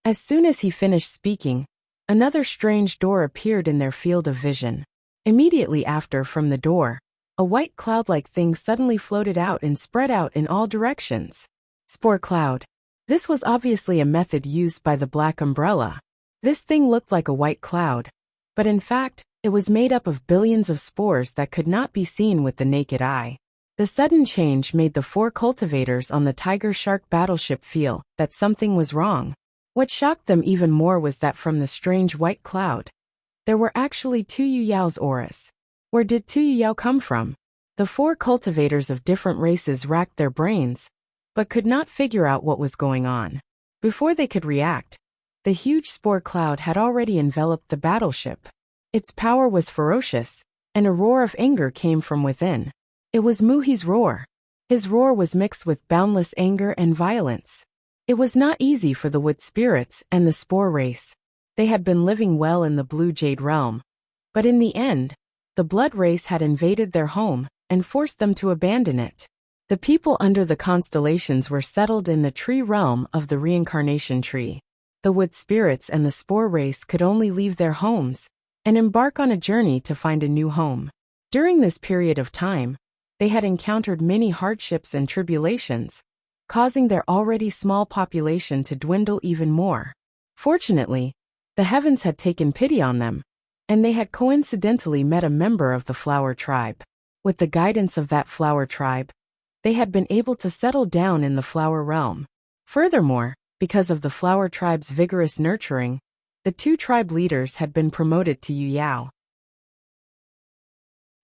As soon as he finished speaking, another strange door appeared in their field of vision. Immediately after, from the door, a white cloud-like thing suddenly floated out and spread out in all directions. Spore cloud. This was obviously a method used by the Black Umbrella. This thing looked like a white cloud, but in fact, it was made up of billions of spores that could not be seen with the naked eye. The sudden change made the 4 cultivators on the Tiger Shark battleship feel that something was wrong. What shocked them even more was that from the strange white cloud, there were actually 2 Yuyao's auras. Where did 2 Yuyao come from? The 4 cultivators of different races racked their brains, but could not figure out what was going on. Before they could react, the huge spore cloud had already enveloped the battleship. Its power was ferocious, and a roar of anger came from within. It was Muhi's roar. His roar was mixed with boundless anger and violence. It was not easy for the wood spirits and the spore race. They had been living well in the Blue Jade realm, but in the end, the blood race had invaded their home and forced them to abandon it. The people under the constellations were settled in the tree realm of the reincarnation tree. The wood spirits and the spore race could only leave their homes and embark on a journey to find a new home. During this period of time, they had encountered many hardships and tribulations, causing their already small population to dwindle even more. Fortunately, the heavens had taken pity on them, and they had coincidentally met a member of the flower tribe. With the guidance of that flower tribe, they had been able to settle down in the flower realm. Furthermore, because of the flower tribe's vigorous nurturing, the 2 tribe leaders had been promoted to Yuyao.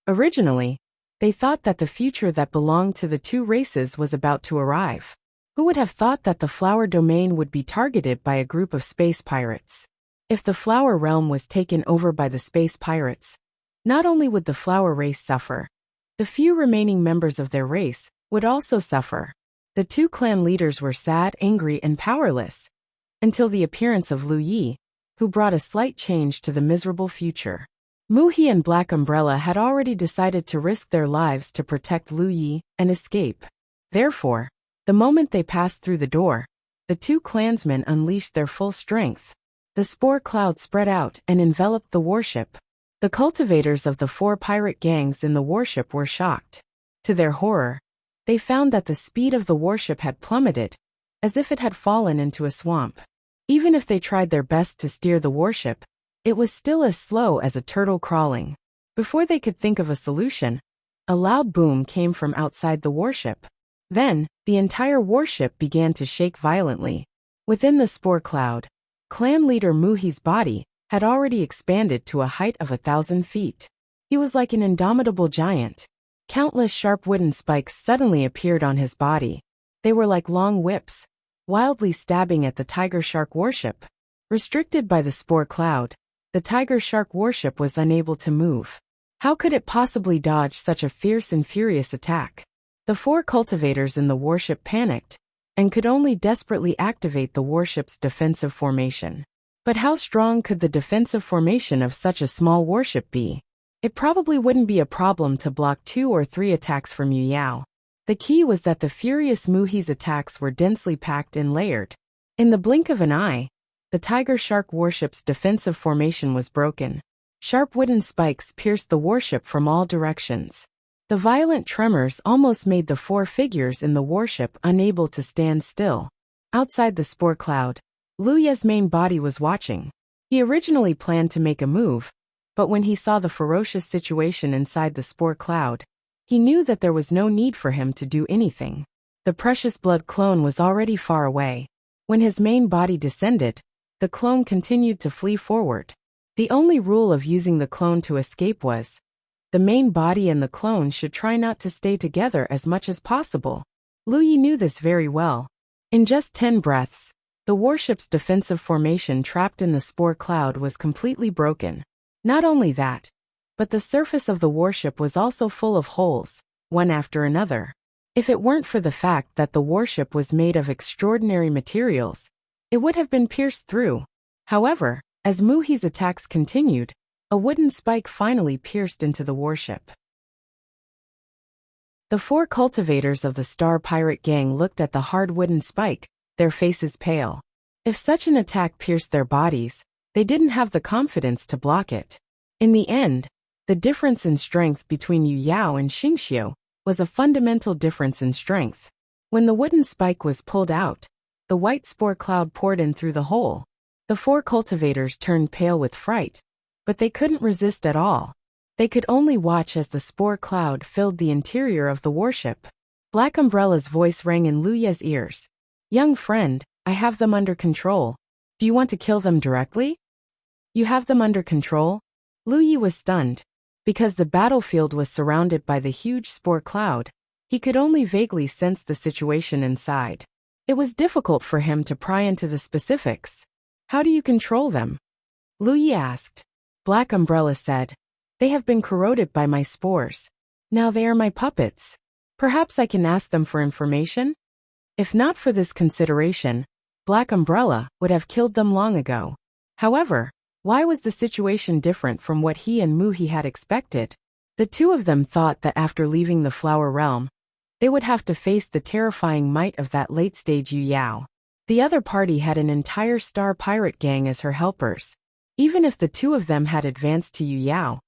Originally, they thought that the future that belonged to the 2 races was about to arrive. Who would have thought that the flower domain would be targeted by a group of space pirates? If the flower realm was taken over by the space pirates, not only would the flower race suffer, the few remaining members of their race would also suffer. The 2 clan leaders were sad, angry, and powerless, until the appearance of Lu Yi, who brought a slight change to the miserable future. Muhi and Black Umbrella had already decided to risk their lives to protect Lu Yi and escape. Therefore, the moment they passed through the door, the 2 clansmen unleashed their full strength. The spore cloud spread out and enveloped the warship. The cultivators of the 4 pirate gangs in the warship were shocked. To their horror, they found that the speed of the warship had plummeted, as if it had fallen into a swamp. Even if they tried their best to steer the warship, it was still as slow as a turtle crawling. Before they could think of a solution, a loud boom came from outside the warship. Then, the entire warship began to shake violently. Within the spore cloud, clan leader Muhi's body had already expanded to a height of 1,000 feet. He was like an indomitable giant. Countless sharp wooden spikes suddenly appeared on his body. They were like long whips, wildly stabbing at the Tiger Shark warship. Restricted by the spore cloud, the Tiger Shark warship was unable to move. How could it possibly dodge such a fierce and furious attack? The 4 cultivators in the warship panicked, and could only desperately activate the warship's defensive formation. But how strong could the defensive formation of such a small warship be? It probably wouldn't be a problem to block 2 or 3 attacks from Yuyao. The key was that the furious Muhi's attacks were densely packed and layered. In the blink of an eye, the Tiger Shark warship's defensive formation was broken. Sharp wooden spikes pierced the warship from all directions. The violent tremors almost made the 4 figures in the warship unable to stand still. Outside the spore cloud, Lu Ye's main body was watching. He originally planned to make a move, but when he saw the ferocious situation inside the spore cloud, he knew that there was no need for him to do anything. The precious blood clone was already far away. When his main body descended, the clone continued to flee forward. The only rule of using the clone to escape was, the main body and the clone should try not to stay together as much as possible. Lu Yi knew this very well. In just 10 breaths, the warship's defensive formation trapped in the spore cloud was completely broken. Not only that, but the surface of the warship was also full of holes, one after another. If it weren't for the fact that the warship was made of extraordinary materials, it would have been pierced through. However, as Muhi's attacks continued, a wooden spike finally pierced into the warship. The four cultivators of the Star Pirate Gang looked at the hard wooden spike, their faces pale. If such an attack pierced their bodies, they didn't have the confidence to block it. In the end, the difference in strength between Yu Yao and Xingxiu was a fundamental difference in strength. When the wooden spike was pulled out, the white spore cloud poured in through the hole. The four cultivators turned pale with fright, but they couldn't resist at all. They could only watch as the spore cloud filled the interior of the warship. Black Umbrella's voice rang in Lu Ye's ears. "Young friend, I have them under control. Do you want to kill them directly?" "You have them under control?" Lu Yi was stunned. Because the battlefield was surrounded by the huge spore cloud, he could only vaguely sense the situation inside. It was difficult for him to pry into the specifics. "How do you control them?" Lu Yi asked. Black Umbrella said, "They have been corroded by my spores. Now they are my puppets. Perhaps I can ask them for information?" If not for this consideration, Black Umbrella would have killed them long ago. However, why was the situation different from what he and Muhi had expected? The two of them thought that after leaving the Flower Realm, they would have to face the terrifying might of that late-stage Yu Yao. The other party had an entire Star Pirate Gang as her helpers. Even if the two of them had advanced to Yu Yao,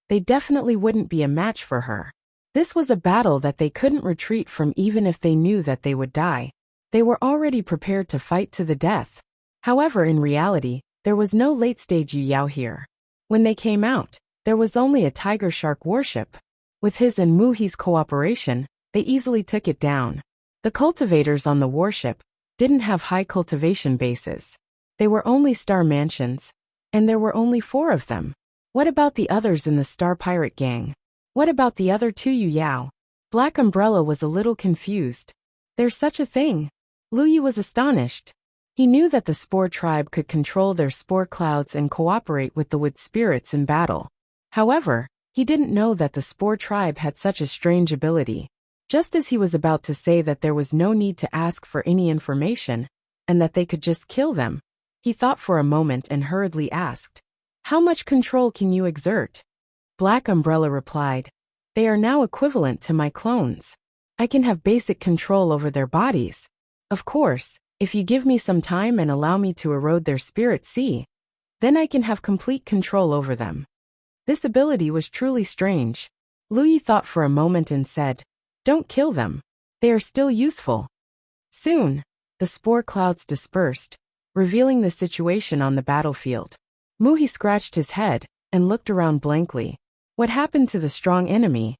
they definitely wouldn't be a match for her. This was a battle that they couldn't retreat from even if they knew that they would die. They were already prepared to fight to the death. However, in reality, there was no late-stage Yu Yao here. When they came out, there was only a tiger shark warship. With his and Muhi's cooperation, they easily took it down. The cultivators on the warship didn't have high cultivation bases. They were only star mansions, and there were only 4 of them. What about the others in the Star Pirate Gang? What about the other 2 Yu Yao? Black Umbrella was a little confused. There's such a thing? Lu Yi was astonished. He knew that the Spore tribe could control their spore clouds and cooperate with the wood spirits in battle. However, he didn't know that the Spore tribe had such a strange ability. Just as he was about to say that there was no need to ask for any information, and that they could just kill them, he thought for a moment and hurriedly asked, "How much control can you exert?" Black Umbrella replied, "They are now equivalent to my clones. I can have basic control over their bodies. Of course, if you give me some time and allow me to erode their spirit sea, then I can have complete control over them." This ability was truly strange. Lu Yi thought for a moment and said, "Don't kill them. They are still useful." Soon, the spore clouds dispersed, revealing the situation on the battlefield. Muhi scratched his head and looked around blankly. What happened to the strong enemy?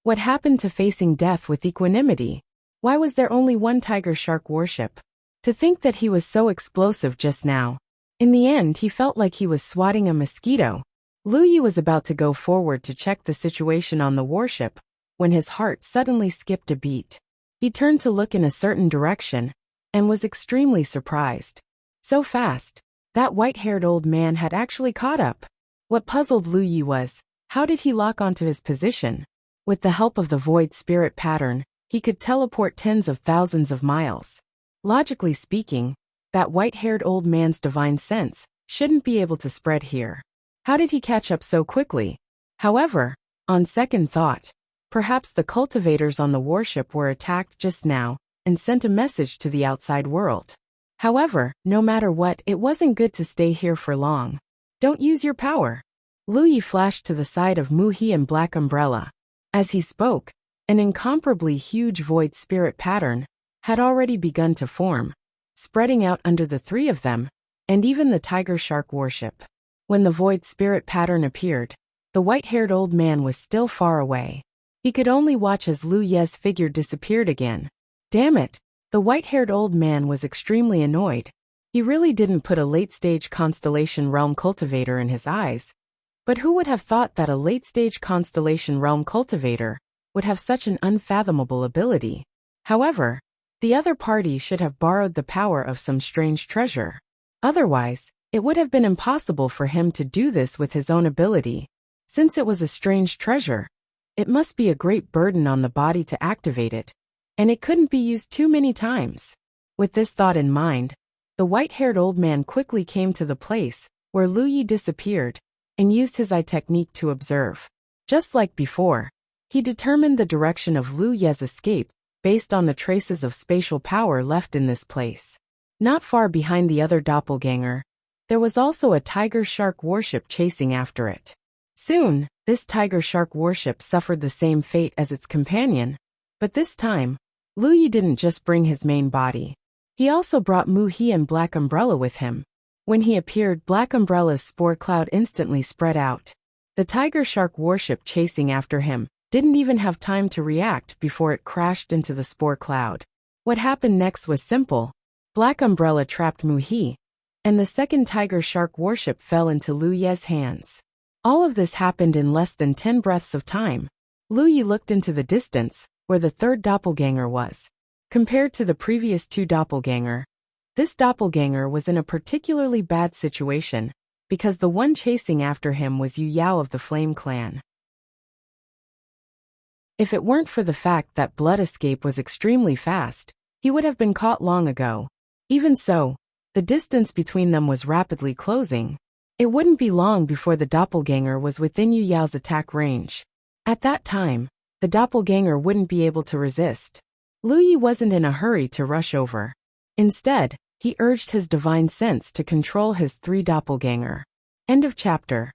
What happened to facing death with equanimity? Why was there only one tiger shark warship? To think that he was so explosive just now. In the end, he felt like he was swatting a mosquito. Lu Yi was about to go forward to check the situation on the warship, when his heart suddenly skipped a beat. He turned to look in a certain direction, and was extremely surprised. So fast, that white-haired old man had actually caught up. What puzzled Lu Yi was, how did he lock onto his position? With the help of the void spirit pattern, he could teleport tens of thousands of miles. Logically speaking, that white-haired old man's divine sense shouldn't be able to spread here. How did he catch up so quickly? However, on second thought, perhaps the cultivators on the warship were attacked just now and sent a message to the outside world. However, no matter what, it wasn't good to stay here for long. Don't use your power. Lu Yi flashed to the side of Muhi and Black Umbrella. As he spoke, an incomparably huge void spirit pattern had already begun to form, spreading out under the 3 of them, and even the tiger shark warship. When the void spirit pattern appeared, the white-haired old man was still far away. He could only watch as Lu Ye's figure disappeared again. Damn it! The white-haired old man was extremely annoyed. He really didn't put a late-stage Constellation Realm cultivator in his eyes. But who would have thought that a late-stage Constellation Realm cultivator would have such an unfathomable ability? However, the other party should have borrowed the power of some strange treasure. Otherwise, it would have been impossible for him to do this with his own ability. Since it was a strange treasure, it must be a great burden on the body to activate it, and it couldn't be used too many times. With this thought in mind, the white-haired old man quickly came to the place where Lu Yi disappeared and used his eye technique to observe. Just like before, He determined the direction of Lu Ye's escape based on the traces of spatial power left in this place. Not far behind the other doppelganger, there was also a tiger-shark warship chasing after it. Soon, this tiger-shark warship suffered the same fate as its companion, but this time, Lu Yi didn't just bring his main body. He also brought Mu He and Black Umbrella with him. When he appeared, Black Umbrella's spore cloud instantly spread out. The tiger-shark warship chasing after him didn't even have time to react before it crashed into the spore cloud. What happened next was simple. Black Umbrella trapped Mu He, and the second tiger-shark warship fell into Lu Ye's hands. All of this happened in less than 10 breaths of time. Lu Yi looked into the distance, where the third doppelganger was. Compared to the previous two doppelganger, this doppelganger was in a particularly bad situation, because the one chasing after him was Yu Yao of the Flame Clan. If it weren't for the fact that blood escape was extremely fast, he would have been caught long ago. Even so, the distance between them was rapidly closing. It wouldn't be long before the doppelganger was within Yu Yao's attack range. At that time, the doppelganger wouldn't be able to resist. Lu Yi wasn't in a hurry to rush over. Instead, he urged his divine sense to control his three doppelganger. End of chapter.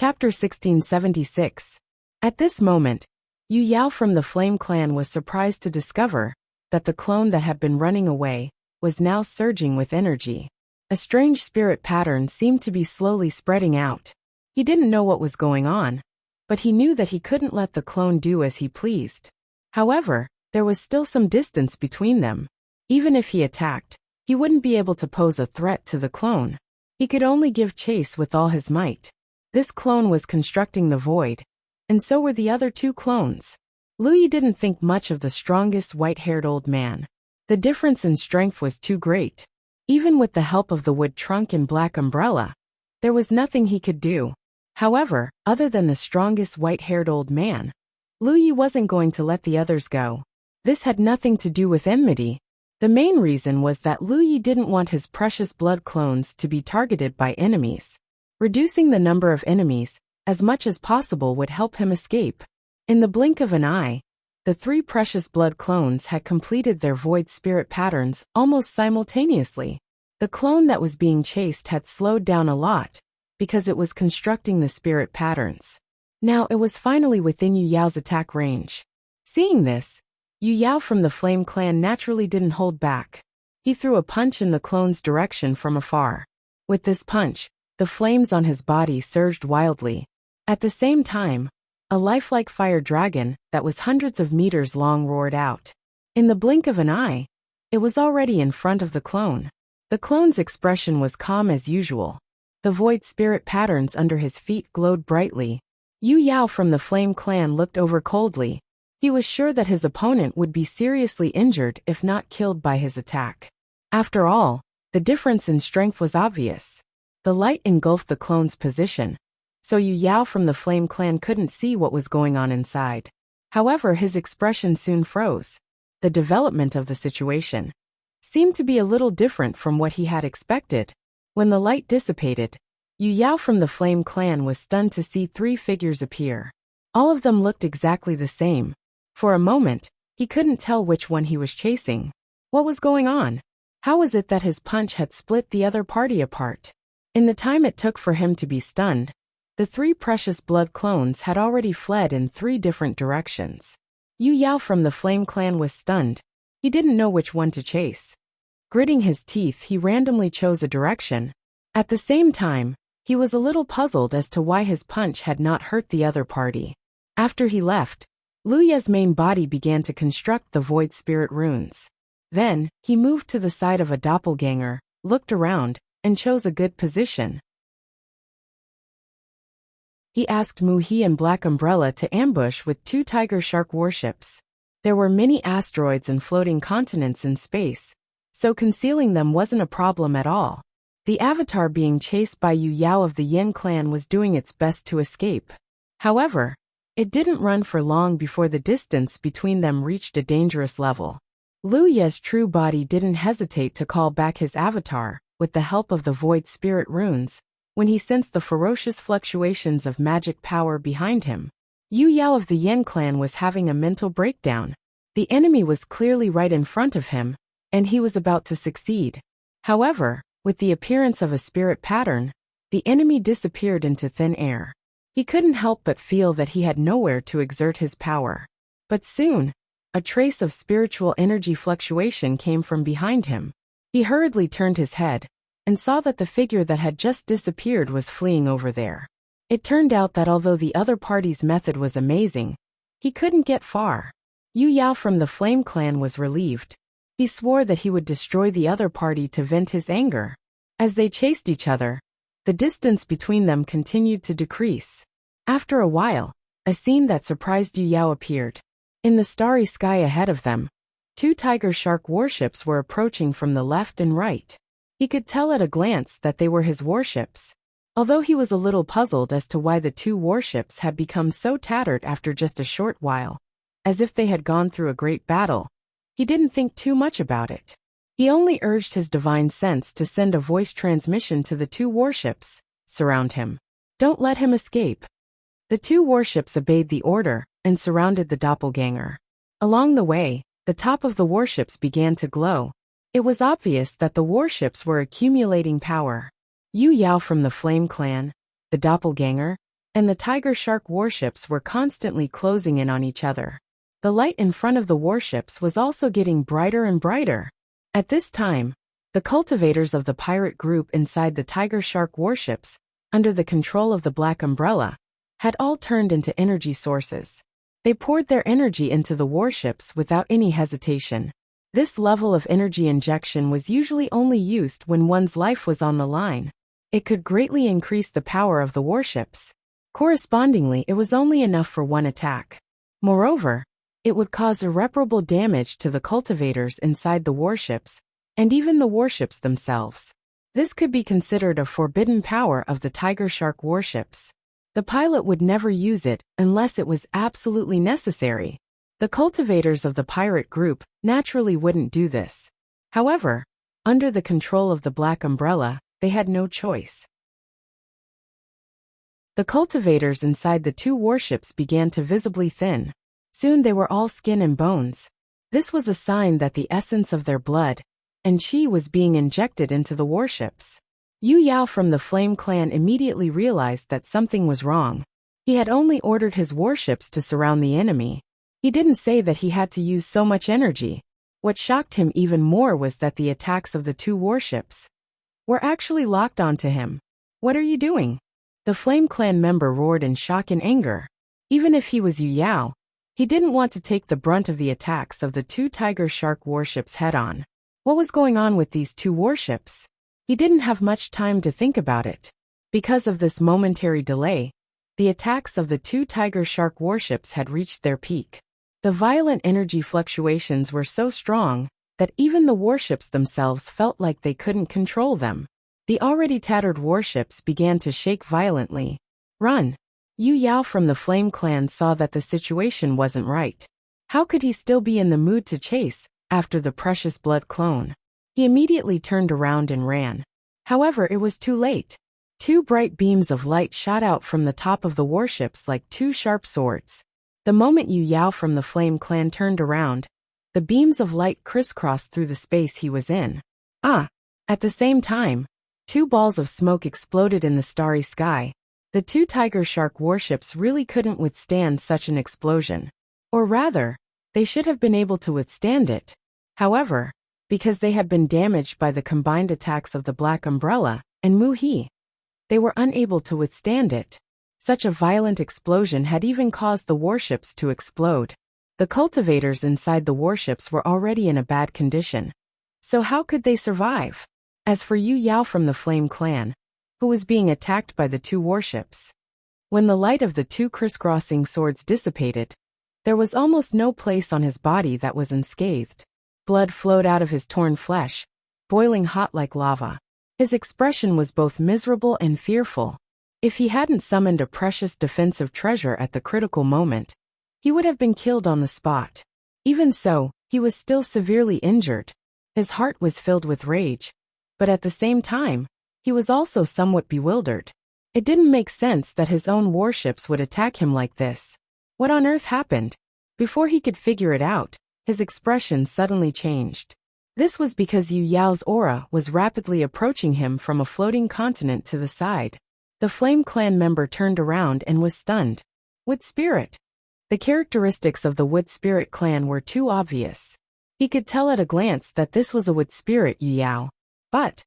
Chapter 1676. At this moment, Yu Yao from the Flame Clan was surprised to discover that the clone that had been running away was now surging with energy. A strange spirit pattern seemed to be slowly spreading out. He didn't know what was going on, but he knew that he couldn't let the clone do as he pleased. However, there was still some distance between them. Even if he attacked, he wouldn't be able to pose a threat to the clone. He could only give chase with all his might. This clone was constructing the void, and so were the other two clones. Lu Yi didn't think much of the strongest white-haired old man. The difference in strength was too great. Even with the help of the wood trunk and Black Umbrella, there was nothing he could do. However, other than the strongest white-haired old man, Lu Yi wasn't going to let the others go. This had nothing to do with enmity. The main reason was that Lu Yi didn't want his precious blood clones to be targeted by enemies. Reducing the number of enemies as much as possible would help him escape. In the blink of an eye, the three precious blood clones had completed their void spirit patterns almost simultaneously. The clone that was being chased had slowed down a lot, because it was constructing the spirit patterns. Now it was finally within Yu Yao's attack range. Seeing this, Yu Yao from the Flame Clan naturally didn't hold back. He threw a punch in the clone's direction from afar. With this punch, the flames on his body surged wildly. At the same time, a lifelike fire dragon that was hundreds of meters long roared out. In the blink of an eye, it was already in front of the clone. The clone's expression was calm as usual. The void spirit patterns under his feet glowed brightly. Yu Yao from the Flame Clan looked over coldly. He was sure that his opponent would be seriously injured if not killed by his attack. After all, the difference in strength was obvious. The light engulfed the clone's position, so Yu Yao from the Flame Clan couldn't see what was going on inside. However, his expression soon froze. The development of the situation seemed to be a little different from what he had expected. When the light dissipated, Yu Yao from the Flame Clan was stunned to see three figures appear. All of them looked exactly the same. For a moment, he couldn't tell which one he was chasing. What was going on? How was it that his punch had split the other party apart? In the time it took for him to be stunned, the three precious blood clones had already fled in three different directions. Yu Yao from the Flame Clan was stunned. He didn't know which one to chase. Gritting his teeth, he randomly chose a direction. At the same time, he was a little puzzled as to why his punch had not hurt the other party. After he left, Lu Ye's main body began to construct the void spirit runes. Then, he moved to the side of a doppelganger, looked around, and chose a good position. He asked Mu He and Black Umbrella to ambush with two tiger shark warships. There were many asteroids and floating continents in space, so concealing them wasn't a problem at all. The avatar being chased by Yu Yao of the Yin clan was doing its best to escape. However, it didn't run for long before the distance between them reached a dangerous level. Lu Ye's true body didn't hesitate to call back his avatar. With the help of the void spirit runes, when he sensed the ferocious fluctuations of magic power behind him. Yu Yao of the Yen clan was having a mental breakdown. The enemy was clearly right in front of him, and he was about to succeed. However, with the appearance of a spirit pattern, the enemy disappeared into thin air. He couldn't help but feel that he had nowhere to exert his power. But soon, a trace of spiritual energy fluctuation came from behind him. He hurriedly turned his head, and saw that the figure that had just disappeared was fleeing over there. It turned out that although the other party's method was amazing, he couldn't get far. Yu Yao from the Flame Clan was relieved. He swore that he would destroy the other party to vent his anger. As they chased each other, the distance between them continued to decrease. After a while, a scene that surprised Yu Yao appeared. In the starry sky ahead of them, 2 tiger shark warships were approaching from the left and right. He could tell at a glance that they were his warships. Although he was a little puzzled as to why the 2 warships had become so tattered after just a short while, as if they had gone through a great battle, he didn't think too much about it. He only urged his divine sense to send a voice transmission to the 2 warships. Surround him. Don't let him escape. The 2 warships obeyed the order and surrounded the doppelganger. Along the way, the top of the warships began to glow. It was obvious that the warships were accumulating power. Yu Yao from the Flame Clan, the doppelganger, and the tiger shark warships were constantly closing in on each other. The light in front of the warships was also getting brighter and brighter. At this time, the cultivators of the pirate group inside the tiger shark warships, under the control of the Black Umbrella, had all turned into energy sources. They poured their energy into the warships without any hesitation. This level of energy injection was usually only used when one's life was on the line. It could greatly increase the power of the warships. Correspondingly, it was only enough for one attack. Moreover, it would cause irreparable damage to the cultivators inside the warships, and even the warships themselves. This could be considered a forbidden power of the tiger shark warships. The pilot would never use it unless it was absolutely necessary. The cultivators of the pirate group naturally wouldn't do this. However, under the control of the Black Umbrella, they had no choice. The cultivators inside the 2 warships began to visibly thin. Soon they were all skin and bones. This was a sign that the essence of their blood and chi was being injected into the warships. Yu Yao from the Flame Clan immediately realized that something was wrong. He had only ordered his warships to surround the enemy. He didn't say that he had to use so much energy. What shocked him even more was that the attacks of the 2 warships were actually locked onto him. What are you doing? The Flame Clan member roared in shock and anger. Even if he was Yu Yao, he didn't want to take the brunt of the attacks of the 2 tiger shark warships head-on. What was going on with these 2 warships? He didn't have much time to think about it. Because of this momentary delay, the attacks of the 2 tiger shark warships had reached their peak. The violent energy fluctuations were so strong that even the warships themselves felt like they couldn't control them. The already tattered warships began to shake violently. Run! Yu Yao from the Flame Clan saw that the situation wasn't right. How could he still be in the mood to chase after the precious blood clone? He immediately turned around and ran. However, it was too late. 2 bright beams of light shot out from the top of the warships like 2 sharp swords. The moment Yu Yao from the Flame Clan turned around, the beams of light crisscrossed through the space he was in. At the same time, 2 balls of smoke exploded in the starry sky. The 2 tiger shark warships really couldn't withstand such an explosion. Or rather, they should have been able to withstand it. However, because they had been damaged by the combined attacks of the Black Umbrella and Mu He, they were unable to withstand it. Such a violent explosion had even caused the warships to explode. The cultivators inside the warships were already in a bad condition. So how could they survive? As for Yu Yao from the Flame Clan, who was being attacked by the 2 warships, when the light of the 2 crisscrossing swords dissipated, there was almost no place on his body that was unscathed. Blood flowed out of his torn flesh, boiling hot like lava. His expression was both miserable and fearful. If he hadn't summoned a precious defensive treasure at the critical moment, he would have been killed on the spot. Even so, he was still severely injured. His heart was filled with rage, but at the same time, He was also somewhat bewildered. It didn't make sense that his own warships would attack him like this. What on earth happened? Before he could figure it out, his expression suddenly changed. This was because Yu Yao's aura was rapidly approaching him from a floating continent to the side. The Flame Clan member turned around and was stunned. Wood Spirit. The characteristics of the Wood Spirit clan were too obvious. He could tell at a glance that this was a Wood Spirit Yu Yao. But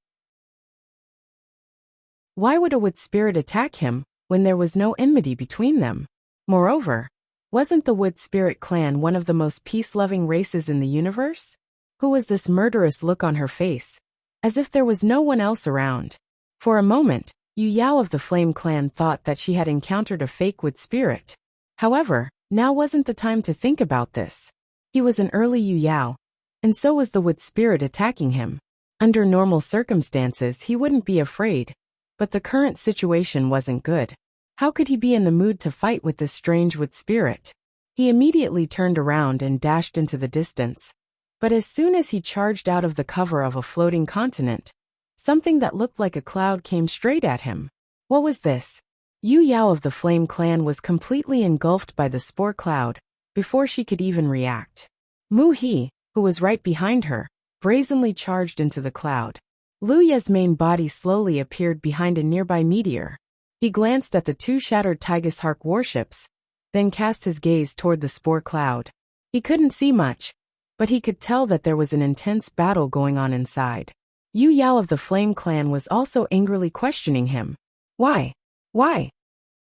why would a Wood Spirit attack him when there was no enmity between them? Moreover, wasn't the Wood Spirit clan one of the most peace-loving races in the universe? Who was this murderous look on her face? As if there was no one else around. For a moment, Yu Yao of the Flame Clan thought that she had encountered a fake Wood Spirit. However, now wasn't the time to think about this. He was an early Yu Yao, and so was the Wood Spirit attacking him. Under normal circumstances he wouldn't be afraid, but the current situation wasn't good. How could he be in the mood to fight with this strange Wood Spirit? He immediately turned around and dashed into the distance. But as soon as he charged out of the cover of a floating continent, something that looked like a cloud came straight at him. What was this? Yu Yao of the Flame Clan was completely engulfed by the spore cloud before she could even react. Mu He, who was right behind her, brazenly charged into the cloud. Lu Ye's main body slowly appeared behind a nearby meteor. He glanced at the two shattered Tigus Hark warships, then cast his gaze toward the spore cloud. He couldn't see much, but he could tell that there was an intense battle going on inside. Yu Yao of the Flame Clan was also angrily questioning him. Why? Why?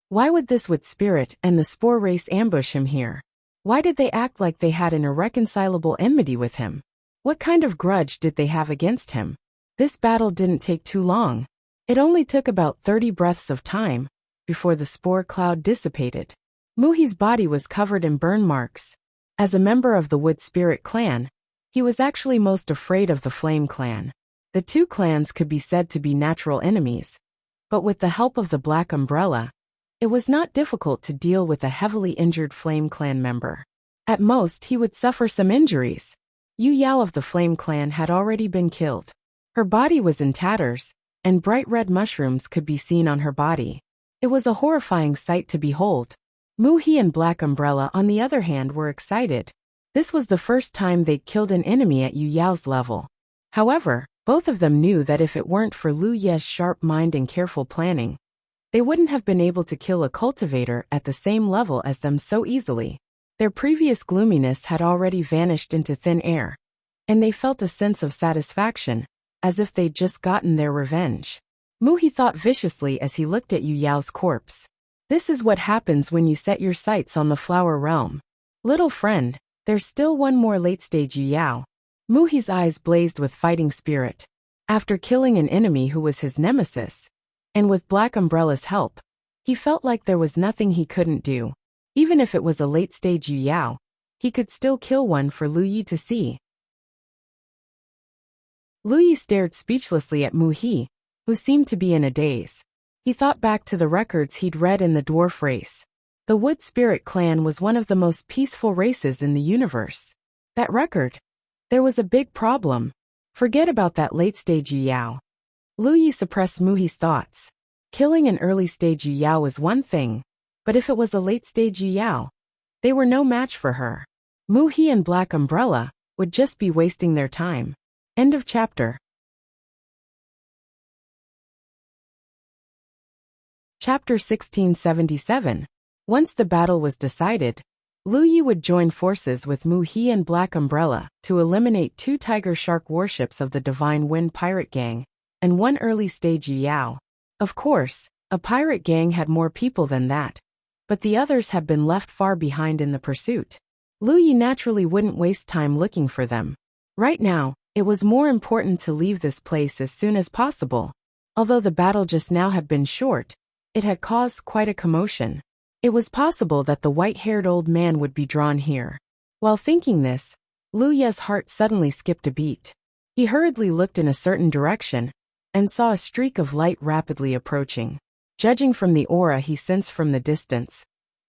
Why would this Wood Spirit and the Spore race ambush him here? Why did they act like they had an irreconcilable enmity with him? What kind of grudge did they have against him? This battle didn't take too long. It only took about 30 breaths of time before the spore cloud dissipated. Mu He's body was covered in burn marks. As a member of the Wood Spirit clan, he was actually most afraid of the Flame Clan. The two clans could be said to be natural enemies, but with the help of the Black Umbrella, it was not difficult to deal with a heavily injured Flame Clan member. At most, he would suffer some injuries. Yu Yao of the Flame Clan had already been killed. Her body was in tatters, and bright red mushrooms could be seen on her body. It was a horrifying sight to behold. Mu He and Black Umbrella, on the other hand, were excited. This was the first time they'd killed an enemy at Yu Yao's level. However, both of them knew that if it weren't for Lu Ye's sharp mind and careful planning, they wouldn't have been able to kill a cultivator at the same level as them so easily. Their previous gloominess had already vanished into thin air, and they felt a sense of satisfaction, as if they'd just gotten their revenge. Mu He thought viciously as he looked at Yu Yao's corpse. This is what happens when you set your sights on the flower realm. Little friend, there's still one more late-stage Yu Yao. Mu He's eyes blazed with fighting spirit. After killing an enemy who was his nemesis, and with Black Umbrella's help, he felt like there was nothing he couldn't do. Even if it was a late-stage Yu Yao, he could still kill one for Lu Yi to see. Lu Yi stared speechlessly at Mu He, who seemed to be in a daze. He thought back to the records he'd read in the dwarf race. The Wood Spirit clan was one of the most peaceful races in the universe. That record? There was a big problem. Forget about that late-stage Yu Yao. Lu Yi suppressed Mu He's thoughts. Killing an early-stage Yu Yao was one thing, but if it was a late-stage Yu Yao, they were no match for her. Mu He and Black Umbrella would just be wasting their time. End of chapter. Chapter 1677. Once the battle was decided, Lu Yi would join forces with Mu He and Black Umbrella to eliminate 2 Tiger Shark warships of the Divine Wind pirate gang and 1 early-stage Yu Yao. Of course, a pirate gang had more people than that, but the others had been left far behind in the pursuit. Lu Yi naturally wouldn't waste time looking for them. Right now, it was more important to leave this place as soon as possible. Although the battle just now had been short, it had caused quite a commotion. It was possible that the white-haired old man would be drawn here. While thinking this, Lu Ye's heart suddenly skipped a beat. He hurriedly looked in a certain direction and saw a streak of light rapidly approaching. Judging from the aura he sensed from the distance,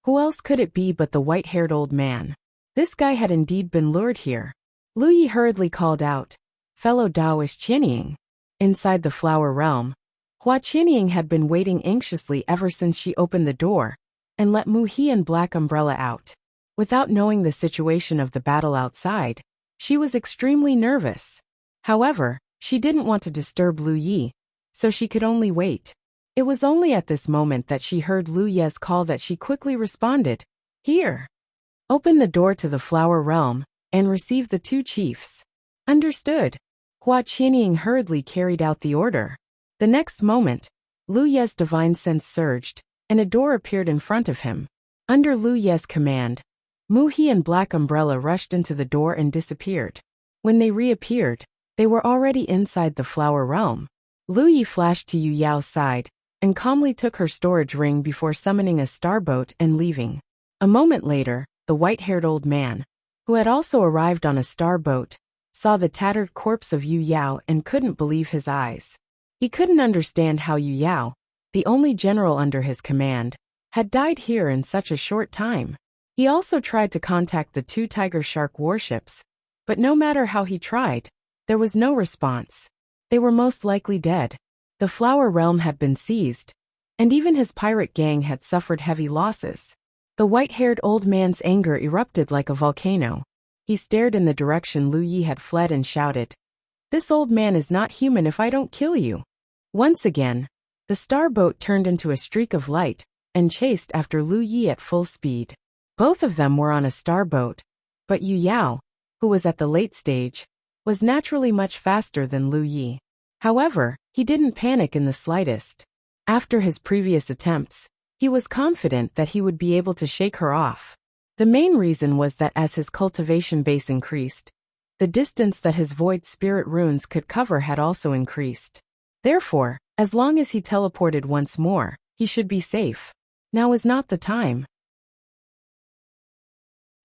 who else could it be but the white-haired old man? This guy had indeed been lured here. Lu Yi hurriedly called out, "Fellow Taoist Qianying." Inside the flower realm, Hua Qianying had been waiting anxiously ever since she opened the door and let Mu He and Black Umbrella out. Without knowing the situation of the battle outside, she was extremely nervous. However, she didn't want to disturb Lu Yi, so she could only wait. It was only at this moment that she heard Lu Ye's call that she quickly responded, "Here. Open the door to the Flower Realm and receive the two chiefs." Understood. Hua Qianying hurriedly carried out the order. The next moment, Lu Ye's divine sense surged, and a door appeared in front of him. Under Lu Ye's command, Mu He and Black Umbrella rushed into the door and disappeared. When they reappeared, they were already inside the Flower Realm. Lu Yi flashed to Yu Yao's side and calmly took her storage ring before summoning a starboat and leaving. A moment later, the white-haired old man, who had also arrived on a starboat, saw the tattered corpse of Yu Yao and couldn't believe his eyes. He couldn't understand how Yu Yao, the only general under his command, had died here in such a short time. He also tried to contact the two Tiger Shark warships, but no matter how he tried, there was no response. They were most likely dead. The Flower Realm had been seized, and even his pirate gang had suffered heavy losses. The white-haired old man's anger erupted like a volcano. He stared in the direction Lu Yi had fled and shouted, "This old man is not human if I don't kill you." Once again, the starboat turned into a streak of light and chased after Lu Yi at full speed. Both of them were on a starboat, but Yu Yao, who was at the late stage, was naturally much faster than Lu Yi. However, he didn't panic in the slightest. After his previous attempts, he was confident that he would be able to shake her off. The main reason was that as his cultivation base increased, the distance that his void spirit runes could cover had also increased. Therefore, as long as he teleported once more, he should be safe. Now is not the time.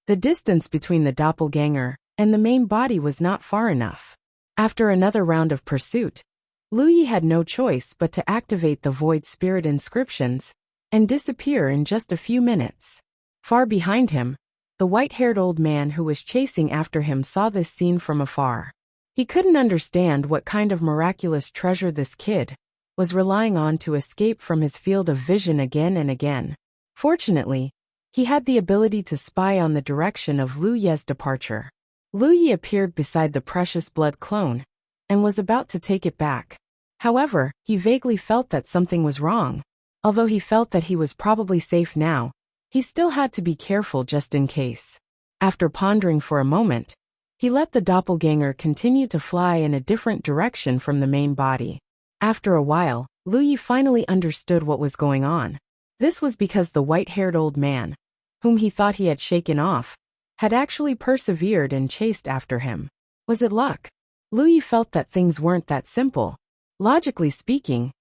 The distance between the doppelganger and the main body was not far enough. After another round of pursuit, Lu Yi had no choice but to activate the void spirit inscriptions and disappear in just a few minutes. Far behind him, the white-haired old man who was chasing after him saw this scene from afar. He couldn't understand what kind of miraculous treasure this kid was relying on to escape from his field of vision again and again. Fortunately, he had the ability to spy on the direction of Lu Ye's departure. Lu Yi appeared beside the precious blood clone and was about to take it back. However, he vaguely felt that something was wrong. Although he felt that he was probably safe now, he still had to be careful just in case. After pondering for a moment, he let the doppelganger continue to fly in a different direction from the main body. After a while, Lu Yi finally understood what was going on. This was because the white-haired old man, whom he thought he had shaken off, had actually persevered and chased after him. Was it luck? Lu Yi felt that things weren't that simple. Logically speaking,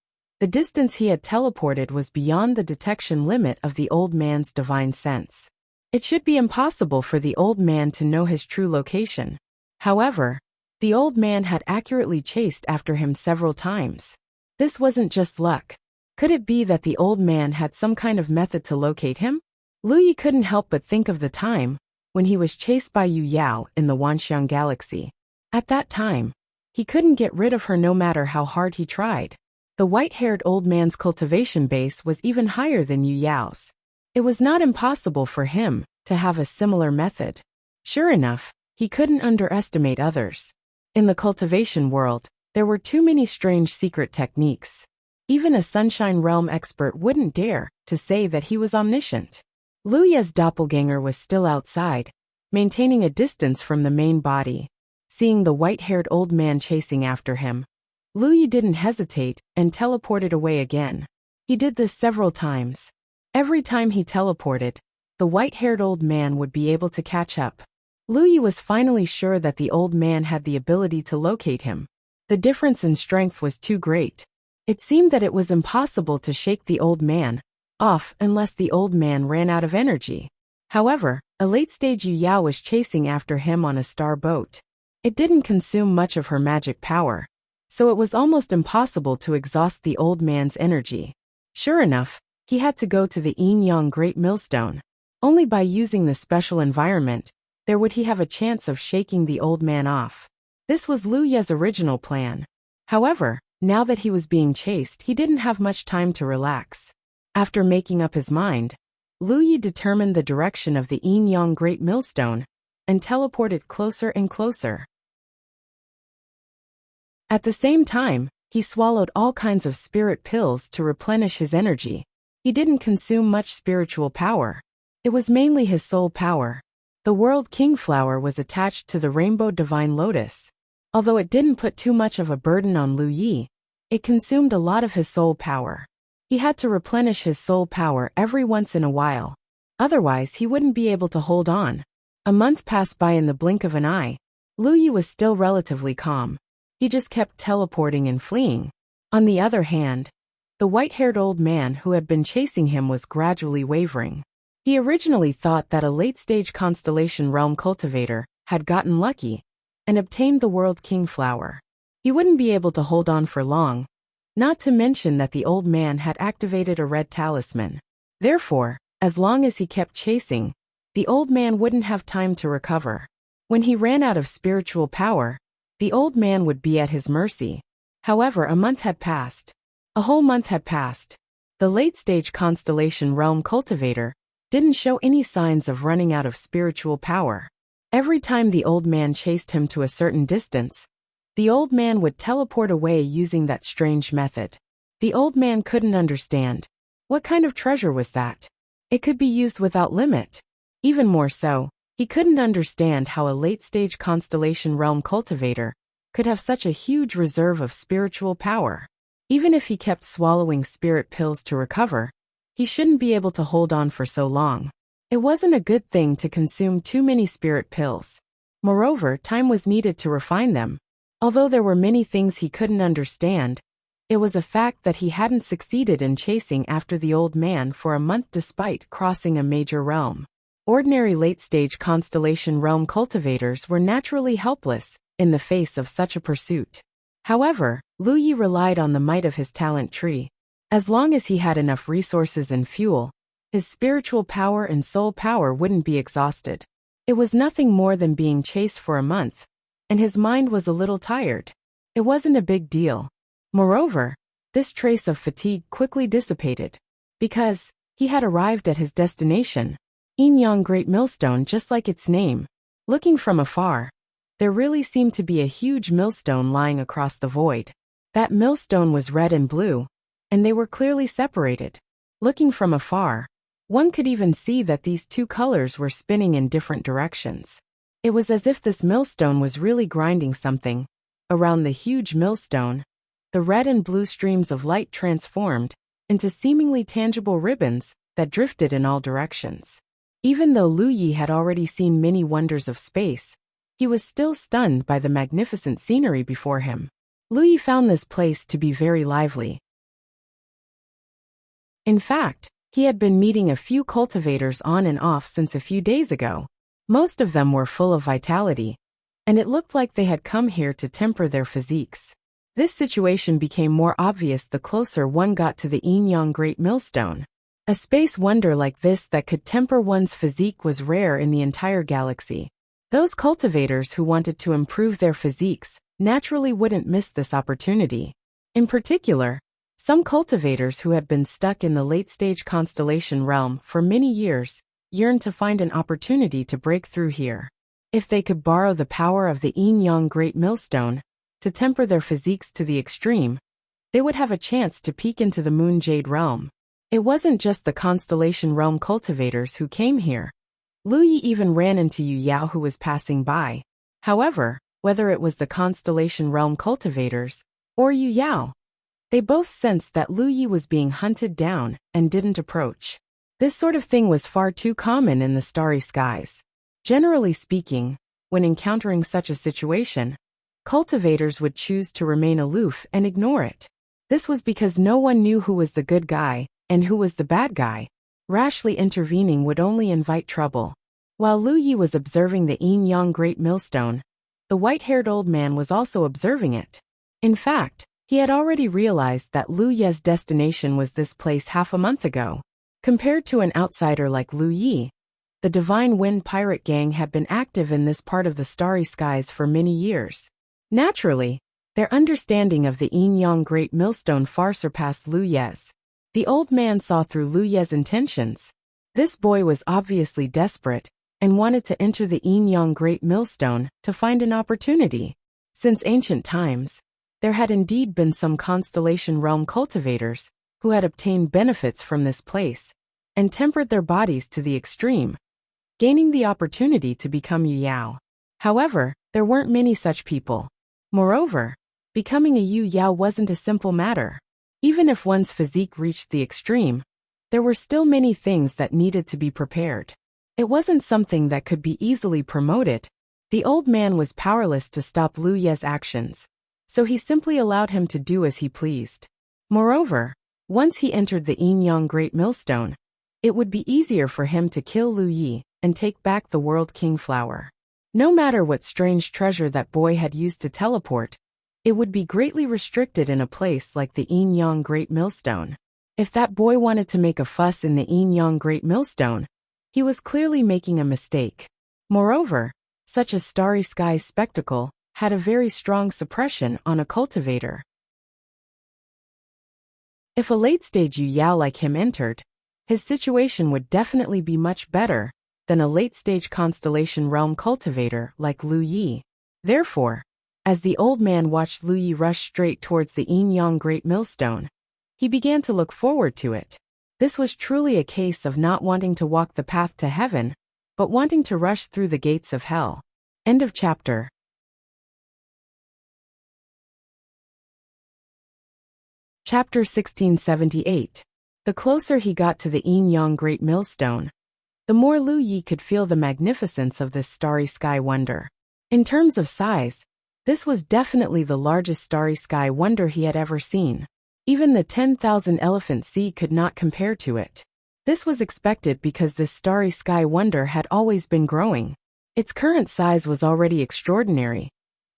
the distance he had teleported was beyond the detection limit of the old man's divine sense. It should be impossible for the old man to know his true location. However, the old man had accurately chased after him several times. This wasn't just luck. Could it be that the old man had some kind of method to locate him? Lu Yi couldn't help but think of the time when he was chased by Yu Yao in the Wanxiang Galaxy. At that time, he couldn't get rid of her no matter how hard he tried. The white-haired old man's cultivation base was even higher than Yu Yao's. It was not impossible for him to have a similar method. Sure enough, he couldn't underestimate others. In the cultivation world, there were too many strange secret techniques. Even a Sunshine Realm expert wouldn't dare to say that he was omniscient. Lu Ye's doppelganger was still outside, maintaining a distance from the main body. Seeing the white-haired old man chasing after him, Lu Yi didn't hesitate and teleported away again. He did this several times. Every time he teleported, the white-haired old man would be able to catch up. Lu Yi was finally sure that the old man had the ability to locate him. The difference in strength was too great. It seemed that it was impossible to shake the old man off unless the old man ran out of energy. However, a late-stage Yu Yao was chasing after him on a star boat. It didn't consume much of her magic power, so it was almost impossible to exhaust the old man's energy. Sure enough, he had to go to the Yin Yang Great Millstone. Only by using the special environment there would he have a chance of shaking the old man off. This was Lu Ye's original plan. However, Now that he was being chased, he didn't have much time to relax. After making up his mind, Lu Yi determined the direction of the Yin Yang Great Millstone and teleported closer and closer. At the same time, he swallowed all kinds of spirit pills to replenish his energy. He didn't consume much spiritual power. It was mainly his soul power. The World King Flower was attached to the Rainbow Divine Lotus. Although it didn't put too much of a burden on Lu Yi, it consumed a lot of his soul power. He had to replenish his soul power every once in a while. Otherwise, he wouldn't be able to hold on. A month passed by in the blink of an eye. Lu Yi was still relatively calm. He just kept teleporting and fleeing. On the other hand, the white-haired old man who had been chasing him was gradually wavering. He originally thought that a late-stage Constellation Realm cultivator had gotten lucky and obtained the World King Flower. He wouldn't be able to hold on for long, not to mention that the old man had activated a red talisman. Therefore, as long as he kept chasing, the old man wouldn't have time to recover. When he ran out of spiritual power, the old man would be at his mercy. However, a month had passed. A whole month had passed. The late-stage Constellation Realm cultivator didn't show any signs of running out of spiritual power. Every time the old man chased him to a certain distance, the old man would teleport away using that strange method. The old man couldn't understand. What kind of treasure was that? It could be used without limit. Even more so, he couldn't understand how a late-stage Constellation Realm cultivator could have such a huge reserve of spiritual power. Even if he kept swallowing spirit pills to recover, he shouldn't be able to hold on for so long. It wasn't a good thing to consume too many spirit pills. Moreover, time was needed to refine them. Although there were many things he couldn't understand, it was a fact that he hadn't succeeded in chasing after the old man for a month despite crossing a major realm. Ordinary late-stage Constellation Realm cultivators were naturally helpless in the face of such a pursuit. However, Lu Yi relied on the might of his talent tree. As long as he had enough resources and fuel, his spiritual power and soul power wouldn't be exhausted. It was nothing more than being chased for a month, and his mind was a little tired. It wasn't a big deal. Moreover, this trace of fatigue quickly dissipated, because he had arrived at his destination, Yin Yang Great Millstone, just like its name. Looking from afar, there really seemed to be a huge millstone lying across the void. That millstone was red and blue, and they were clearly separated. Looking from afar, one could even see that these two colors were spinning in different directions. It was as if this millstone was really grinding something. Around the huge millstone, the red and blue streams of light transformed into seemingly tangible ribbons that drifted in all directions. Even though Lu Yi had already seen many wonders of space, he was still stunned by the magnificent scenery before him. Lu Yi found this place to be very lively. In fact, he had been meeting a few cultivators on and off since a few days ago. Most of them were full of vitality, and it looked like they had come here to temper their physiques. This situation became more obvious the closer one got to the Yin Yang Great Millstone. A space wonder like this that could temper one's physique was rare in the entire galaxy. Those cultivators who wanted to improve their physiques naturally wouldn't miss this opportunity. In particular, some cultivators who had been stuck in the late-stage Constellation Realm for many years yearned to find an opportunity to break through here. If they could borrow the power of the Yin Yang Great Millstone to temper their physiques to the extreme, they would have a chance to peek into the Moon Jade Realm. It wasn't just the Constellation Realm cultivators who came here. Lu Yi even ran into Yu Yao who was passing by. However, whether it was the Constellation Realm cultivators or Yu Yao, they both sensed that Lu Yi was being hunted down and didn't approach. This sort of thing was far too common in the starry skies. Generally speaking, when encountering such a situation, cultivators would choose to remain aloof and ignore it. This was because no one knew who was the good guy and who was the bad guy. Rashly intervening would only invite trouble. While Lu Yi was observing the Yin Yang Great Millstone, the white-haired old man was also observing it. In fact, he had already realized that Lu Ye's destination was this place half a month ago. Compared to an outsider like Lu Yi, the Divine Wind Pirate Gang had been active in this part of the starry skies for many years. Naturally, Their understanding of the yin-yang great millstone far surpassed Lu Ye's. The old man saw through Lu Ye's intentions. This boy was obviously desperate and wanted to enter the yin-yang great millstone to find an opportunity. Since ancient times, there had indeed been some constellation realm cultivators who had obtained benefits from this place and tempered their bodies to the extreme, gaining the opportunity to become Yu Yao. However, there weren't many such people. Moreover, becoming a Yu Yao wasn't a simple matter. Even if one's physique reached the extreme, there were still many things that needed to be prepared. It wasn't something that could be easily promoted. The old man was powerless to stop Lu Ye's actions, so he simply allowed him to do as he pleased. Moreover, once he entered the yin-yang great millstone, it would be easier for him to kill Lu Yi and take back the World King Flower. No matter what strange treasure that boy had used to teleport, it would be greatly restricted in a place like the yin-yang great millstone. If that boy wanted to make a fuss in the yin-yang great millstone, he was clearly making a mistake. Moreover, such a starry sky spectacle had a very strong suppression on a cultivator. If a late-stage Yu Yao like him entered, his situation would definitely be much better than a late-stage constellation realm cultivator like Lu Yi. Therefore, as the old man watched Lu Yi rush straight towards the yin-yang great millstone, he began to look forward to it. This was truly a case of not wanting to walk the path to heaven, but wanting to rush through the gates of hell. End of chapter. Chapter 1678. The closer he got to the yin-yang great millstone, the more Lu Yi could feel the magnificence of this starry sky wonder. In terms of size, this was definitely the largest starry sky wonder he had ever seen. Even the 10,000 elephant sea could not compare to it. This was expected because this starry sky wonder had always been growing. Its current size was already extraordinary,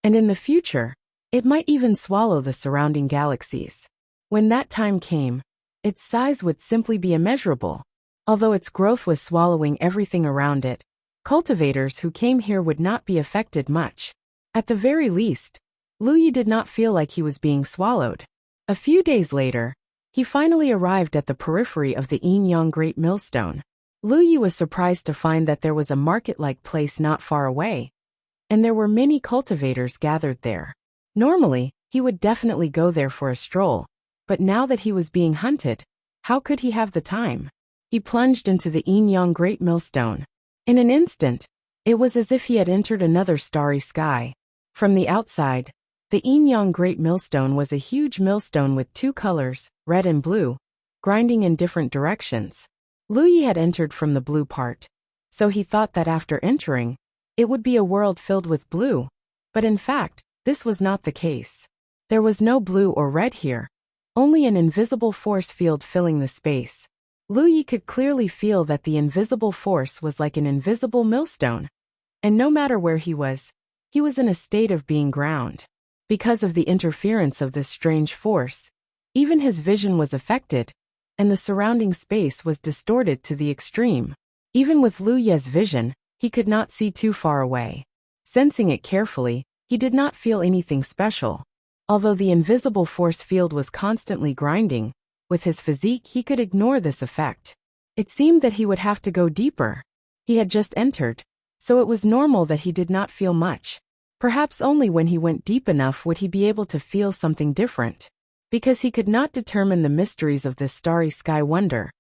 and in the future, it might even swallow the surrounding galaxies. When that time came, its size would simply be immeasurable. Although its growth was swallowing everything around it, cultivators who came here would not be affected much. At the very least, Lu Yi did not feel like he was being swallowed. A few days later, he finally arrived at the periphery of the yin-yang great millstone. Lu Yi was surprised to find that there was a market-like place not far away, and there were many cultivators gathered there. Normally, he would definitely go there for a stroll, but now that he was being hunted, how could he have the time? He plunged into the yin-yang great millstone. In an instant, it was as if he had entered another starry sky. From the outside, the yin-yang great millstone was a huge millstone with two colors, red and blue, grinding in different directions. Lu Yi had entered from the blue part, so he thought that after entering, it would be a world filled with blue. But in fact, this was not the case. There was no blue or red here, only an invisible force field filling the space. Lu Yi could clearly feel that the invisible force was like an invisible millstone, and no matter where he was in a state of being ground. Because of the interference of this strange force, even his vision was affected, and the surrounding space was distorted to the extreme. Even with Lu Ye's vision, he could not see too far away. Sensing it carefully, he did not feel anything special. Although the invisible force field was constantly grinding, with his physique he could ignore this effect. It seemed that he would have to go deeper. He had just entered, so it was normal that he did not feel much. Perhaps only when he went deep enough would he be able to feel something different. Because he could not determine the mysteries of this starry sky wonder,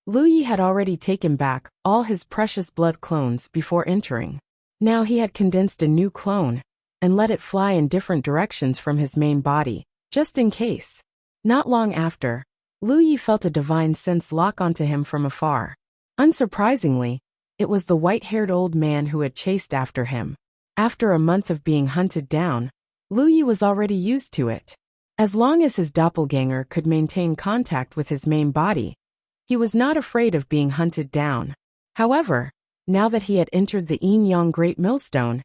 Lu Yi had already taken back all his precious blood clones before entering. Now he had condensed a new clone and let it fly in different directions from his main body, just in case. Not long after, Lu Yi felt a divine sense lock onto him from afar. Unsurprisingly, it was the white-haired old man who had chased after him. After a month of being hunted down, Lu Yi was already used to it. As long as his doppelganger could maintain contact with his main body, he was not afraid of being hunted down. However, now that he had entered the yin-yang great millstone,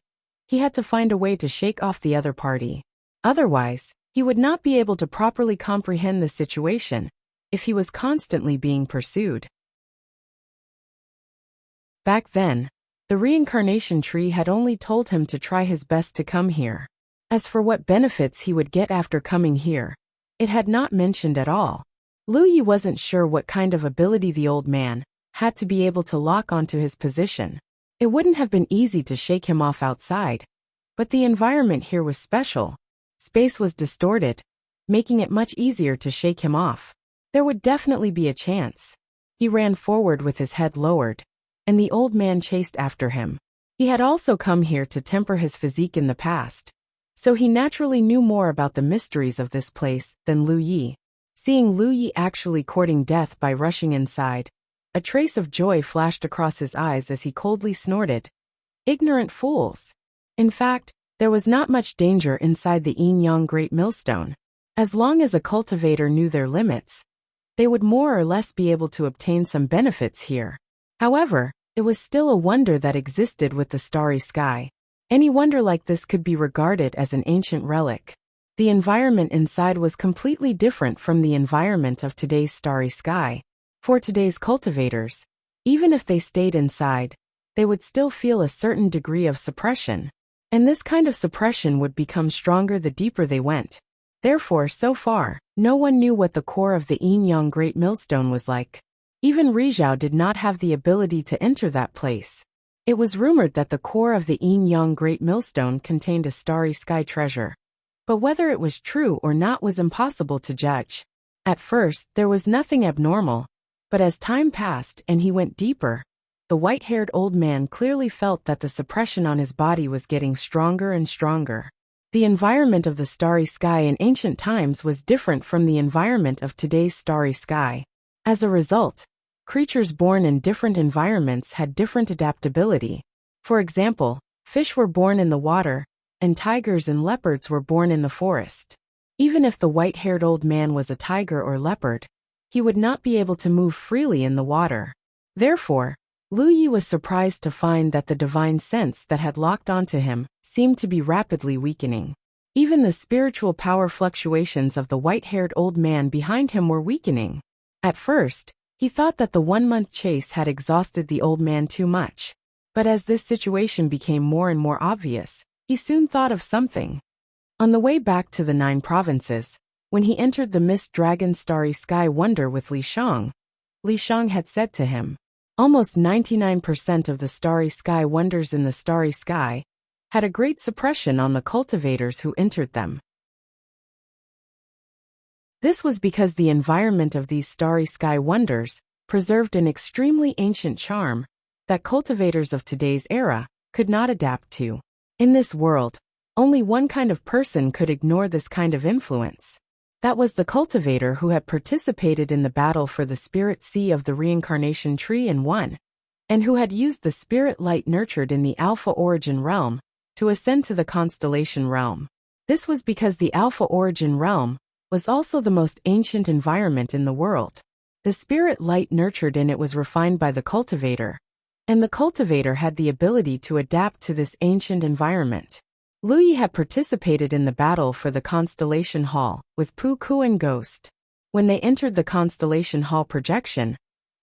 he had to find a way to shake off the other party. Otherwise, he would not be able to properly comprehend the situation if he was constantly being pursued. Back then, the reincarnation tree had only told him to try his best to come here. As for what benefits he would get after coming here, it had not mentioned at all. Lu Yi wasn't sure what kind of ability the old man had to be able to lock onto his position. It wouldn't have been easy to shake him off outside, but the environment here was special. Space was distorted, making it much easier to shake him off. There would definitely be a chance. He ran forward with his head lowered, and the old man chased after him. He had also come here to temper his physique in the past, so he naturally knew more about the mysteries of this place than Lu Yi. Seeing Lu Yi actually courting death by rushing inside, a trace of joy flashed across his eyes as he coldly snorted. Ignorant fools! In fact, there was not much danger inside the Yin-Yang Great Millstone. As long as a cultivator knew their limits, they would more or less be able to obtain some benefits here. However, it was still a wonder that existed with the starry sky. Any wonder like this could be regarded as an ancient relic. The environment inside was completely different from the environment of today's starry sky. For today's cultivators, even if they stayed inside, they would still feel a certain degree of suppression. And this kind of suppression would become stronger the deeper they went. Therefore, so far, no one knew what the core of the Yin-Yang Great Millstone was like. Even Rizhao did not have the ability to enter that place. It was rumored that the core of the Yin-Yang Great Millstone contained a starry sky treasure. But whether it was true or not was impossible to judge. At first, there was nothing abnormal. But as time passed and he went deeper, the white-haired old man clearly felt that the suppression on his body was getting stronger and stronger. The environment of the starry sky in ancient times was different from the environment of today's starry sky. As a result, creatures born in different environments had different adaptability. For example, fish were born in the water, and tigers and leopards were born in the forest. Even if the white-haired old man was a tiger or leopard, he would not be able to move freely in the water. Therefore, Lu Yi was surprised to find that the divine sense that had locked onto him seemed to be rapidly weakening. Even the spiritual power fluctuations of the white-haired old man behind him were weakening. At first, he thought that the 1-month chase had exhausted the old man too much. But as this situation became more and more obvious, he soon thought of something. On the way back to the 9 provinces, when he entered the Mist Dragon Starry Sky Wonder with Li Shang had said to him, almost 99% of the starry sky wonders in the starry sky had a great suppression on the cultivators who entered them. This was because the environment of these starry sky wonders preserved an extremely ancient charm that cultivators of today's era could not adapt to. In this world, only one kind of person could ignore this kind of influence. That was the cultivator who had participated in the battle for the spirit sea of the reincarnation tree and won, and who had used the spirit light nurtured in the Alpha Origin realm to ascend to the constellation realm. This was because the Alpha Origin realm was also the most ancient environment in the world. The spirit light nurtured in it was refined by the cultivator, and the cultivator had the ability to adapt to this ancient environment. Lu Yi had participated in the battle for the Constellation Hall with Pu Ku and Ghost. When they entered the Constellation Hall projection,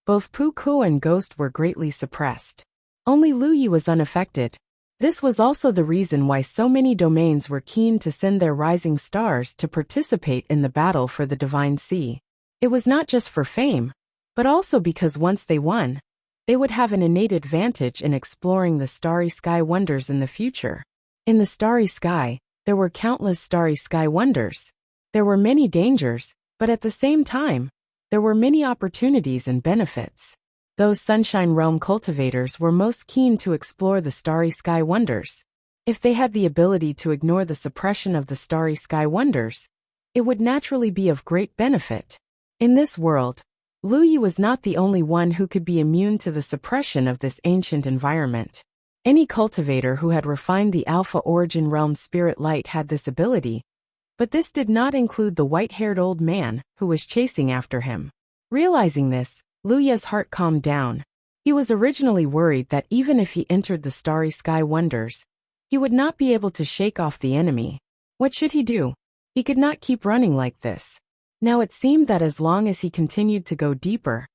both Pu Ku and Ghost were greatly suppressed. Only Lu Yi was unaffected. This was also the reason why so many domains were keen to send their rising stars to participate in the battle for the Divine Sea. It was not just for fame, but also because once they won, they would have an innate advantage in exploring the starry sky wonders in the future. In the starry sky, there were countless starry sky wonders. There were many dangers, but at the same time, there were many opportunities and benefits. Those Sunshine Realm cultivators were most keen to explore the starry sky wonders. If they had the ability to ignore the suppression of the starry sky wonders, it would naturally be of great benefit. In this world, Lu Yi was not the only one who could be immune to the suppression of this ancient environment. Any cultivator who had refined the Alpha Origin Realm spirit light had this ability, but this did not include the white-haired old man who was chasing after him. Realizing this, Lu Yi's heart calmed down. He was originally worried that even if he entered the starry sky wonders, he would not be able to shake off the enemy. What should he do? He could not keep running like this. Now it seemed that as long as he continued to go deeper,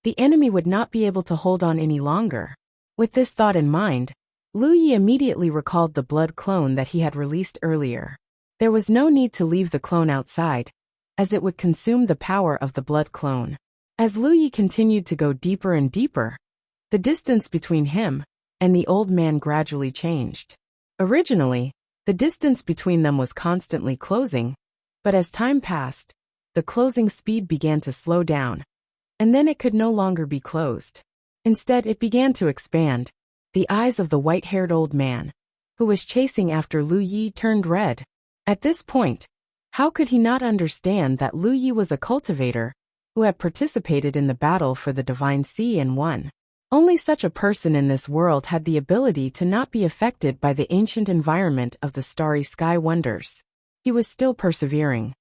the enemy would not be able to hold on any longer. With this thought in mind, Lu Yi immediately recalled the blood clone that he had released earlier. There was no need to leave the clone outside, as it would consume the power of the blood clone. As Lu Yi continued to go deeper and deeper, the distance between him and the old man gradually changed. Originally, the distance between them was constantly closing, but as time passed, the closing speed began to slow down, and then it could no longer be closed. Instead, it began to expand. The eyes of the white-haired old man, who was chasing after Lu Yi, turned red. At this point, how could he not understand that Lu Yi was a cultivator who had participated in the battle for the Divine Sea and won? Only such a person in this world had the ability to not be affected by the ancient environment of the starry sky wonders. He was still persevering.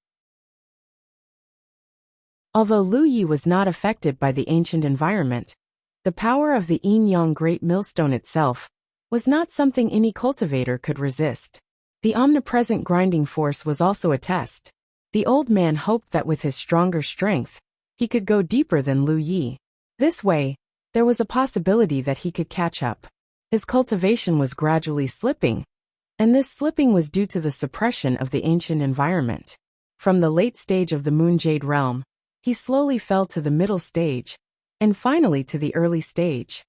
Although Lu Yi was not affected by the ancient environment, the power of the Yin-Yang Great Millstone itself was not something any cultivator could resist. The omnipresent grinding force was also a test. The old man hoped that with his stronger strength, he could go deeper than Lu Yi. This way, there was a possibility that he could catch up. His cultivation was gradually slipping, and this slipping was due to the suppression of the ancient environment. From the late stage of the Moon Jade realm, he slowly fell to the middle stage, and finally to the early stage.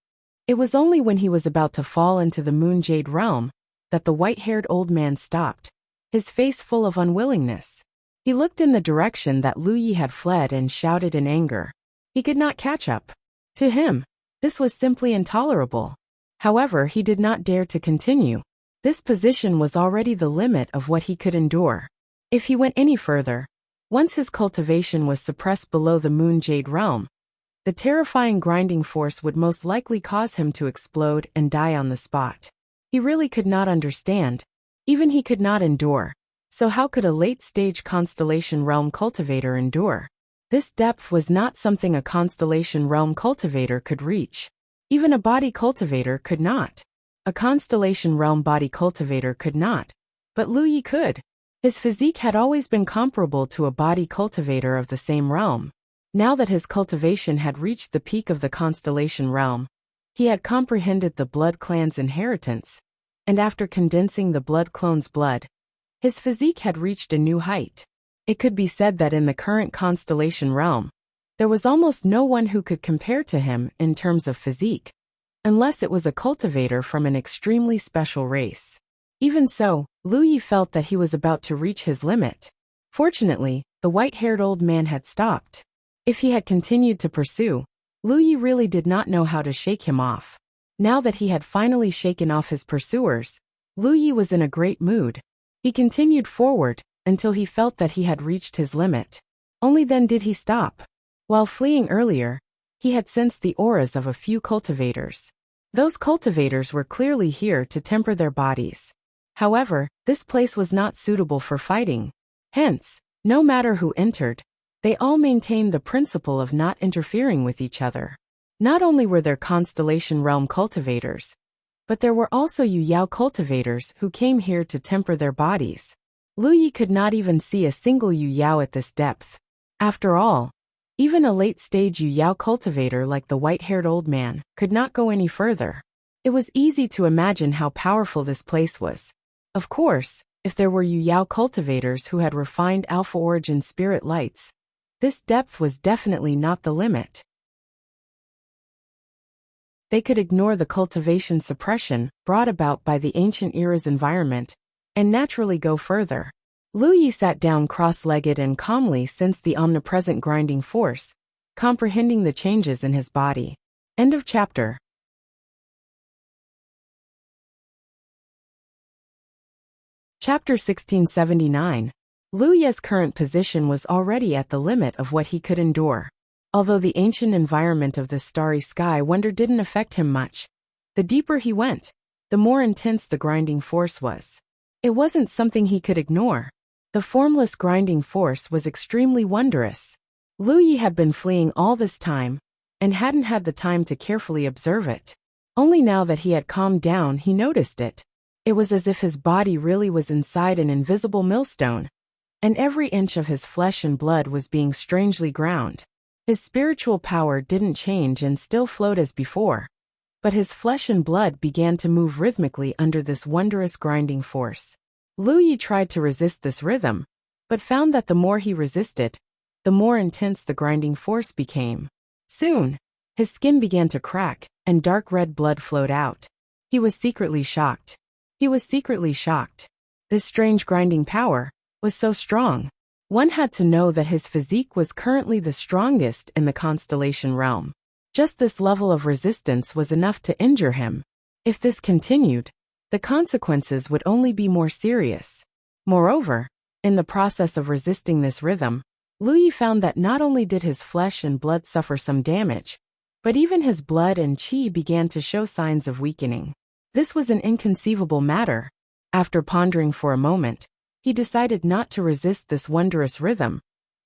It was only when he was about to fall into the Moon Jade realm that the white-haired old man stopped, his face full of unwillingness. He looked in the direction that Lu Yi had fled and shouted in anger. He could not catch up. To him, this was simply intolerable. However, he did not dare to continue. This position was already the limit of what he could endure. If he went any further, once his cultivation was suppressed below the Moon Jade realm, the terrifying grinding force would most likely cause him to explode and die on the spot. He really could not understand. Even he could not endure. So how could a late-stage constellation realm cultivator endure? This depth was not something a constellation realm cultivator could reach. Even a body cultivator could not. A constellation realm body cultivator could not. But Lu Yi could. His physique had always been comparable to a body cultivator of the same realm. Now that his cultivation had reached the peak of the constellation realm, he had comprehended the blood clan's inheritance, and after condensing the blood clone's blood, his physique had reached a new height. It could be said that in the current constellation realm, there was almost no one who could compare to him in terms of physique, unless it was a cultivator from an extremely special race. Even so, Lu Yi felt that he was about to reach his limit. Fortunately, the white-haired old man had stopped. If he had continued to pursue, Lu Yi really did not know how to shake him off. Now that he had finally shaken off his pursuers, Lu Yi was in a great mood. He continued forward until he felt that he had reached his limit. Only then did he stop. While fleeing earlier, he had sensed the auras of a few cultivators. Those cultivators were clearly here to temper their bodies. However, this place was not suitable for fighting. Hence, no matter who entered, they all maintained the principle of not interfering with each other. Not only were there constellation realm cultivators, but there were also Yu Yao cultivators who came here to temper their bodies. Lu Yi could not even see a single Yu Yao at this depth. After all, even a late-stage Yu Yao cultivator like the white-haired old man could not go any further. It was easy to imagine how powerful this place was. Of course, if there were Yu Yao cultivators who had refined Alpha Origin spirit lights, this depth was definitely not the limit. They could ignore the cultivation suppression brought about by the ancient era's environment and naturally go further. Lu Yi sat down cross-legged and calmly sensed the omnipresent grinding force, comprehending the changes in his body. End of chapter. Chapter 1679. Lu Yi's current position was already at the limit of what he could endure. Although the ancient environment of the starry sky wonder didn't affect him much, the deeper he went, the more intense the grinding force was. It wasn't something he could ignore. The formless grinding force was extremely wondrous. Lu Yi had been fleeing all this time, and hadn't had the time to carefully observe it. Only now that he had calmed down he noticed it. It was as if his body really was inside an invisible millstone, and every inch of his flesh and blood was being strangely ground. His spiritual power didn't change and still flowed as before. but his flesh and blood began to move rhythmically under this wondrous grinding force. Lu Yi tried to resist this rhythm, but found that the more he resisted, the more intense the grinding force became. Soon, his skin began to crack, and dark red blood flowed out. He was secretly shocked. This strange grinding power was so strong. One had to know that his physique was currently the strongest in the constellation realm. Just this level of resistance was enough to injure him. If this continued, the consequences would only be more serious. Moreover, in the process of resisting this rhythm, Lu Yi found that not only did his flesh and blood suffer some damage, but even his blood and qi began to show signs of weakening. This was an inconceivable matter. After pondering for a moment, he decided not to resist this wondrous rhythm,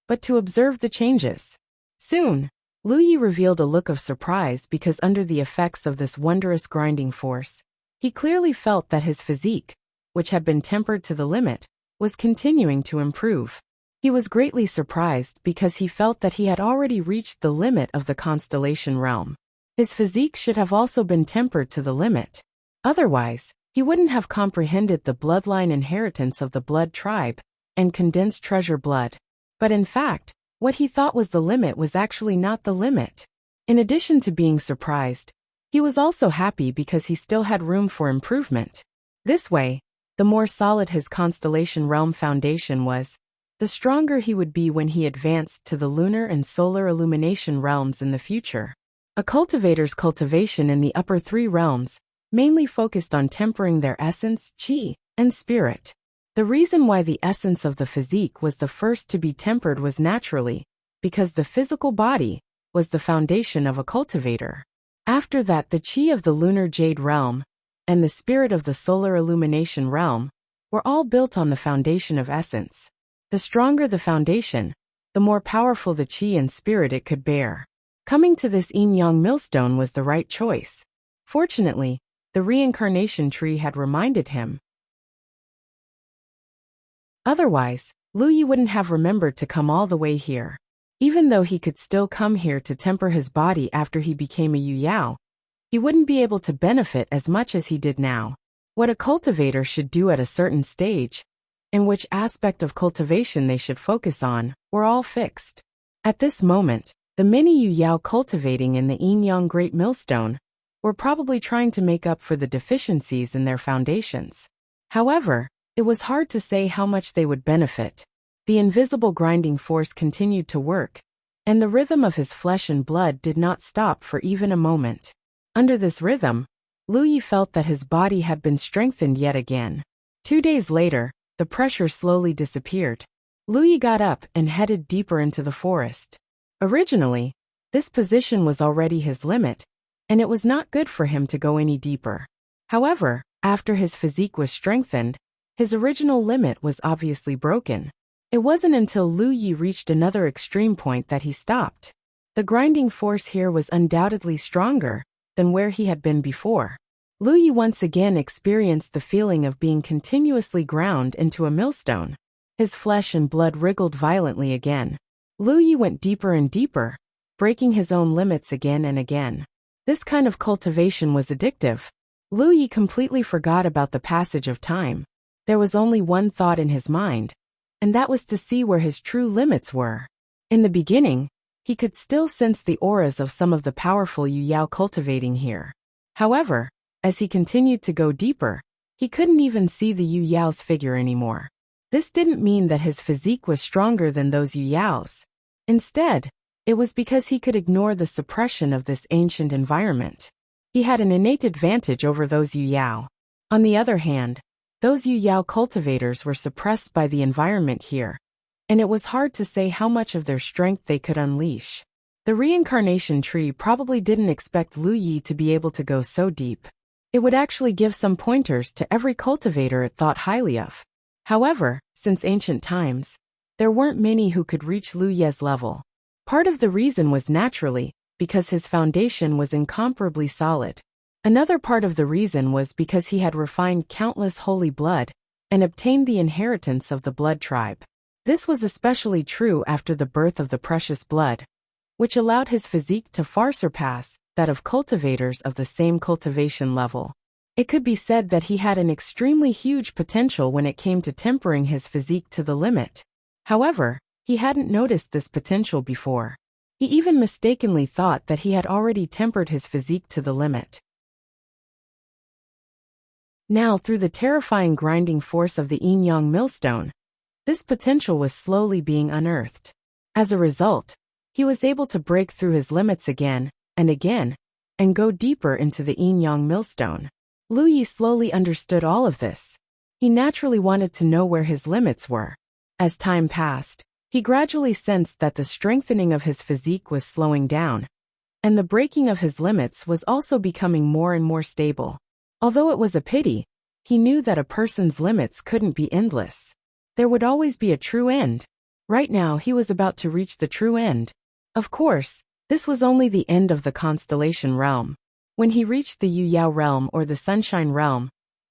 but to observe the changes. Soon, Lu Yi revealed a look of surprise because under the effects of this wondrous grinding force, he clearly felt that his physique, which had been tempered to the limit, was continuing to improve. He was greatly surprised because he felt that he had already reached the limit of the constellation realm. His physique should have also been tempered to the limit. Otherwise, he wouldn't have comprehended the bloodline inheritance of the blood tribe and condensed treasure blood. But in fact, what he thought was the limit was actually not the limit. In addition to being surprised, he was also happy because he still had room for improvement. This way, the more solid his constellation realm foundation was, the stronger he would be when he advanced to the lunar and solar illumination realms in the future. A cultivator's cultivation in the upper three realms mainly focused on tempering their essence, qi, and spirit. The reason why the essence of the physique was the first to be tempered was naturally because the physical body was the foundation of a cultivator. After that, the qi of the lunar jade realm and the spirit of the solar illumination realm were all built on the foundation of essence. The stronger the foundation, the more powerful the qi and spirit it could bear. Coming to this yin-yang millstone was the right choice. Fortunately, the reincarnation tree had reminded him. Otherwise, Lu Yi wouldn't have remembered to come all the way here. Even though he could still come here to temper his body after he became a Yu Yao, he wouldn't be able to benefit as much as he did now. What a cultivator should do at a certain stage, and which aspect of cultivation they should focus on, were all fixed. At this moment, the many Yu Yao cultivating in the yin-yang great millstone were probably trying to make up for the deficiencies in their foundations. However, it was hard to say how much they would benefit. The invisible grinding force continued to work, and the rhythm of his flesh and blood did not stop for even a moment. Under this rhythm, Lu Yi felt that his body had been strengthened yet again. 2 days later, the pressure slowly disappeared. Lu Yi got up and headed deeper into the forest. Originally, this position was already his limit, and it was not good for him to go any deeper. However, after his physique was strengthened, his original limit was obviously broken. It wasn't until Lu Yi reached another extreme point that he stopped. The grinding force here was undoubtedly stronger than where he had been before. Lu Yi once again experienced the feeling of being continuously ground into a millstone. His flesh and blood wriggled violently again. Lu Yi went deeper and deeper, breaking his own limits again and again. This kind of cultivation was addictive. Lu Yi completely forgot about the passage of time. There was only one thought in his mind, and that was to see where his true limits were. In the beginning, he could still sense the auras of some of the powerful Yu Yao cultivating here. However, as he continued to go deeper, he couldn't even see the Yu Yao's figure anymore. This didn't mean that his physique was stronger than those Yu Yao's. Instead, it was because he could ignore the suppression of this ancient environment. He had an innate advantage over those Yu Yao. On the other hand, those Yu Yao cultivators were suppressed by the environment here, and it was hard to say how much of their strength they could unleash. The reincarnation tree probably didn't expect Lu Yi to be able to go so deep. It would actually give some pointers to every cultivator it thought highly of. However, since ancient times, there weren't many who could reach Lu Ye's level. Part of the reason was naturally because his foundation was incomparably solid. Another part of the reason was because he had refined countless holy blood and obtained the inheritance of the blood tribe. This was especially true after the birth of the precious blood, which allowed his physique to far surpass that of cultivators of the same cultivation level. It could be said that he had an extremely huge potential when it came to tempering his physique to the limit. However, he hadn't noticed this potential before. He even mistakenly thought that he had already tempered his physique to the limit. Now, through the terrifying grinding force of the yin-yang millstone, this potential was slowly being unearthed. As a result, he was able to break through his limits again, and go deeper into the yin-yang millstone. Lu Yi slowly understood all of this. He naturally wanted to know where his limits were. As time passed, he gradually sensed that the strengthening of his physique was slowing down, and the breaking of his limits was also becoming more and more stable. Although it was a pity, he knew that a person's limits couldn't be endless. There would always be a true end. Right now he was about to reach the true end. Of course, this was only the end of the constellation realm. When he reached the Yu Yao realm or the Sunshine realm,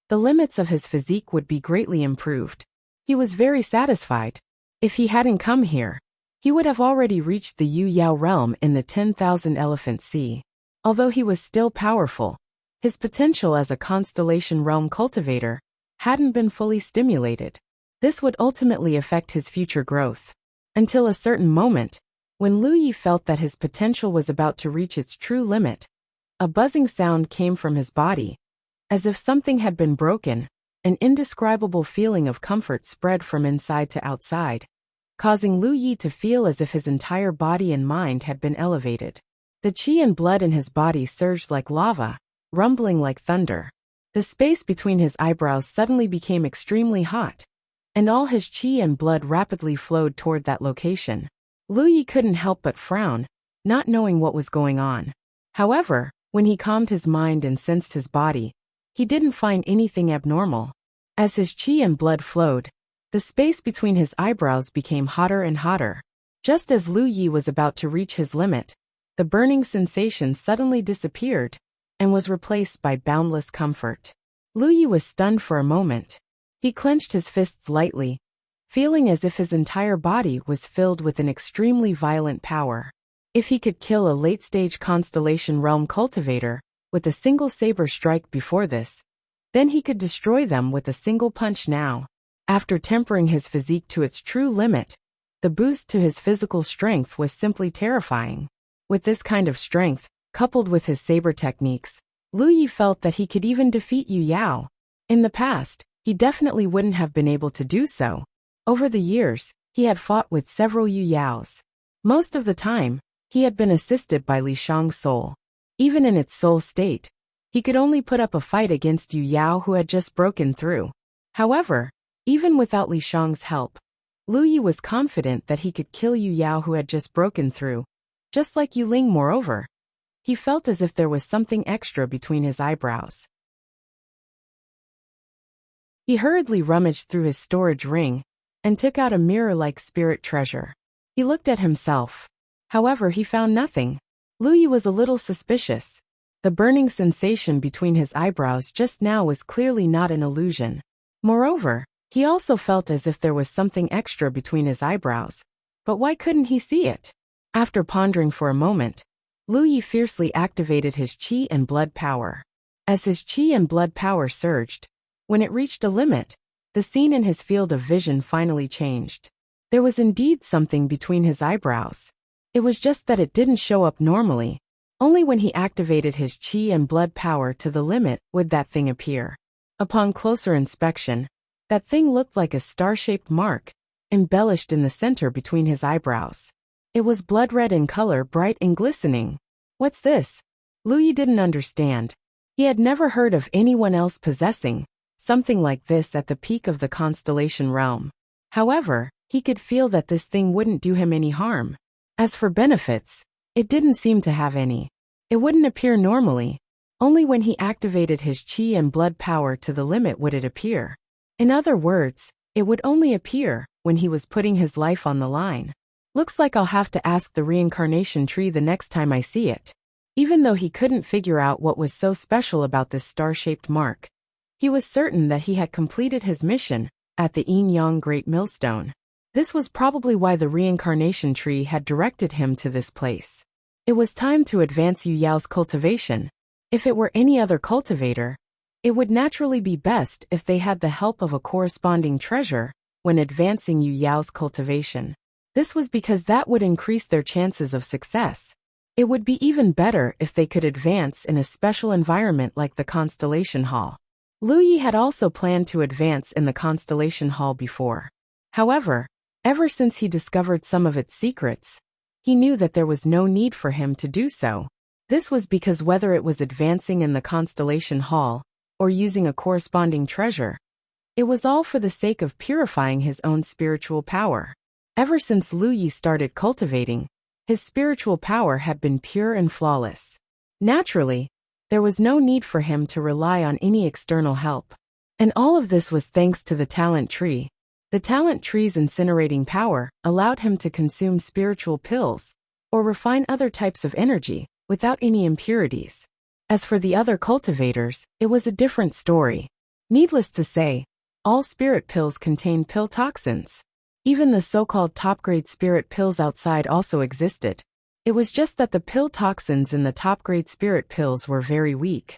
the limits of his physique would be greatly improved. He was very satisfied. If he hadn't come here, he would have already reached the Yu Yao realm in the 10,000 Elephant Sea. Although he was still powerful, his potential as a constellation realm cultivator hadn't been fully stimulated. This would ultimately affect his future growth. Until a certain moment, when Lu Yi felt that his potential was about to reach its true limit, a buzzing sound came from his body. As if something had been broken, an indescribable feeling of comfort spread from inside to outside, causing Lu Yi to feel as if his entire body and mind had been elevated. The qi and blood in his body surged like lava, rumbling like thunder. The space between his eyebrows suddenly became extremely hot, and all his qi and blood rapidly flowed toward that location. Lu Yi couldn't help but frown, not knowing what was going on. However, when he calmed his mind and sensed his body, he didn't find anything abnormal. As his qi and blood flowed, the space between his eyebrows became hotter and hotter. Just as Lu Yi was about to reach his limit, the burning sensation suddenly disappeared and was replaced by boundless comfort. Lu Yi was stunned for a moment. He clenched his fists lightly, feeling as if his entire body was filled with an extremely violent power. If he could kill a late-stage constellation realm cultivator with a single saber strike before this, then he could destroy them with a single punch now. After tempering his physique to its true limit, the boost to his physical strength was simply terrifying. With this kind of strength, coupled with his saber techniques, Lu Yi felt that he could even defeat Yu Yao. In the past, he definitely wouldn't have been able to do so. Over the years, he had fought with several Yu Yaos. Most of the time, he had been assisted by Li Shang's soul. Even in its soul state, he could only put up a fight against Yu Yao who had just broken through. However, even without Li Shang's help, Lu Yi was confident that he could kill Yu Yao who had just broken through. Just like Yu Ling, moreover, he felt as if there was something extra between his eyebrows. He hurriedly rummaged through his storage ring and took out a mirror-like spirit treasure. He looked at himself. However, he found nothing. Lu Yi was a little suspicious. The burning sensation between his eyebrows just now was clearly not an illusion. Moreover, he also felt as if there was something extra between his eyebrows. But why couldn't he see it? After pondering for a moment, Lu Yi fiercely activated his qi and blood power. As his qi and blood power surged, when it reached a limit, the scene in his field of vision finally changed. There was indeed something between his eyebrows. It was just that it didn't show up normally. Only when he activated his qi and blood power to the limit would that thing appear. Upon closer inspection, that thing looked like a star-shaped mark, embellished in the center between his eyebrows. It was blood red in color, bright and glistening. What's this? Lu Yi didn't understand. He had never heard of anyone else possessing something like this at the peak of the constellation realm. However, he could feel that this thing wouldn't do him any harm. As for benefits, it didn't seem to have any. It wouldn't appear normally. Only when he activated his qi and blood power to the limit would it appear. In other words, it would only appear when he was putting his life on the line. Looks like I'll have to ask the reincarnation tree the next time I see it. Even though he couldn't figure out what was so special about this star-shaped mark, he was certain that he had completed his mission at the Yin-Yang Great Millstone. This was probably why the reincarnation tree had directed him to this place. It was time to advance Yu Yao's cultivation. If it were any other cultivator, it would naturally be best if they had the help of a corresponding treasure when advancing Yu Yao's cultivation. This was because that would increase their chances of success. It would be even better if they could advance in a special environment like the Constellation Hall. Lu Yi had also planned to advance in the Constellation Hall before. However, ever since he discovered some of its secrets, he knew that there was no need for him to do so. This was because whether it was advancing in the Constellation Hall or using a corresponding treasure, it was all for the sake of purifying his own spiritual power. Ever since Lu Yi started cultivating, his spiritual power had been pure and flawless. Naturally, there was no need for him to rely on any external help. And all of this was thanks to the talent tree. The talent tree's incinerating power allowed him to consume spiritual pills or refine other types of energy without any impurities. As for the other cultivators, it was a different story. Needless to say, all spirit pills contained pill toxins. Even the so-called top-grade spirit pills outside also existed. It was just that the pill toxins in the top-grade spirit pills were very weak.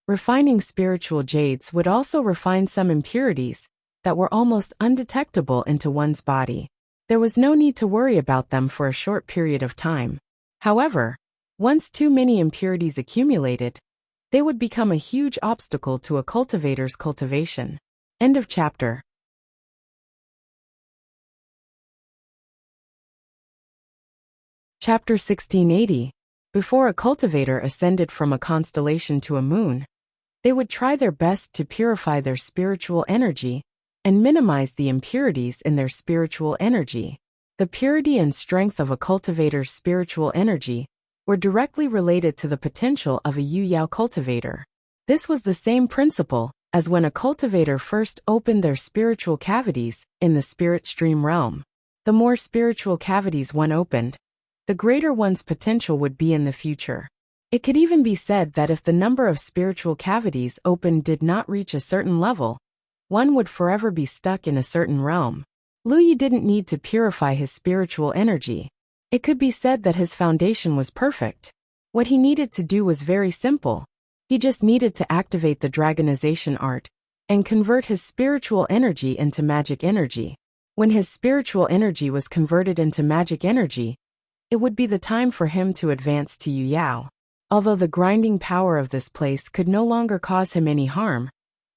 Refining spiritual jades would also refine some impurities that were almost undetectable into one's body. There was no need to worry about them for a short period of time. However, once too many impurities accumulated, they would become a huge obstacle to a cultivator's cultivation. End of chapter. Chapter 1680. Before a cultivator ascended from a constellation to a moon, they would try their best to purify their spiritual energy and minimize the impurities in their spiritual energy. The purity and strength of a cultivator's spiritual energy were directly related to the potential of a Yu Yao cultivator. This was the same principle as when a cultivator first opened their spiritual cavities in the spirit stream realm. The more spiritual cavities one opened, the greater one's potential would be in the future. It could even be said that if the number of spiritual cavities opened did not reach a certain level, one would forever be stuck in a certain realm. Lu Yi didn't need to purify his spiritual energy. It could be said that his foundation was perfect. What he needed to do was very simple. He just needed to activate the dragonization art and convert his spiritual energy into magic energy. When his spiritual energy was converted into magic energy, it would be the time for him to advance to Yu Yao. Although the grinding power of this place could no longer cause him any harm,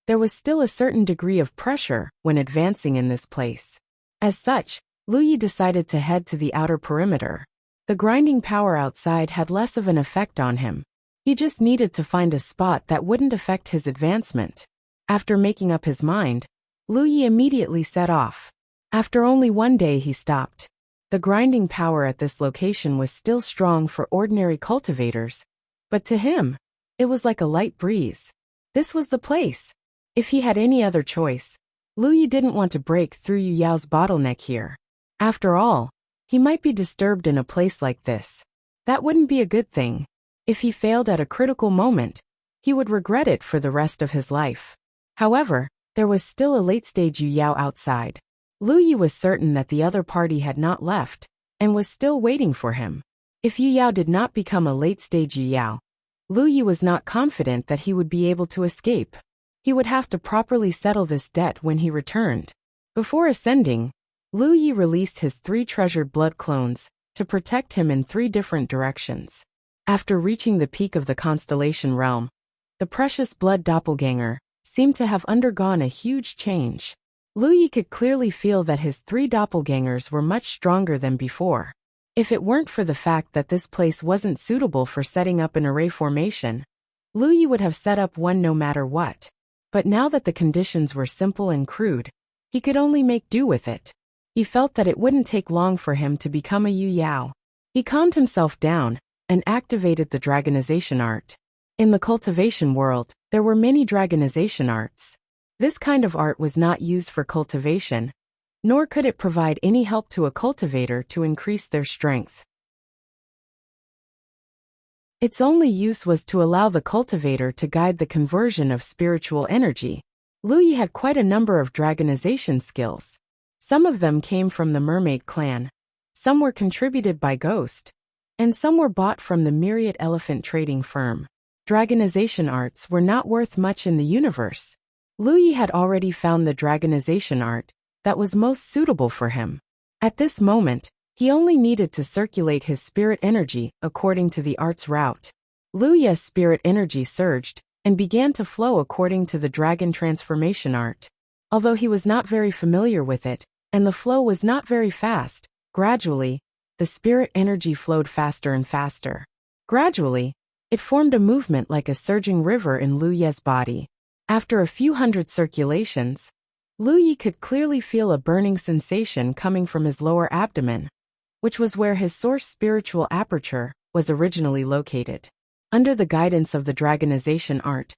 there was still a certain degree of pressure when advancing in this place. As such, Lu Yi decided to head to the outer perimeter. The grinding power outside had less of an effect on him. He just needed to find a spot that wouldn't affect his advancement. After making up his mind, Lu Yi immediately set off. After only one day he stopped. The grinding power at this location was still strong for ordinary cultivators, but to him, it was like a light breeze. This was the place. If he had any other choice, Lu Yi didn't want to break through Yu Yao's bottleneck here. After all, he might be disturbed in a place like this. That wouldn't be a good thing. If he failed at a critical moment, he would regret it for the rest of his life. However, there was still a late-stage Yu Yao outside. Lu Yi was certain that the other party had not left and was still waiting for him. If Yu Yao did not become a late-stage Yu Yao, Lu Yi was not confident that he would be able to escape. He would have to properly settle this debt when he returned. Before ascending, Lu Yi released his 3 treasured blood clones to protect him in 3 different directions. After reaching the peak of the constellation realm, the precious blood doppelganger seemed to have undergone a huge change. Lu Yi could clearly feel that his 3 doppelgangers were much stronger than before. If it weren't for the fact that this place wasn't suitable for setting up an array formation, Lu Yi would have set up one no matter what. But now that the conditions were simple and crude, he could only make do with it. He felt that it wouldn't take long for him to become a Yu Yao. He calmed himself down and activated the dragonization art. In the cultivation world, there were many dragonization arts. This kind of art was not used for cultivation, nor could it provide any help to a cultivator to increase their strength. Its only use was to allow the cultivator to guide the conversion of spiritual energy. Lu Yi had quite a number of dragonization skills. Some of them came from the mermaid clan. Some were contributed by Ghost, and some were bought from the Myriad Elephant trading firm. Dragonization arts were not worth much in the universe. Lu Yi had already found the dragonization art that was most suitable for him. At this moment, he only needed to circulate his spirit energy according to the art's route. Lu Yi's spirit energy surged and began to flow according to the dragon transformation art. Although he was not very familiar with it, and the flow was not very fast, gradually, the spirit energy flowed faster and faster. Gradually, it formed a movement like a surging river in Lu Yi's body. After a few hundred circulations, Lu Yi could clearly feel a burning sensation coming from his lower abdomen, which was where his source spiritual aperture was originally located. Under the guidance of the dragonization art,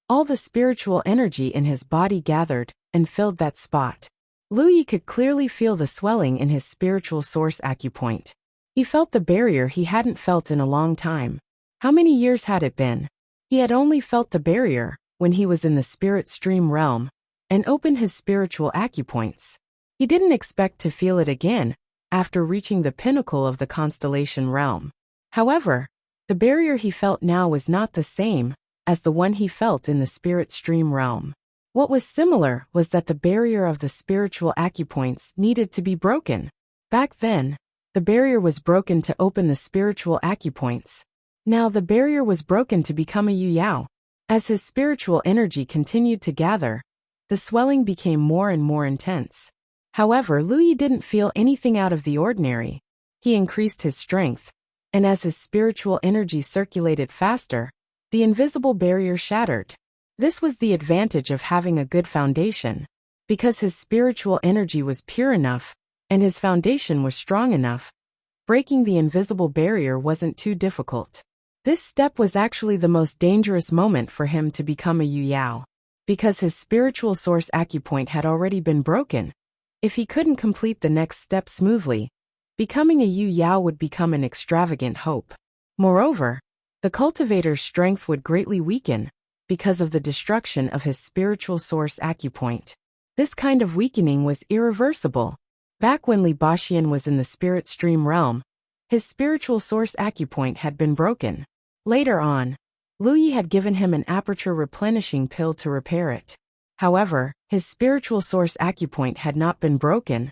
all the spiritual energy in his body gathered and filled that spot. Lu Yi could clearly feel the swelling in his spiritual source acupoint. He felt the barrier he hadn't felt in a long time. How many years had it been? He had only felt the barrier when he was in the spirit stream realm and opened his spiritual acupoints. He didn't expect to feel it again after reaching the pinnacle of the constellation realm. However, the barrier he felt now was not the same as the one he felt in the spirit stream realm. What was similar was that the barrier of the spiritual acupoints needed to be broken. Back then, the barrier was broken to open the spiritual acupoints. Now the barrier was broken to become a Yu-Yao. As his spiritual energy continued to gather, the swelling became more and more intense. However, Lu Yi didn't feel anything out of the ordinary. He increased his strength, and as his spiritual energy circulated faster, the invisible barrier shattered. This was the advantage of having a good foundation. Because his spiritual energy was pure enough, and his foundation was strong enough, breaking the invisible barrier wasn't too difficult. This step was actually the most dangerous moment for him to become a Yu-Yao. Because his spiritual source acupoint had already been broken, if he couldn't complete the next step smoothly, becoming a Yu-Yao would become an extravagant hope. Moreover, the cultivator's strength would greatly weaken because of the destruction of his spiritual source acupoint. This kind of weakening was irreversible. Back when Li Baxian was in the spirit stream realm, his spiritual source acupoint had been broken. Later on, Lu Yi had given him an aperture replenishing pill to repair it. However, his spiritual source acupoint had not been broken,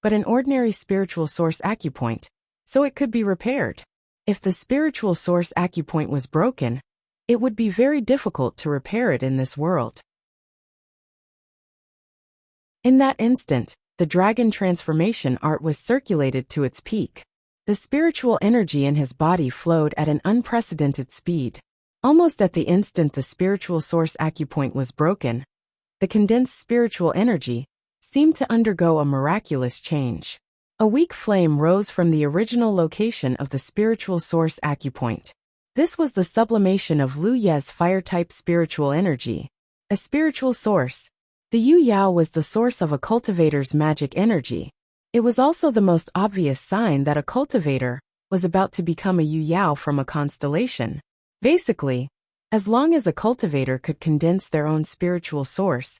but an ordinary spiritual source acupoint, so it could be repaired. If the spiritual source acupoint was broken, it would be very difficult to repair it in this world. In that instant, the dragon transformation art was circulated to its peak. The spiritual energy in his body flowed at an unprecedented speed. Almost at the instant the spiritual source acupoint was broken, the condensed spiritual energy seemed to undergo a miraculous change. A weak flame rose from the original location of the spiritual source acupoint. This was the sublimation of Lu Yi's fire-type spiritual energy. A spiritual source, the Yu-Yao was the source of a cultivator's magic energy. It was also the most obvious sign that a cultivator was about to become a Yu-Yao from a constellation. Basically, as long as a cultivator could condense their own spiritual source,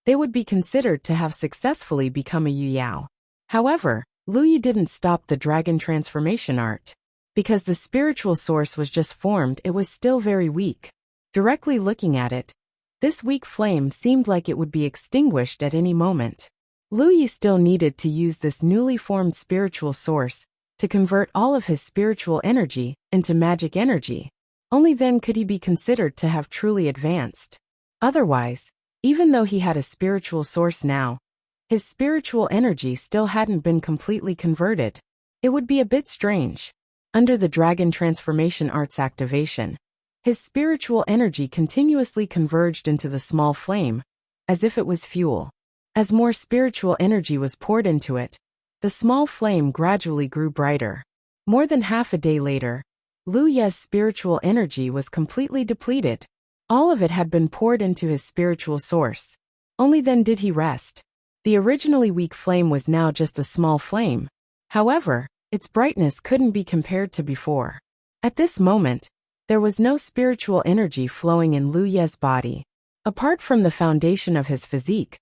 they would be considered to have successfully become a Yu-Yao. However, Lu Yi didn't stop the dragon transformation art. Because the spiritual source was just formed, it was still very weak. Directly looking at it, this weak flame seemed like it would be extinguished at any moment. Lu Yi still needed to use this newly formed spiritual source to convert all of his spiritual energy into magic energy. Only then could he be considered to have truly advanced. Otherwise, even though he had a spiritual source now, his spiritual energy still hadn't been completely converted. It would be a bit strange. Under the dragon transformation art's activation, his spiritual energy continuously converged into the small flame, as if it was fuel. As more spiritual energy was poured into it, the small flame gradually grew brighter. More than half a day later, Lu Yi's spiritual energy was completely depleted. All of it had been poured into his spiritual source. Only then did he rest. The originally weak flame was now just a small flame. However, its brightness couldn't be compared to before. At this moment, there was no spiritual energy flowing in Lu Yi's body. Apart from the foundation of his physique,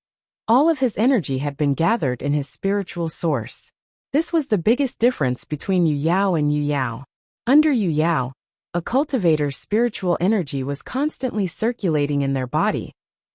all of his energy had been gathered in his spiritual source. This was the biggest difference between Yu Yao and Yu Yao. Under Yu Yao, a cultivator's spiritual energy was constantly circulating in their body,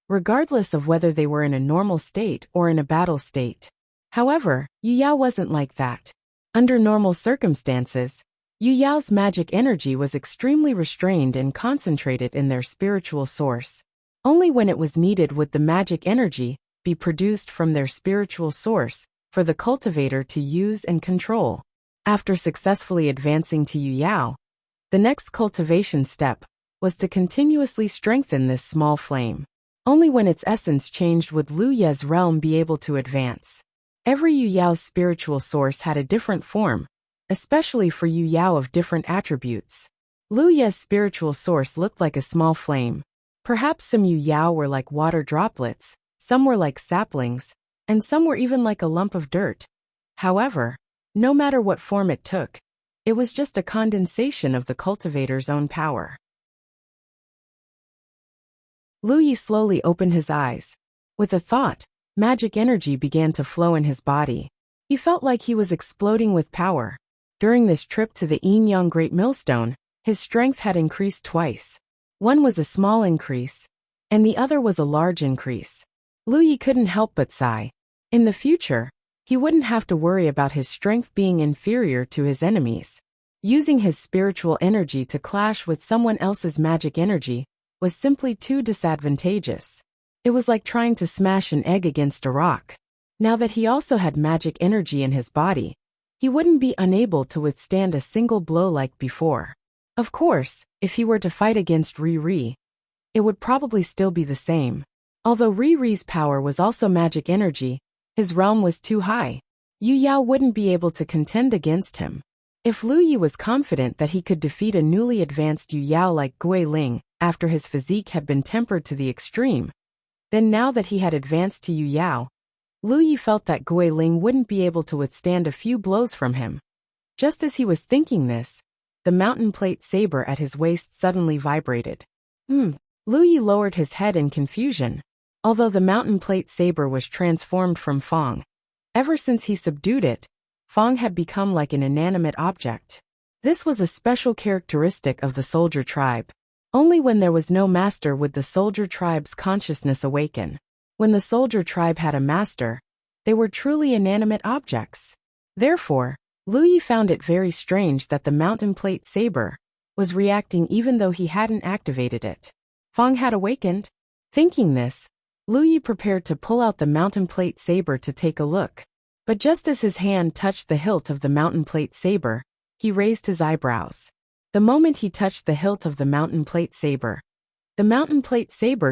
regardless of whether they were in a normal state or in a battle state. However, Yu Yao wasn't like that. Under normal circumstances, Yu Yao's magic energy was extremely restrained and concentrated in their spiritual source. Only when it was needed would the magic energy be produced from their spiritual source for the cultivator to use and control. After successfully advancing to Yu Yao, the next cultivation step was to continuously strengthen this small flame. Only when its essence changed would Lu Ye's realm be able to advance. Every Yu Yao's spiritual source had a different form, especially for Yu Yao of different attributes. Lu Ye's spiritual source looked like a small flame. Perhaps some Yu Yao were like water droplets, some were like saplings, and some were even like a lump of dirt. However, no matter what form it took, it was just a condensation of the cultivator's own power. Lu Yi slowly opened his eyes. With a thought, magic energy began to flow in his body. He felt like he was exploding with power. During this trip to the Yin Yang Great Millstone, his strength had increased twice. One was a small increase, and the other was a large increase. Lu Yi couldn't help but sigh. In the future, he wouldn't have to worry about his strength being inferior to his enemies. Using his spiritual energy to clash with someone else's magic energy was simply too disadvantageous. It was like trying to smash an egg against a rock. Now that he also had magic energy in his body, he wouldn't be unable to withstand a single blow like before. Of course, if he were to fight against Ri, it would probably still be the same. Although Ri's power was also magic energy, his realm was too high. Yu Yao wouldn't be able to contend against him. If Lu Yi was confident that he could defeat a newly advanced Yu Yao like Gui Ling after his physique had been tempered to the extreme, then now that he had advanced to Yu Yao, Lu Yi felt that Gui Ling wouldn't be able to withstand a few blows from him. Just as he was thinking this, the mountain plate saber at his waist suddenly vibrated. Lu Yi lowered his head in confusion. Although the mountain plate saber was transformed from Fong, ever since he subdued it, Fong had become like an inanimate object. This was a special characteristic of the soldier tribe. Only when there was no master would the soldier tribe's consciousness awaken. When the soldier tribe had a master, they were truly inanimate objects. Therefore, Lu Yi found it very strange that the mountain plate saber was reacting even though he hadn't activated it. Fong had awakened. Thinking this, Lu Yi prepared to pull out the mountain plate saber to take a look. But just as his hand touched the hilt of the mountain plate saber, he raised his eyebrows. The moment he touched the hilt of the mountain plate saber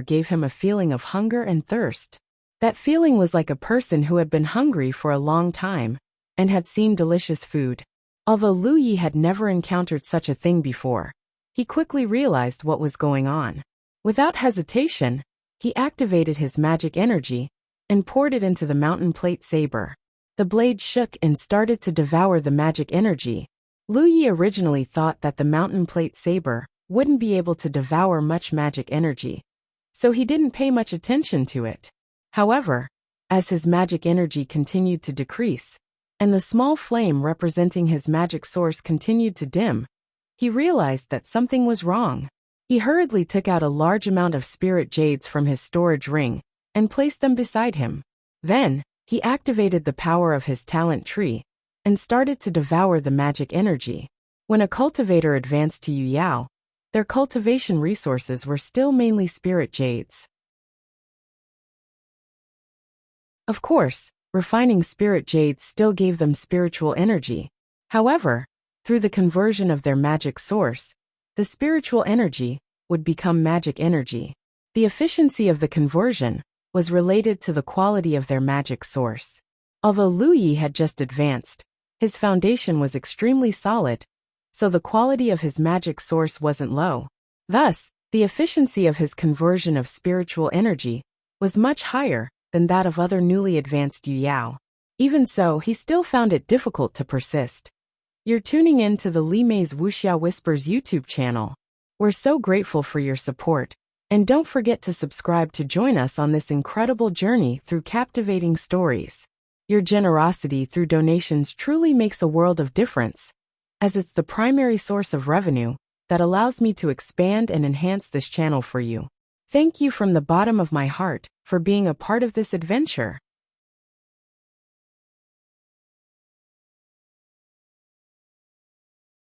gave him a feeling of hunger and thirst. That feeling was like a person who had been hungry for a long time and had seen delicious food. Although Lu Yi had never encountered such a thing before, he quickly realized what was going on. Without hesitation, he activated his magic energy and poured it into the mountain plate saber. The blade shook and started to devour the magic energy. Lu Yi originally thought that the mountain plate saber wouldn't be able to devour much magic energy, so he didn't pay much attention to it. However, as his magic energy continued to decrease, and the small flame representing his magic source continued to dim, he realized that something was wrong. He hurriedly took out a large amount of spirit jades from his storage ring and placed them beside him. Then, he activated the power of his talent tree and started to devour the magic energy. When a cultivator advanced to Yu Yao, their cultivation resources were still mainly spirit jades. Of course, refining spirit jades still gave them spiritual energy. However, through the conversion of their magic source, the spiritual energy would become magic energy. The efficiency of the conversion was related to the quality of their magic source. Although Lu Yi had just advanced, his foundation was extremely solid, so the quality of his magic source wasn't low. Thus, the efficiency of his conversion of spiritual energy was much higher than that of other newly advanced Yu Yao. Even so, he still found it difficult to persist. You're tuning in to the Li Mei's Wuxia Whispers YouTube channel. We're so grateful for your support, and don't forget to subscribe to join us on this incredible journey through captivating stories. Your generosity through donations truly makes a world of difference, as it's the primary source of revenue that allows me to expand and enhance this channel for you. Thank you from the bottom of my heart for being a part of this adventure.